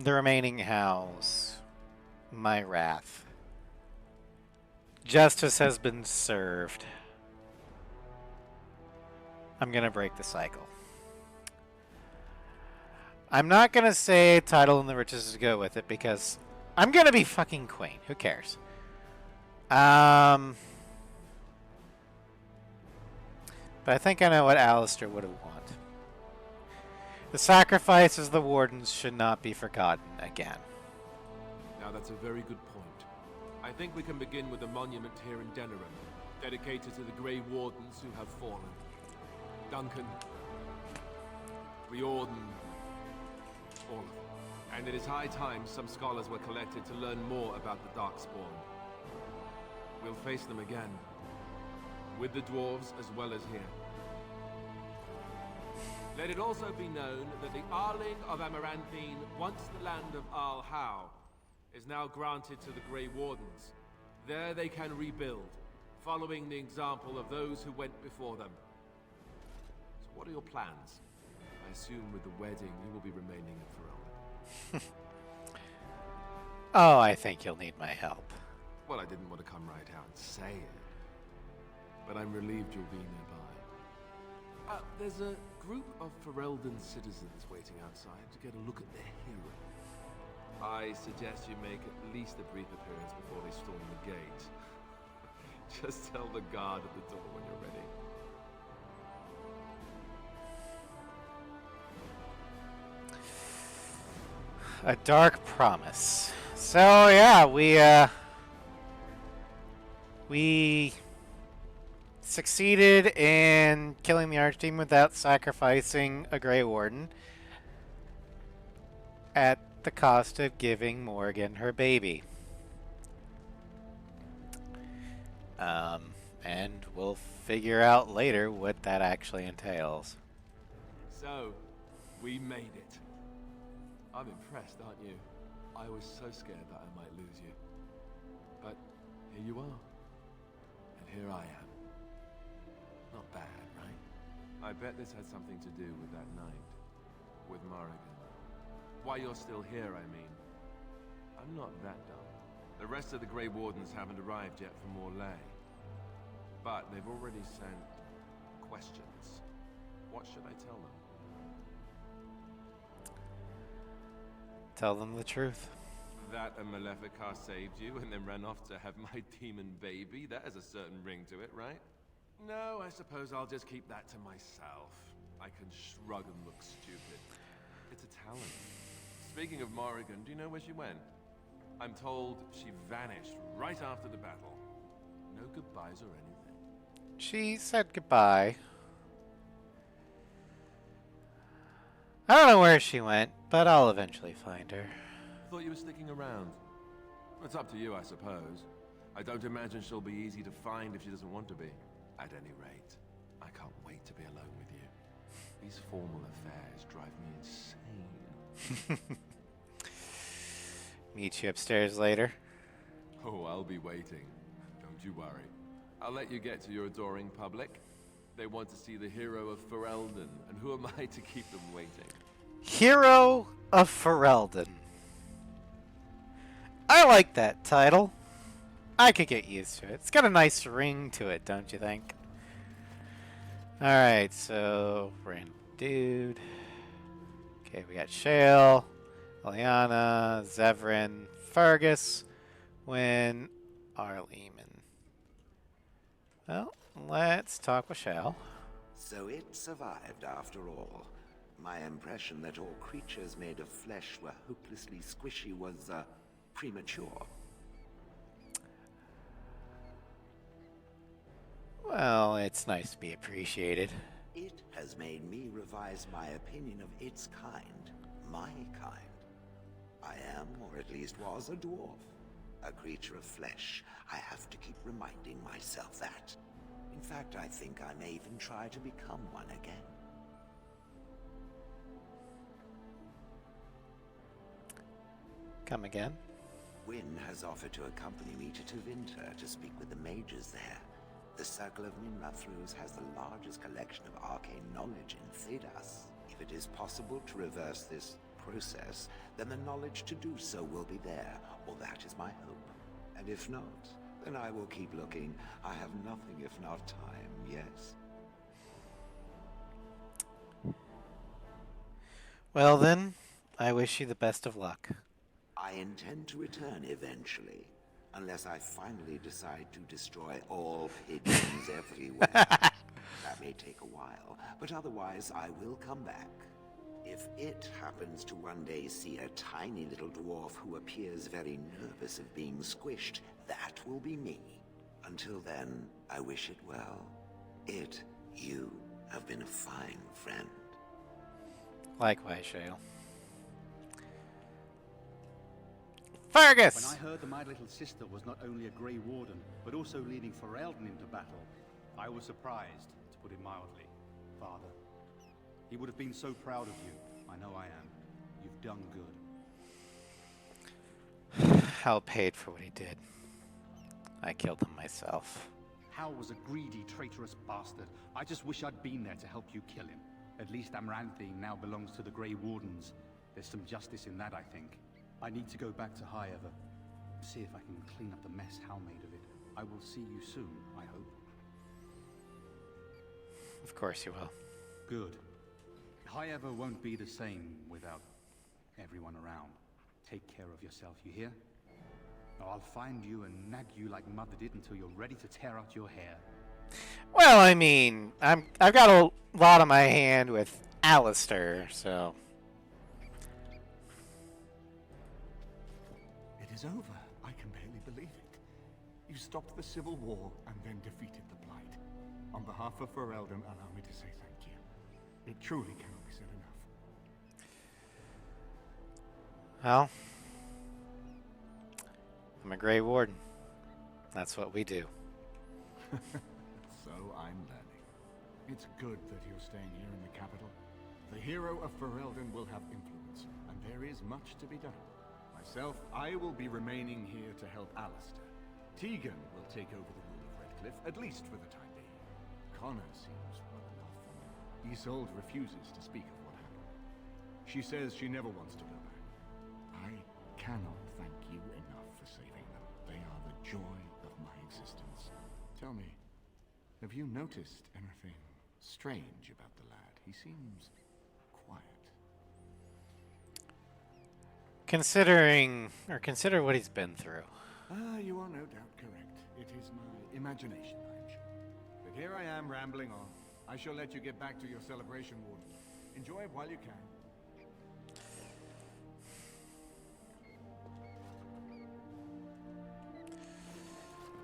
the remaining house my wrath. Justice has been served. I'm gonna break the cycle. I'm not gonna say title and the riches to go with it because I'm gonna be fucking queen. Who cares? But I think I know what Alistair would have wanted. The sacrifices of the Wardens should not be forgotten again. Now that's a very good point. I think we can begin with a monument here in Denerim, dedicated to the Grey Wardens who have fallen. Duncan, Riordan, all of them. And it is high time some scholars were collected to learn more about the Darkspawn. We'll face them again, with the dwarves as well as here. Let it also be known that the Arling of Amaranthine, once the land of Arl Howe, is now granted to the Grey Wardens. There they can rebuild, following the example of those who went before them. So what are your plans? I assume with the wedding you will be remaining in Ferelden. Oh, I think you'll need my help. Well, I didn't want to come right out and say it, but I'm relieved you'll be nearby. There's a group of Ferelden citizens waiting outside to get a look at their hero. I suggest you make at least a brief appearance before they storm the gate. Just tell the guard at the door when you're ready. A dark promise. So yeah, we succeeded in killing the Archdemon without sacrificing a Grey Warden at the cost of giving Morgan her baby. And we'll figure out later what that actually entails. So, we made it. I'm impressed, aren't you? I was so scared that I might lose you. But here you are. And here I am. Not bad, right? I bet this had something to do with that night. With Morrigan. Why you're still here, I mean. I'm not that dumb. The rest of the Grey Wardens haven't arrived yet from Orlais. But they've already sent questions. What should I tell them? Tell them the truth. That a Maleficar saved you and then ran off to have my demon baby? That has a certain ring to it, right? No, I suppose I'll just keep that to myself. I can shrug and look stupid. It's a talent. Speaking of Morrigan, do you know where she went? I'm told she vanished right after the battle. No goodbyes or anything. She said goodbye. I don't know where she went, but I'll eventually find her. Thought you were sticking around. It's up to you, I suppose. I don't imagine she'll be easy to find if she doesn't want to be. At any rate, I can't wait to be alone with you. These formal affairs drive me insane. Meet you upstairs later. Oh, I'll be waiting. Don't you worry. I'll let you get to your adoring public. They want to see the hero of Ferelden, and who am I to keep them waiting? Hero of Ferelden. I like that title. I could get used to it. It's got a nice ring to it, don't you think? Alright, so random dude. Okay, we got Shale, Liliana, Zevran, Fergus, Wynn, Arleman. Well, let's talk with Shale. So it survived after all. My impression that all creatures made of flesh were hopelessly squishy was, premature. Well, it's nice to be appreciated. It has made me revise my opinion of its kind. My kind. I am, or at least was, a dwarf. A creature of flesh. I have to keep reminding myself that. In fact, I think I may even try to become one again. Come again? Wynn has offered to accompany me to Tevinter to speak with the mages there. The Circle of Nimrathrus has the largest collection of arcane knowledge in Thedas. If it is possible to reverse this process, then the knowledge to do so will be there, or that is my hope. And if not, then I will keep looking. I have nothing if not time, yes? Well then, I wish you the best of luck. I intend to return eventually, unless I finally decide to destroy all pigeons everywhere. That may take a while, but otherwise I will come back. If it happens to one day see a tiny little dwarf who appears very nervous of being squished, that will be me. Until then, I wish it well. You have been a fine friend. Likewise, Shale. Fergus! When I heard that my little sister was not only a Grey Warden, but also leading Ferelden into battle, I was surprised, to put it mildly. Father, he would have been so proud of you. I know I am. You've done good. Hal paid for what he did. I killed him myself. Hal was a greedy, traitorous bastard. I just wish I'd been there to help you kill him. At least Amaranthine now belongs to the Grey Wardens. There's some justice in that, I think. I need to go back to High Ever. See if I can clean up the mess Hal made of it. I will see you soon, I hope. Of course you will. good. High Ever won't be the same without everyone around. Take care of yourself, you hear? Or I'll find you and nag you like Mother did until you're ready to tear out your hair. Well, I mean, I've got a lot on my hand with Alistair, so... It is over. I can barely believe it. You stopped the Civil War and then defeated the Blight. On behalf of Ferelden, allow me to say thank you. It truly cannot be said enough. Well, I'm a Grey Warden. That's what we do. So I'm learning. It's good that you're staying here in the capital. The hero of Ferelden will have influence, and there is much to be done. Myself, I will be remaining here to help Alistair. Tegan will take over the rule of Redcliffe, at least for the time being. Connor seems well enough. Isolde refuses to speak of what happened. She says she never wants to go back. I cannot thank you enough for saving them. They are the joy of my existence. Tell me, have you noticed anything strange about the lad? He seems quiet. Consider what he's been through. You are no doubt correct. It is my imagination, I'm sure. But here I am rambling on. I shall let you get back to your celebration, Warden. Enjoy it while you can.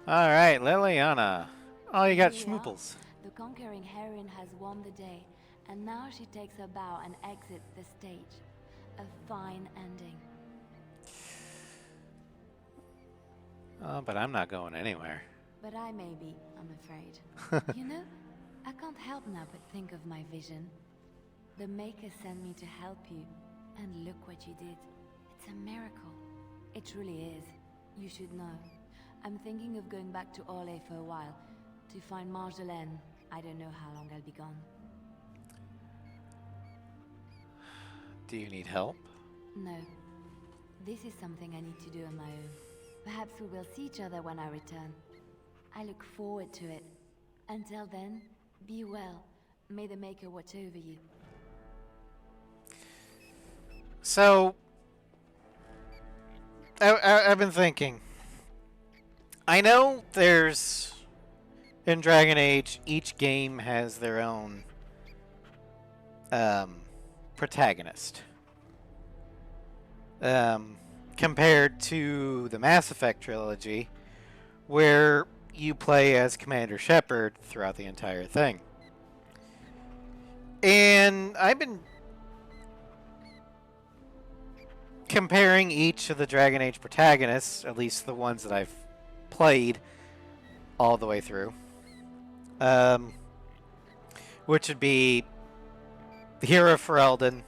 Alright, Liliana. Oh, you got Here we are. schmooples. The conquering heroine has won the day, and now she takes her bow and exits the stage. A fine ending. Oh, but I'm not going anywhere. But I may be, I'm afraid. You know, I can't help now but think of my vision. The Maker sent me to help you, and look what you did. It's a miracle. It truly is. You should know. I'm thinking of going back to Orlais for a while, to find Marjolaine. I don't know how long I'll be gone. Do you need help? No. This is something I need to do on my own. Perhaps we will see each other when I return. I look forward to it. Until then, be well. May the Maker watch over you. So, I've been thinking. I know there's... In Dragon Age, each game has their own protagonist. Compared to the Mass Effect trilogy, where you play as Commander Shepard throughout the entire thing. And I've been comparing each of the Dragon Age protagonists, at least the ones that I've played all the way through, which would be the hero of Ferelden,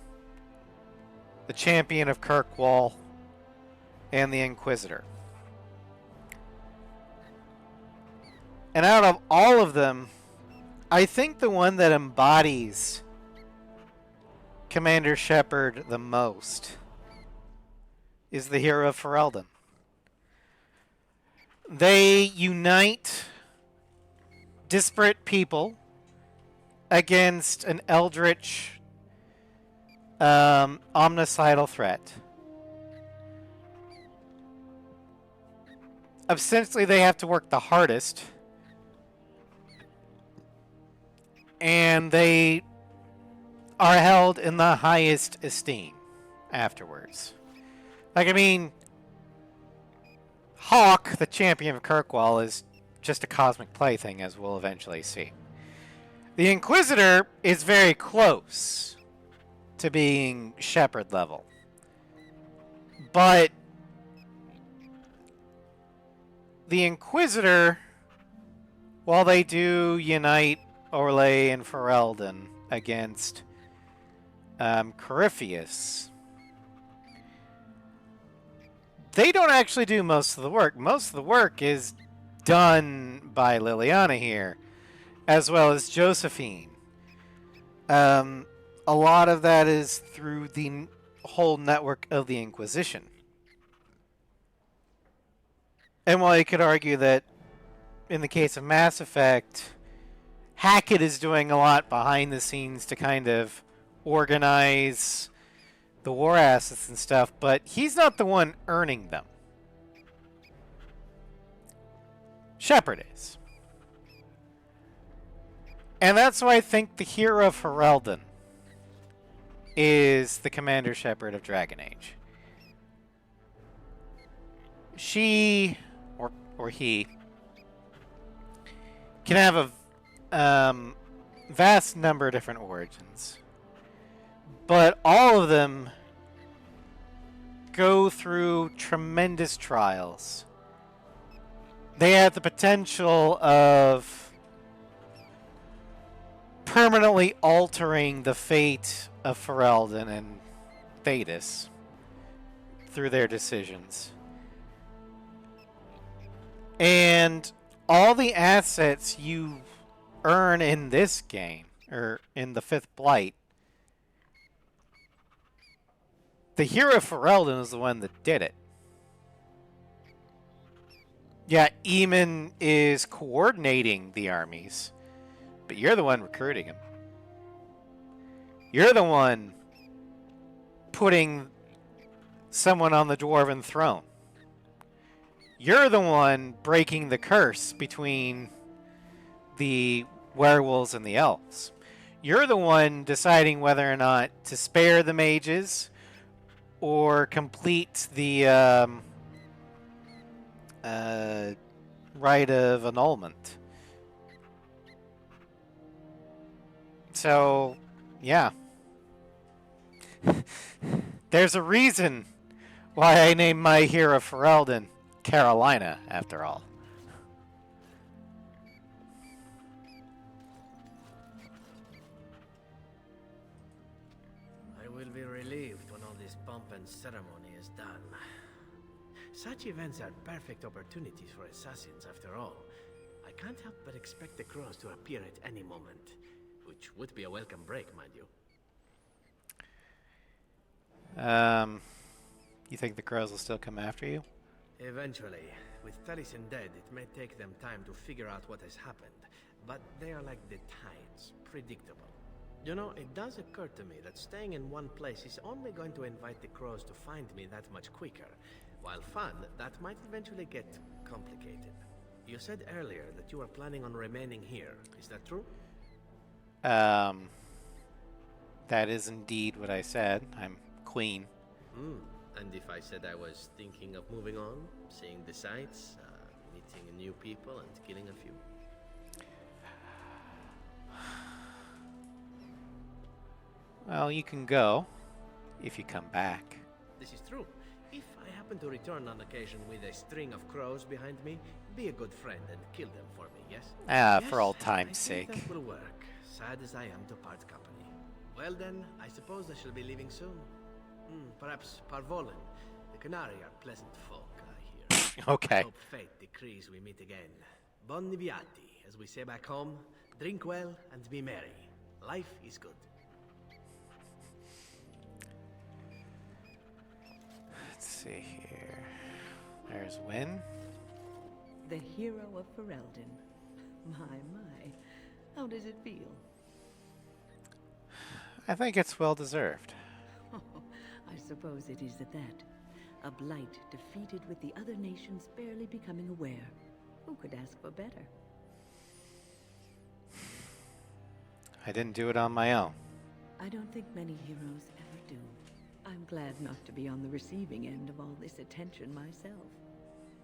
the champion of Kirkwall, and the Inquisitor. And out of all of them, I think the one that embodies Commander Shepard the most is the hero of Ferelden. They unite disparate people against an eldritch, omnicidal threat. Essentially, they have to work the hardest, and they are held in the highest esteem afterwards. Like, I mean, Hawk, the champion of Kirkwall, is just a cosmic plaything, as we'll eventually see. The Inquisitor is very close to being Shepard level. But the Inquisitor, while they do unite Orlais and Ferelden against Corypheus, they don't actually do most of the work. Most of the work is done by Liliana here, as well as Josephine. A lot of that is through the whole network of the Inquisition. And while you could argue that in the case of Mass Effect, Hackett is doing a lot behind the scenes to kind of organize the war assets and stuff, but he's not the one earning them. Shepard is. And that's why I think the hero of Ferelden is the Commander Shepard of Dragon Age. She, or he, can have a vast number of different origins. But all of them go through tremendous trials. They have the potential of permanently altering the fate of Ferelden and Thedas through their decisions. And all the assets you earn in this game, or in the Fifth Blight, the hero of Ferelden is the one that did it. Yeah, Eamon is coordinating the armies, but you're the one recruiting him. You're the one putting someone on the Dwarven throne. You're the one breaking the curse between the werewolves and the elves. You're the one deciding whether or not to spare the mages or complete the rite of annulment. So, yeah. There's a reason why I named my hero Ferelden Carolina, after all. I will be relieved when all this pomp and ceremony is done. Such events are perfect opportunities for assassins, after all. I can't help but expect the crows to appear at any moment, which would be a welcome break, mind you. You think the crows will still come after you? Eventually. With Taliesin dead, it may take them time to figure out what has happened, but they are like the tides, predictable. You know, it does occur to me that staying in one place is only going to invite the crows to find me that much quicker. While fun, that might eventually get complicated. You said earlier that you are planning on remaining here. Is that true? That is indeed what I said. I'm queen. And if I said I was thinking of moving on, seeing the sights, meeting new people and killing a few? Well, you can go, if you come back. This is true. If I happen to return on occasion with a string of crows behind me, be a good friend and kill them for me, yes? Yes, for old I time's think sake. that will work, sad as I am to part company. Well then, I suppose I shall be leaving soon. Perhaps Parvolan. The Canary are pleasant folk, I hear. Okay. I hope fate decrees we meet again. Bon niviati, as we say back home. Drink well and be merry. Life is good. Let's see here. There's Wynn. The hero of Ferelden. My. How does it feel? I think it's well deserved. I suppose it is at that. A blight defeated with the other nations barely becoming aware. Who could ask for better? I didn't do it on my own. I don't think many heroes ever do. I'm glad not to be on the receiving end of all this attention myself.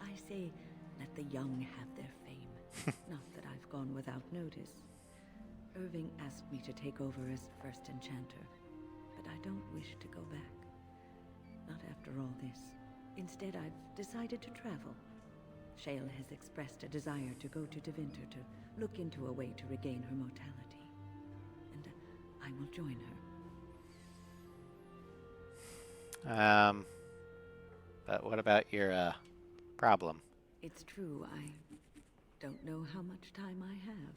I say, let the young have their fame. Not that I've gone without notice. Irving asked me to take over as first enchanter, but I don't wish to go back. Not after all this. Instead, I've decided to travel. Shale has expressed a desire to go to Devinter to look into a way to regain her mortality. And I will join her. But what about your, problem? It's true, I don't know how much time I have.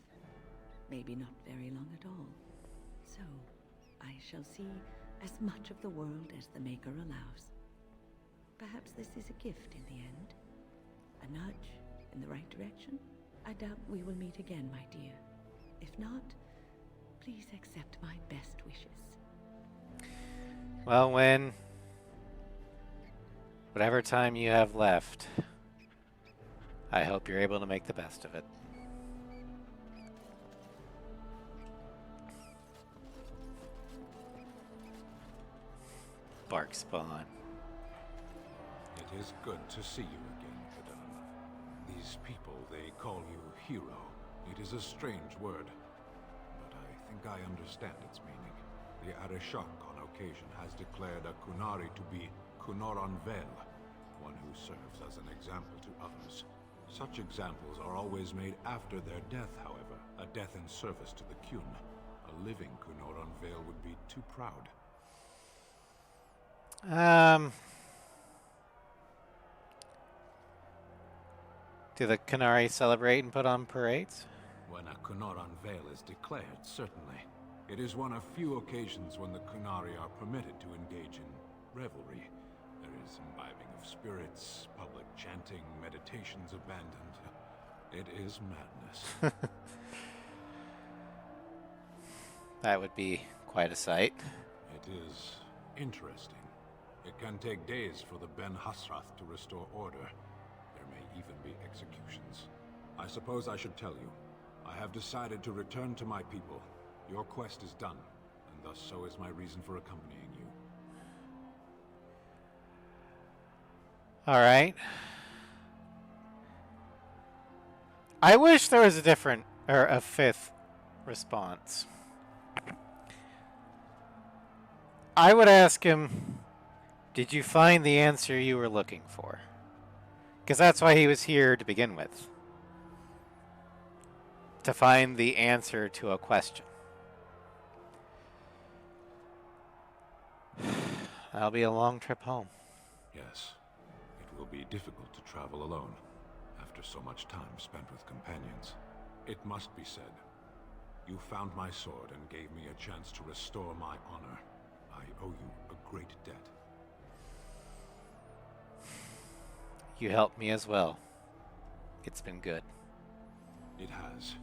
Maybe not very long at all. So, I shall see as much of the world as the Maker allows. Perhaps this is a gift in the end. A nudge in the right direction? I doubt we will meet again, my dear. If not, please accept my best wishes. Well, Wynn, whatever time you have left, I hope you're able to make the best of it. Bark spawn. It is good to see you again, Thedas. These people, they call you hero. It is a strange word, but I think I understand its meaning. The Arishok on occasion has declared a Kunari to be Kunoran Vel, one who serves as an example to others. Such examples are always made after their death, however, a death in service to the Kyun. A living Kunoran Vel would be too proud. Do the Kunari celebrate and put on parades? When a Kunoran Vel is declared, certainly. It is one of few occasions when the Kunari are permitted to engage in revelry. There is imbibing of spirits, public chanting, meditations abandoned. It is madness. That would be quite a sight. It is interesting. It can take days for the Ben Hasrath to restore order. There may even be executions. I suppose I should tell you. I have decided to return to my people. Your quest is done, and thus so is my reason for accompanying you. All right. I wish there was a fifth response. I would ask him, did you find the answer you were looking for? Because that's why he was here to begin with. To find the answer to a question. That'll be a long trip home. Yes. It will be difficult to travel alone, after so much time spent with companions. It must be said, you found my sword and gave me a chance to restore my honor. I owe you a great debt. You helped me as well. It's been good. It has.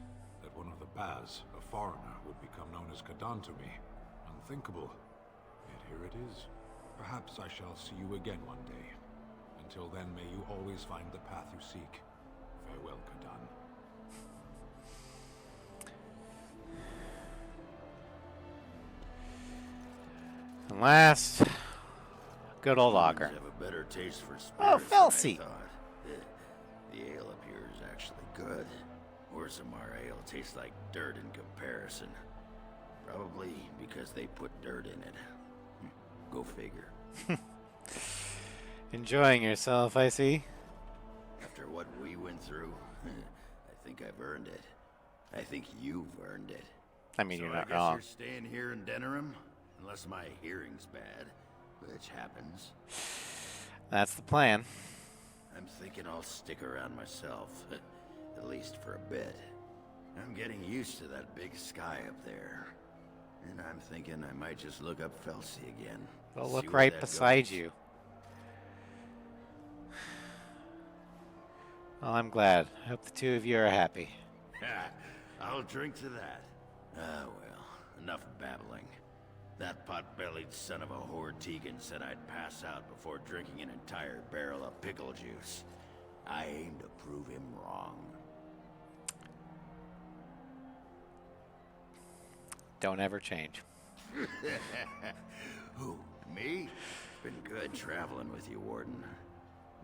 That one of the Baz, a foreigner, would become known as Kadan to me. Unthinkable. Yet here it is. Perhaps I shall see you again one day. Until then, may you always find the path you seek. Farewell, Kadan. And last, good old lager. Have a better taste for spirits Oh, than I Felsi. thought. The ale up here is actually good. Orzammar ale tastes like dirt in comparison. Probably because they put dirt in it. Go figure. Enjoying yourself, I see. After what we went through, I think I've earned it. I think you've earned it. I mean, So you're not I guess wrong. you're staying here in Denerim? Unless my hearing's bad, which happens. That's the plan. I'm thinking I'll stick around myself, at least for a bit. I'm getting used to that big sky up there. And I'm thinking I might just look up Felsi again. Well, see look where right that beside goes. you. Well, I'm glad. I hope the two of you are happy. I'll drink to that. Ah, well, enough babbling. That pot-bellied son of a whore Tegan said I'd pass out before drinking an entire barrel of pickle juice. I aim to prove him wrong. Don't ever change. Who, me? It's been good traveling with you, Warden.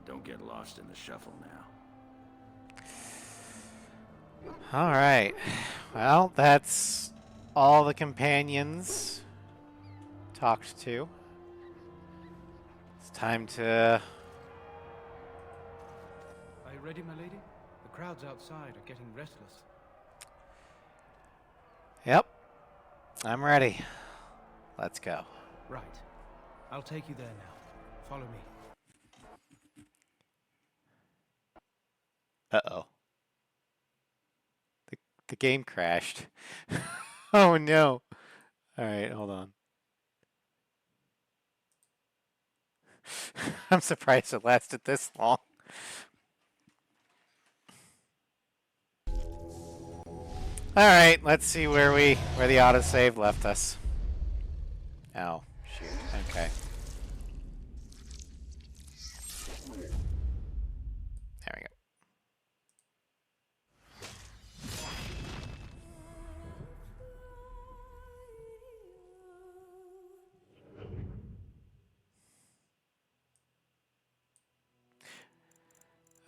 Don't get lost in the shuffle now. All right. Well, that's all the companions talked to. It's time to... Are you ready, my lady? The crowds outside are getting restless. Yep. I'm ready. Let's go. Right. I'll take you there now. Follow me. Uh-oh. The game crashed. Oh, no. All right, hold on. I'm surprised it lasted this long. All right, let's see where the autosave left us. Oh, shoot. Okay. There we go.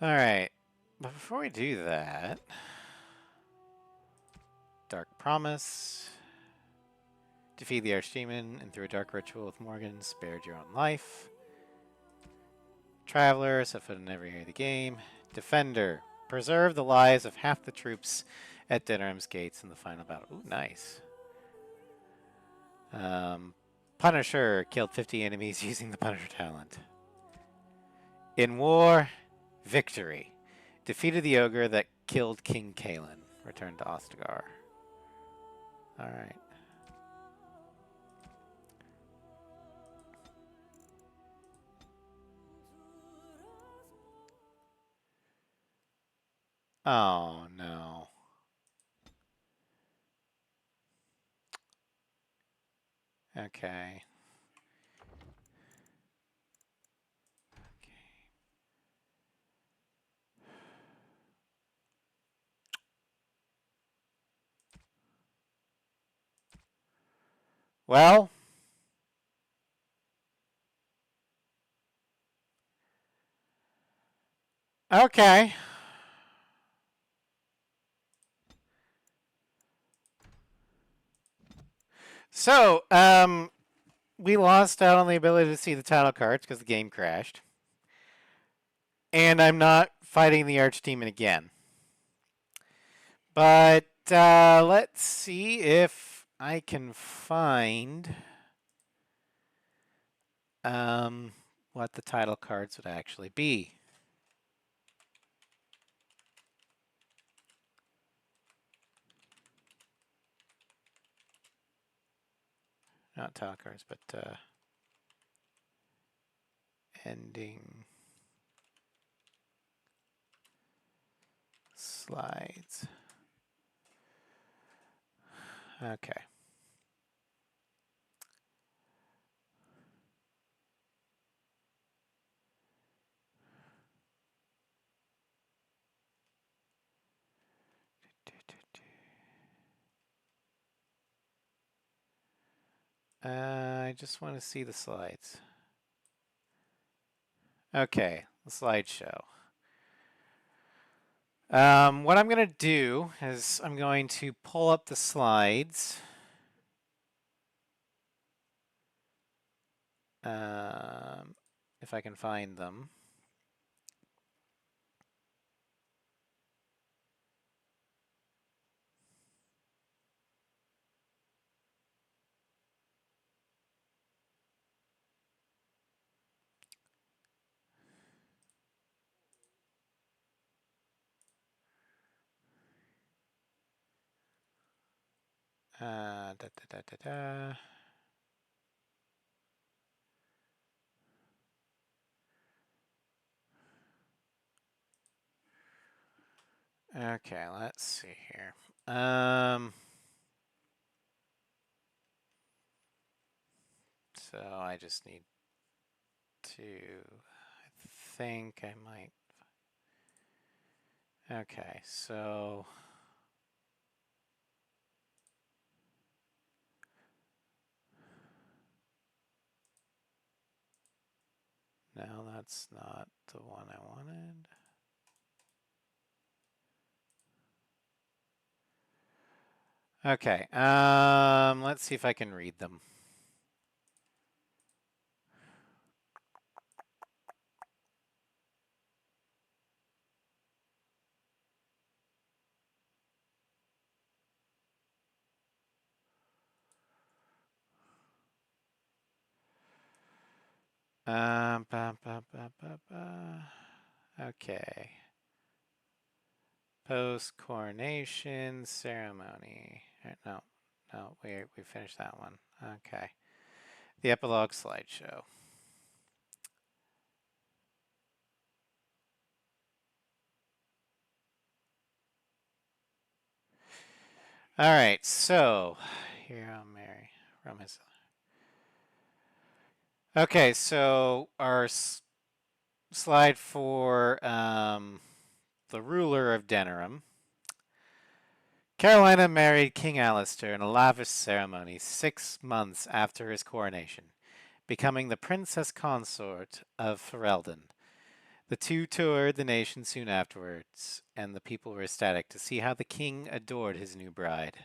All right, but before we do that, Dark Promise. Defeat the Archdemon and through a dark ritual with Morgan, spared your own life. Traveler, set foot in every area of the game. Defender, preserve the lives of half the troops at Denram's gates in the final battle. Ooh, nice. Punisher, killed 50 enemies using the Punisher talent. In war, victory. Defeated the ogre that killed King Kalen. Returned to Ostagar. Alright. Oh, no. Okay. Well, okay. So, we lost out on the ability to see the title cards because the game crashed. And I'm not fighting the Archdemon again. But let's see if I can find what the title cards would actually be. Not title cards, but ending slides. Okay. I just want to see the slides. Okay, the slideshow. What I'm going to do is I'm going to pull up the slides. If I can find them. Da, da, da, da, da. Okay, let's see here. So I just need to, I think I might. Okay, so. No, that's not the one I wanted. Okay, let's see if I can read them. Ba, ba, ba, ba, ba. Okay. Post-coronation ceremony. No, we finished that one. Okay. The epilogue slideshow. Alright, so here I'm Mary. Okay, so our slide for the ruler of Denerim. Carolina married King Alistair in a lavish ceremony 6 months after his coronation, becoming the princess consort of Ferelden. The two toured the nation soon afterwards, and the people were ecstatic to see how the king adored his new bride.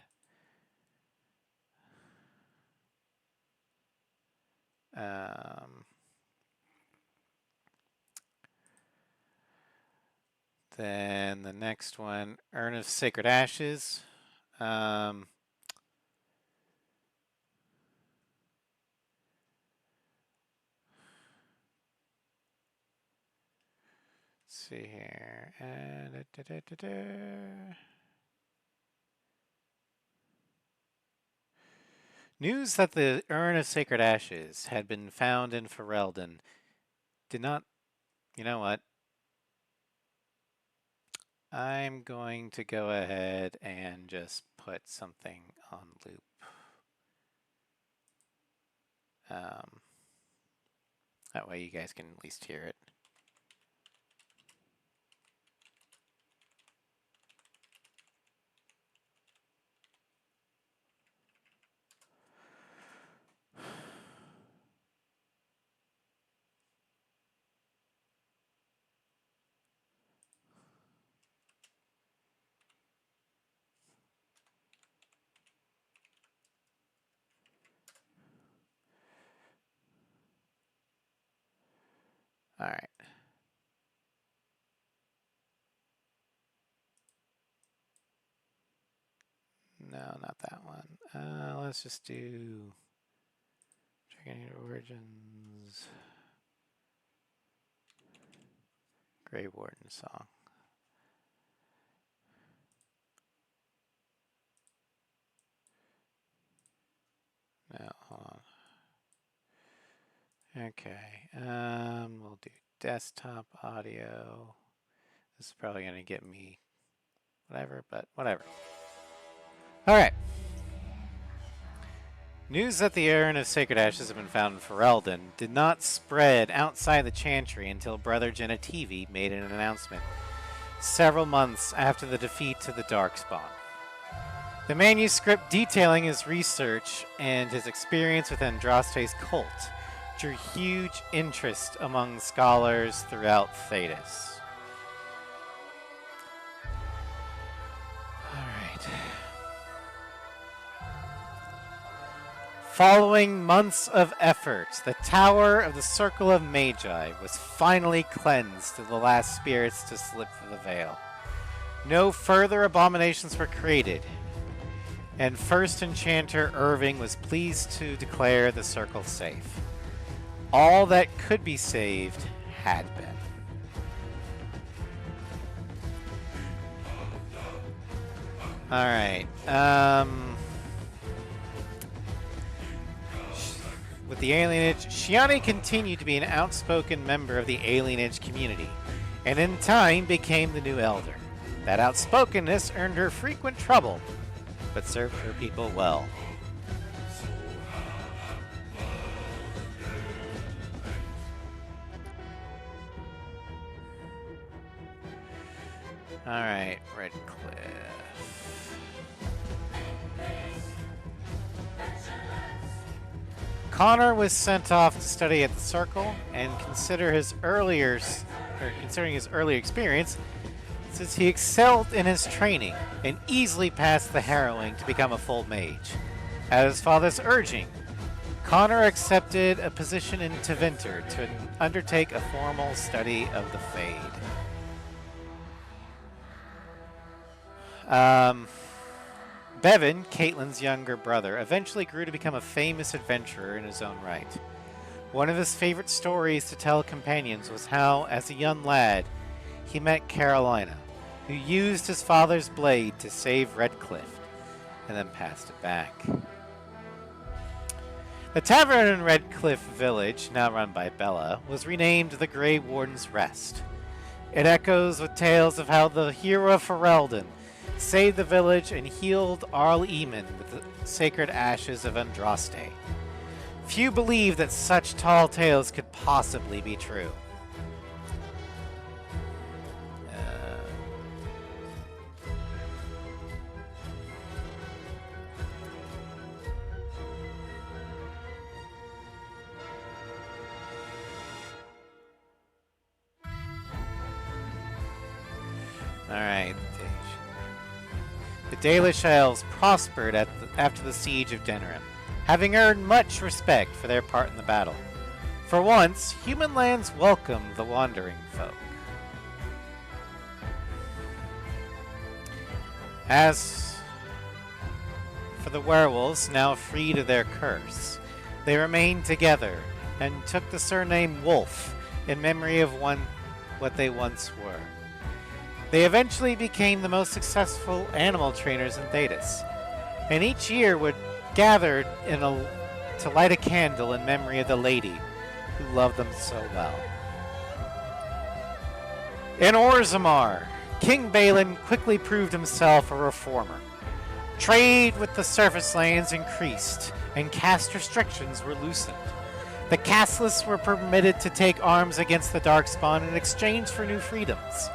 Then the next one, Urn of Sacred Ashes. Let's see here. News that the Urn of Sacred Ashes had been found in Ferelden did not... You know what? I'm going to go ahead and just put something on loop. That way you guys can at least hear it. All right. No, not that one. Let's just do Dragon Origins. Grey Warden song. No, hold on. Okay. We'll do desktop audio. This is probably going to get me whatever, but whatever. All right. News that the Urn of Sacred Ashes had been found in Ferelden did not spread outside the Chantry until Brother Genetivi made an announcement several months after the defeat to the Darkspawn. The manuscript detailing his research and his experience with Andraste's cult drew huge interest among scholars throughout Thedas. Following months of effort, the Tower of the Circle of Magi was finally cleansed to the last spirits to slip through the veil. No further abominations were created, and First Enchanter Irving was pleased to declare the circle safe. All that could be saved had been. Alright, with the alienage, Shiani continued to be an outspoken member of the alienage community, and in time became the new elder. That outspokenness earned her frequent trouble, but served her people well. Alright, Redcliffe. Connor was sent off to study at the Circle, and considering his earlier experience, since he excelled in his training and easily passed the harrowing to become a full mage. At his father's urging, Connor accepted a position in Tevinter to undertake a formal study of the Fade. Bevan, Caitlyn's younger brother, eventually grew to become a famous adventurer in his own right. One of his favorite stories to tell companions was how, as a young lad, he met Carolina, who used his father's blade to save Redcliffe, and then passed it back. The tavern in Redcliffe Village, now run by Bella, was renamed the Grey Warden's Rest. It echoes with tales of how the hero of Ferelden saved the village, and healed Arl Eamon with the sacred ashes of Andraste. Few believed that such tall tales could possibly be true. Alright. The Dalish Isles prospered after the siege of Denerim, having earned much respect for their part in the battle. For once, human lands welcomed the wandering folk. As for the werewolves, now freed of their curse, they remained together and took the surname Wolf in memory of what they once were. They eventually became the most successful animal trainers in Thedas, and each year would gather to light a candle in memory of the lady who loved them so well. In Orzammar, King Balin quickly proved himself a reformer. Trade with the surface lands increased, and caste restrictions were loosened. The casteless were permitted to take arms against the Darkspawn in exchange for new freedoms.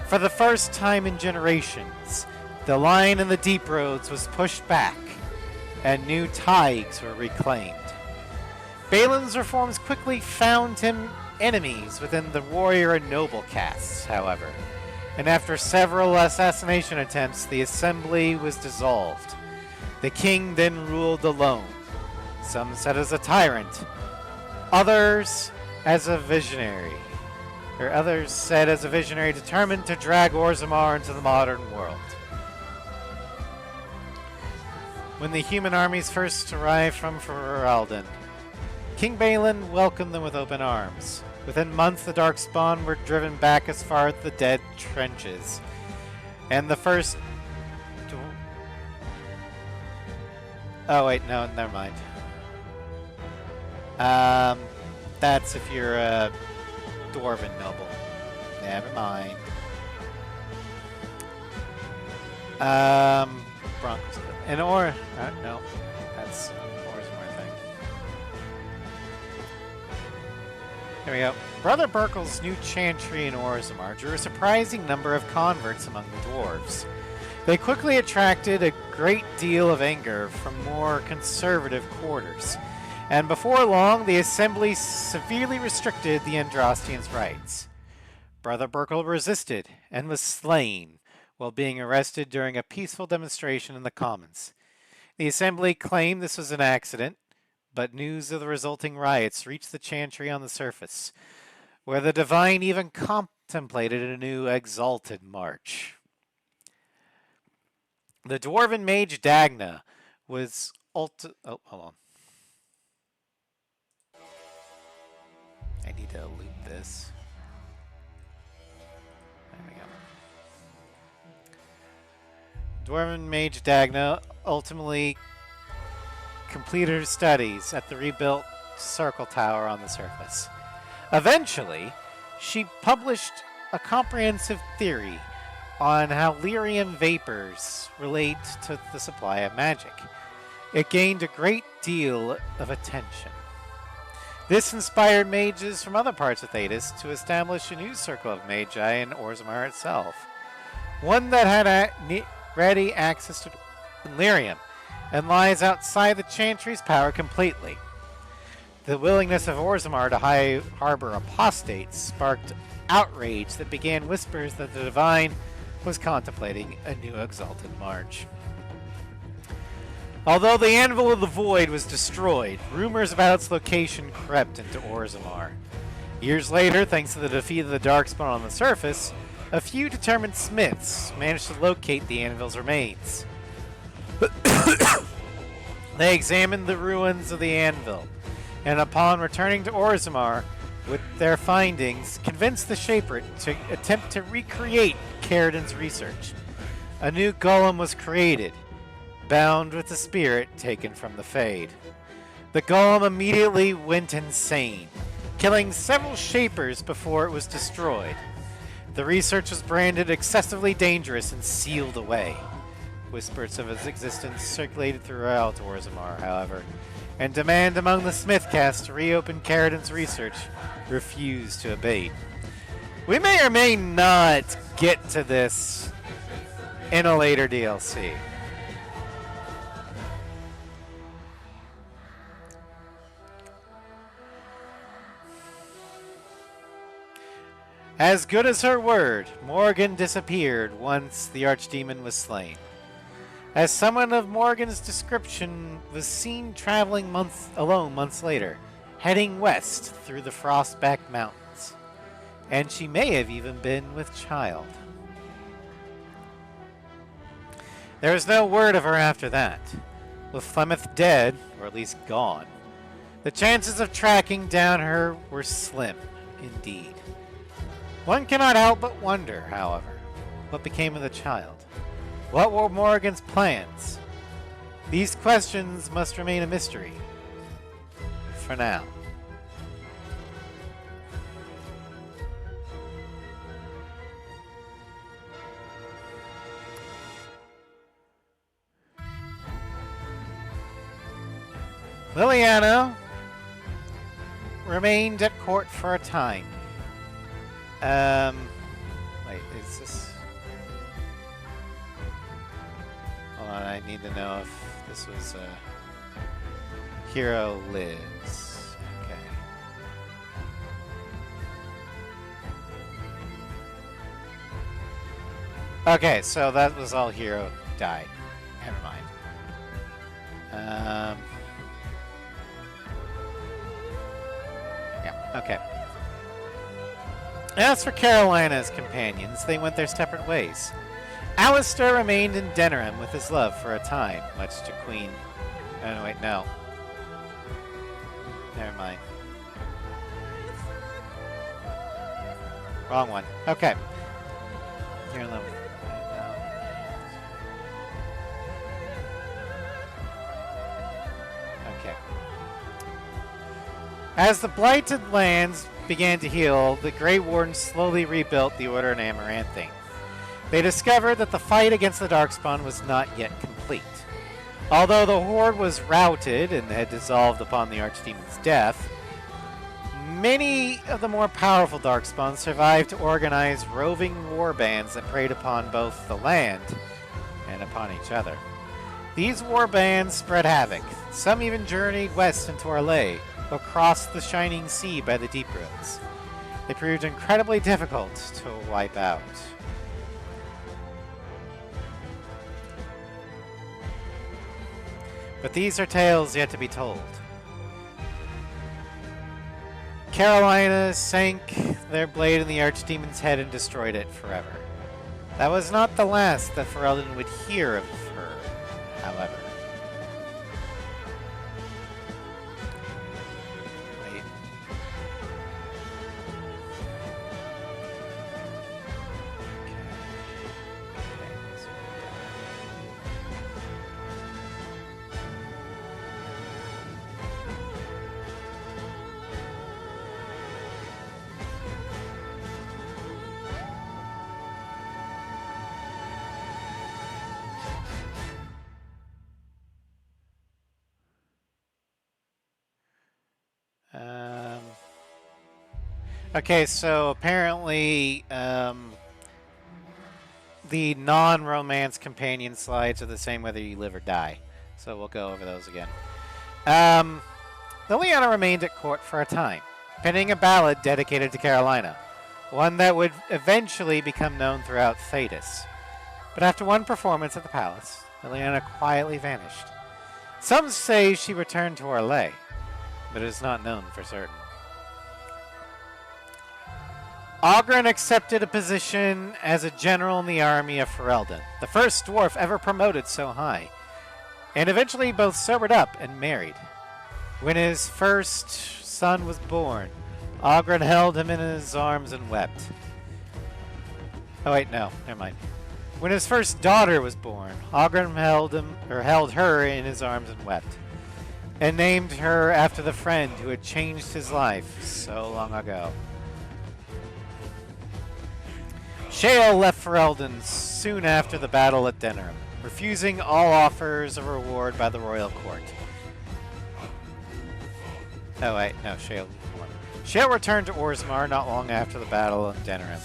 For the first time in generations, the line in the deep roads was pushed back, and new taigs were reclaimed. Balin's reforms quickly found him enemies within the warrior and noble castes, however, and after several assassination attempts, the assembly was dissolved. The king then ruled alone. Some said as a tyrant, others as a visionary. Or others said as a visionary determined to drag Orzammar into the modern world. When the human armies first arrived from Ferelden, King Balin welcomed them with open arms. Within months, the Darkspawn were driven back as far as the Dead Trenches, and the first... Oh wait, no, never mind. That's if you're a Dwarven noble. Never mind. Broncos. No, that's Orzammar thing. There we go. Brother Burkle's new chantry in Orzammar drew a surprising number of converts among the dwarves. They quickly attracted a great deal of anger from more conservative quarters, and before long the assembly severely restricted the Andrastians' rights. Brother Burkle resisted and was slain while being arrested during a peaceful demonstration in the Commons. The assembly claimed this was an accident, but news of the resulting riots reached the chantry on the surface, where the divine even contemplated a new exalted march. The dwarven mage Dagna was Oh, hold on. I need to loop this. There we go. Dwarven mage Dagna ultimately completed her studies at the rebuilt circle tower on the surface. Eventually, she published a comprehensive theory on how lyrium vapors relate to the supply of magic. It gained a great deal of attention. This inspired mages from other parts of Thedas to establish a new circle of magi in Orzammar itself, one that had ready access to lyrium and lies outside the chantry's power completely. The willingness of Orzammar to harbor apostates sparked outrage that began whispers that the divine was contemplating a new exalted march. Although the Anvil of the Void was destroyed, rumors about its location crept into Orzammar. Years later, thanks to the defeat of the Darkspawn on the surface, a few determined smiths managed to locate the Anvil's remains. They examined the ruins of the Anvil, and upon returning to Orzammar with their findings, convinced the Shaper to attempt to recreate Caridin's research. A new golem was created, bound with the spirit taken from the Fade. The golem immediately went insane, killing several Shapers before it was destroyed. The research was branded excessively dangerous and sealed away. Whispers of its existence circulated throughout Orzammar, however, and demand among the Smithcast to reopen Carradin's research refused to abate. We may or may not get to this in a later DLC. As good as her word, Morgan disappeared once the Archdemon was slain. As someone of Morgan's description was seen traveling alone months later, heading west through the Frostback Mountains. And she may have even been with child. There was no word of her after that. With Flemeth dead, or at least gone, the chances of tracking down her were slim, indeed. One cannot help but wonder, however, what became of the child. What were Morgan's plans? These questions must remain a mystery. For now. Liliana remained at court for a time. Wait, is this... Hold on, I need to know if this was, Hero lives. Okay. Okay, so that was all Hero died. Never mind. Yeah, okay. As for Carolina's companions, they went their separate ways. Alistair remained in Denerim with his love for a time, much to Queen... Oh, wait, no. Never mind. Wrong one. Okay. You're in love with... Okay. As the blighted lands began to heal, the Grey Wardens slowly rebuilt the Order in Amaranthine. They discovered that the fight against the Darkspawn was not yet complete. Although the Horde was routed and had dissolved upon the Archdemon's death, many of the more powerful Darkspawn survived to organize roving war bands that preyed upon both the land and upon each other. These war bands spread havoc. Some even journeyed west into Orlais, across the Shining Sea by the Deep Roads. They proved incredibly difficult to wipe out. But these are tales yet to be told. Carolina sank their blade in the Archdemon's head and destroyed it forever. That was not the last that Ferelden would hear of her, however. Okay, so apparently the non-romance companion slides are the same whether you live or die. So we'll go over those again. Liliana remained at court for a time, penning a ballad dedicated to Carolina, one that would eventually become known throughout Thedas. But after one performance at the palace, Liliana quietly vanished. Some say she returned to Orlais, but it is not known for certain. Oghren accepted a position as a general in the army of Ferelden, the first dwarf ever promoted so high, and eventually both sobered up and married. When his first son was born, Oghren held him in his arms and wept. Oh wait, no, never mind. When his first daughter was born, Oghren held her in his arms and wept, and named her after the friend who had changed his life so long ago. Shale left Ferelden soon after the battle at Denerim, refusing all offers of reward by the royal court. Oh wait, no, Shale. Shale returned to Orzammar not long after the battle of Denerim,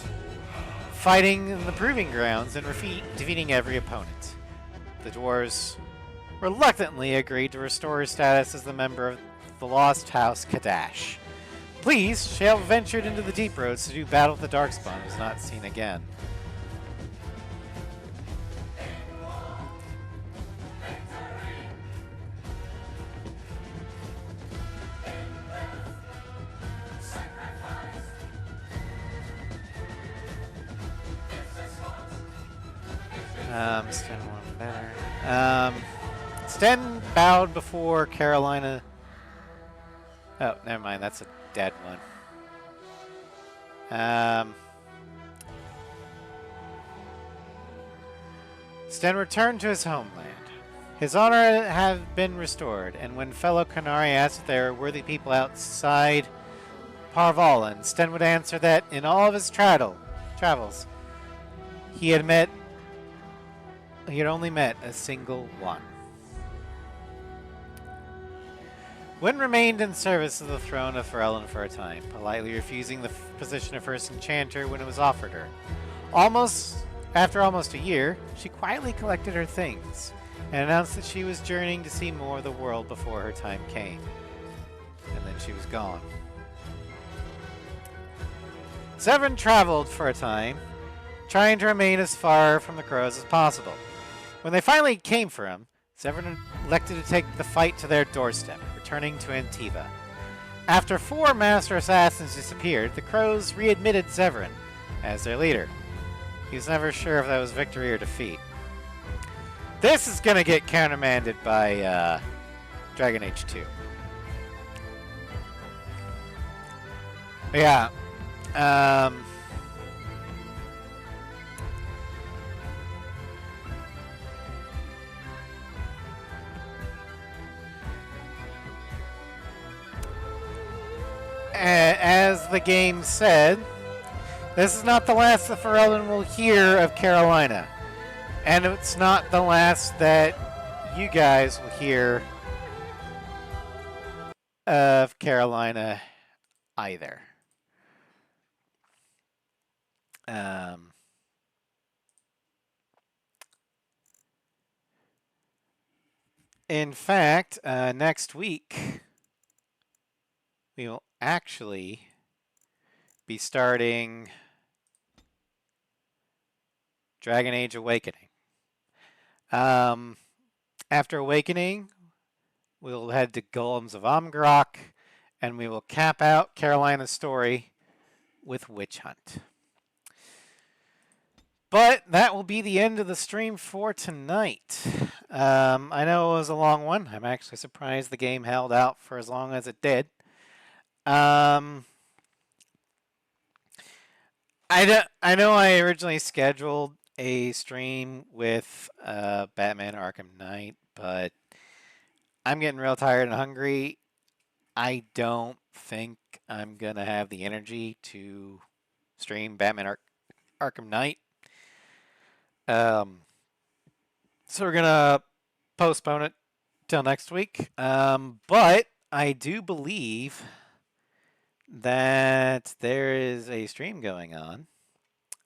fighting in the Proving Grounds and defeating every opponent. The dwarves reluctantly agreed to restore his status as the member of the Lost House Kadash. Pleased, Shale ventured into the Deep Roads to do battle with the Darkspawn and was not seen again. Sten one better. Sten bowed before Carolina. Oh, never mind. That's a dead one. Sten returned to his homeland. His honor had been restored, and when fellow Qunari asked if there were worthy people outside Parvalan, Sten would answer that in all of his travels, he had only met a single one. Wynn remained in service of the throne of Ferelden for a time, politely refusing the position of First Enchanter when it was offered her. After almost a year, she quietly collected her things and announced that she was journeying to see more of the world before her time came. And then she was gone. Severin traveled for a time, trying to remain as far from the crows as possible. When they finally came for him, Severin elected to take the fight to their doorstep, returning to Antiva. After 4 master assassins disappeared, the crows readmitted Severin as their leader. He was never sure if that was victory or defeat. This is going to get countermanded by Dragon Age 2. Yeah. As the game said, this is not the last that Ferelden will hear of Carolina. And it's not the last that you guys will hear of Carolina either. In fact, next week, we will actually be starting Dragon Age Awakening. After Awakening, we'll head to Golems of Amgarok, and we will cap out Carolina's story with Witch Hunt. But that will be the end of the stream for tonight. I know it was a long one. I'm actually surprised the game held out for as long as it did. I know I originally scheduled a stream with Batman Arkham Knight, but I'm getting real tired and hungry. I don't think I'm going to have the energy to stream Batman Arkham Knight. So we're going to postpone it till next week. But I do believe that there is a stream going on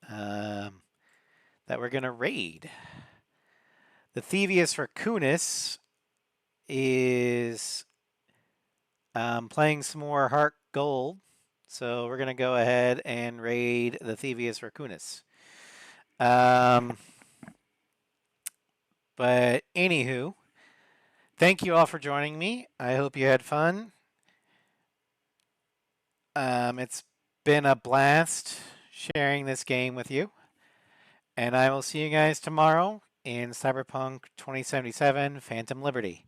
that we're going to raid. The Thedas Rakunis is playing some more Heart Gold. So we're going to go ahead and raid the Thedas Rakunis. But anywho, thank you all for joining me. I hope you had fun. It's been a blast sharing this game with you. And I will see you guys tomorrow in Cyberpunk 2077 Phantom Liberty.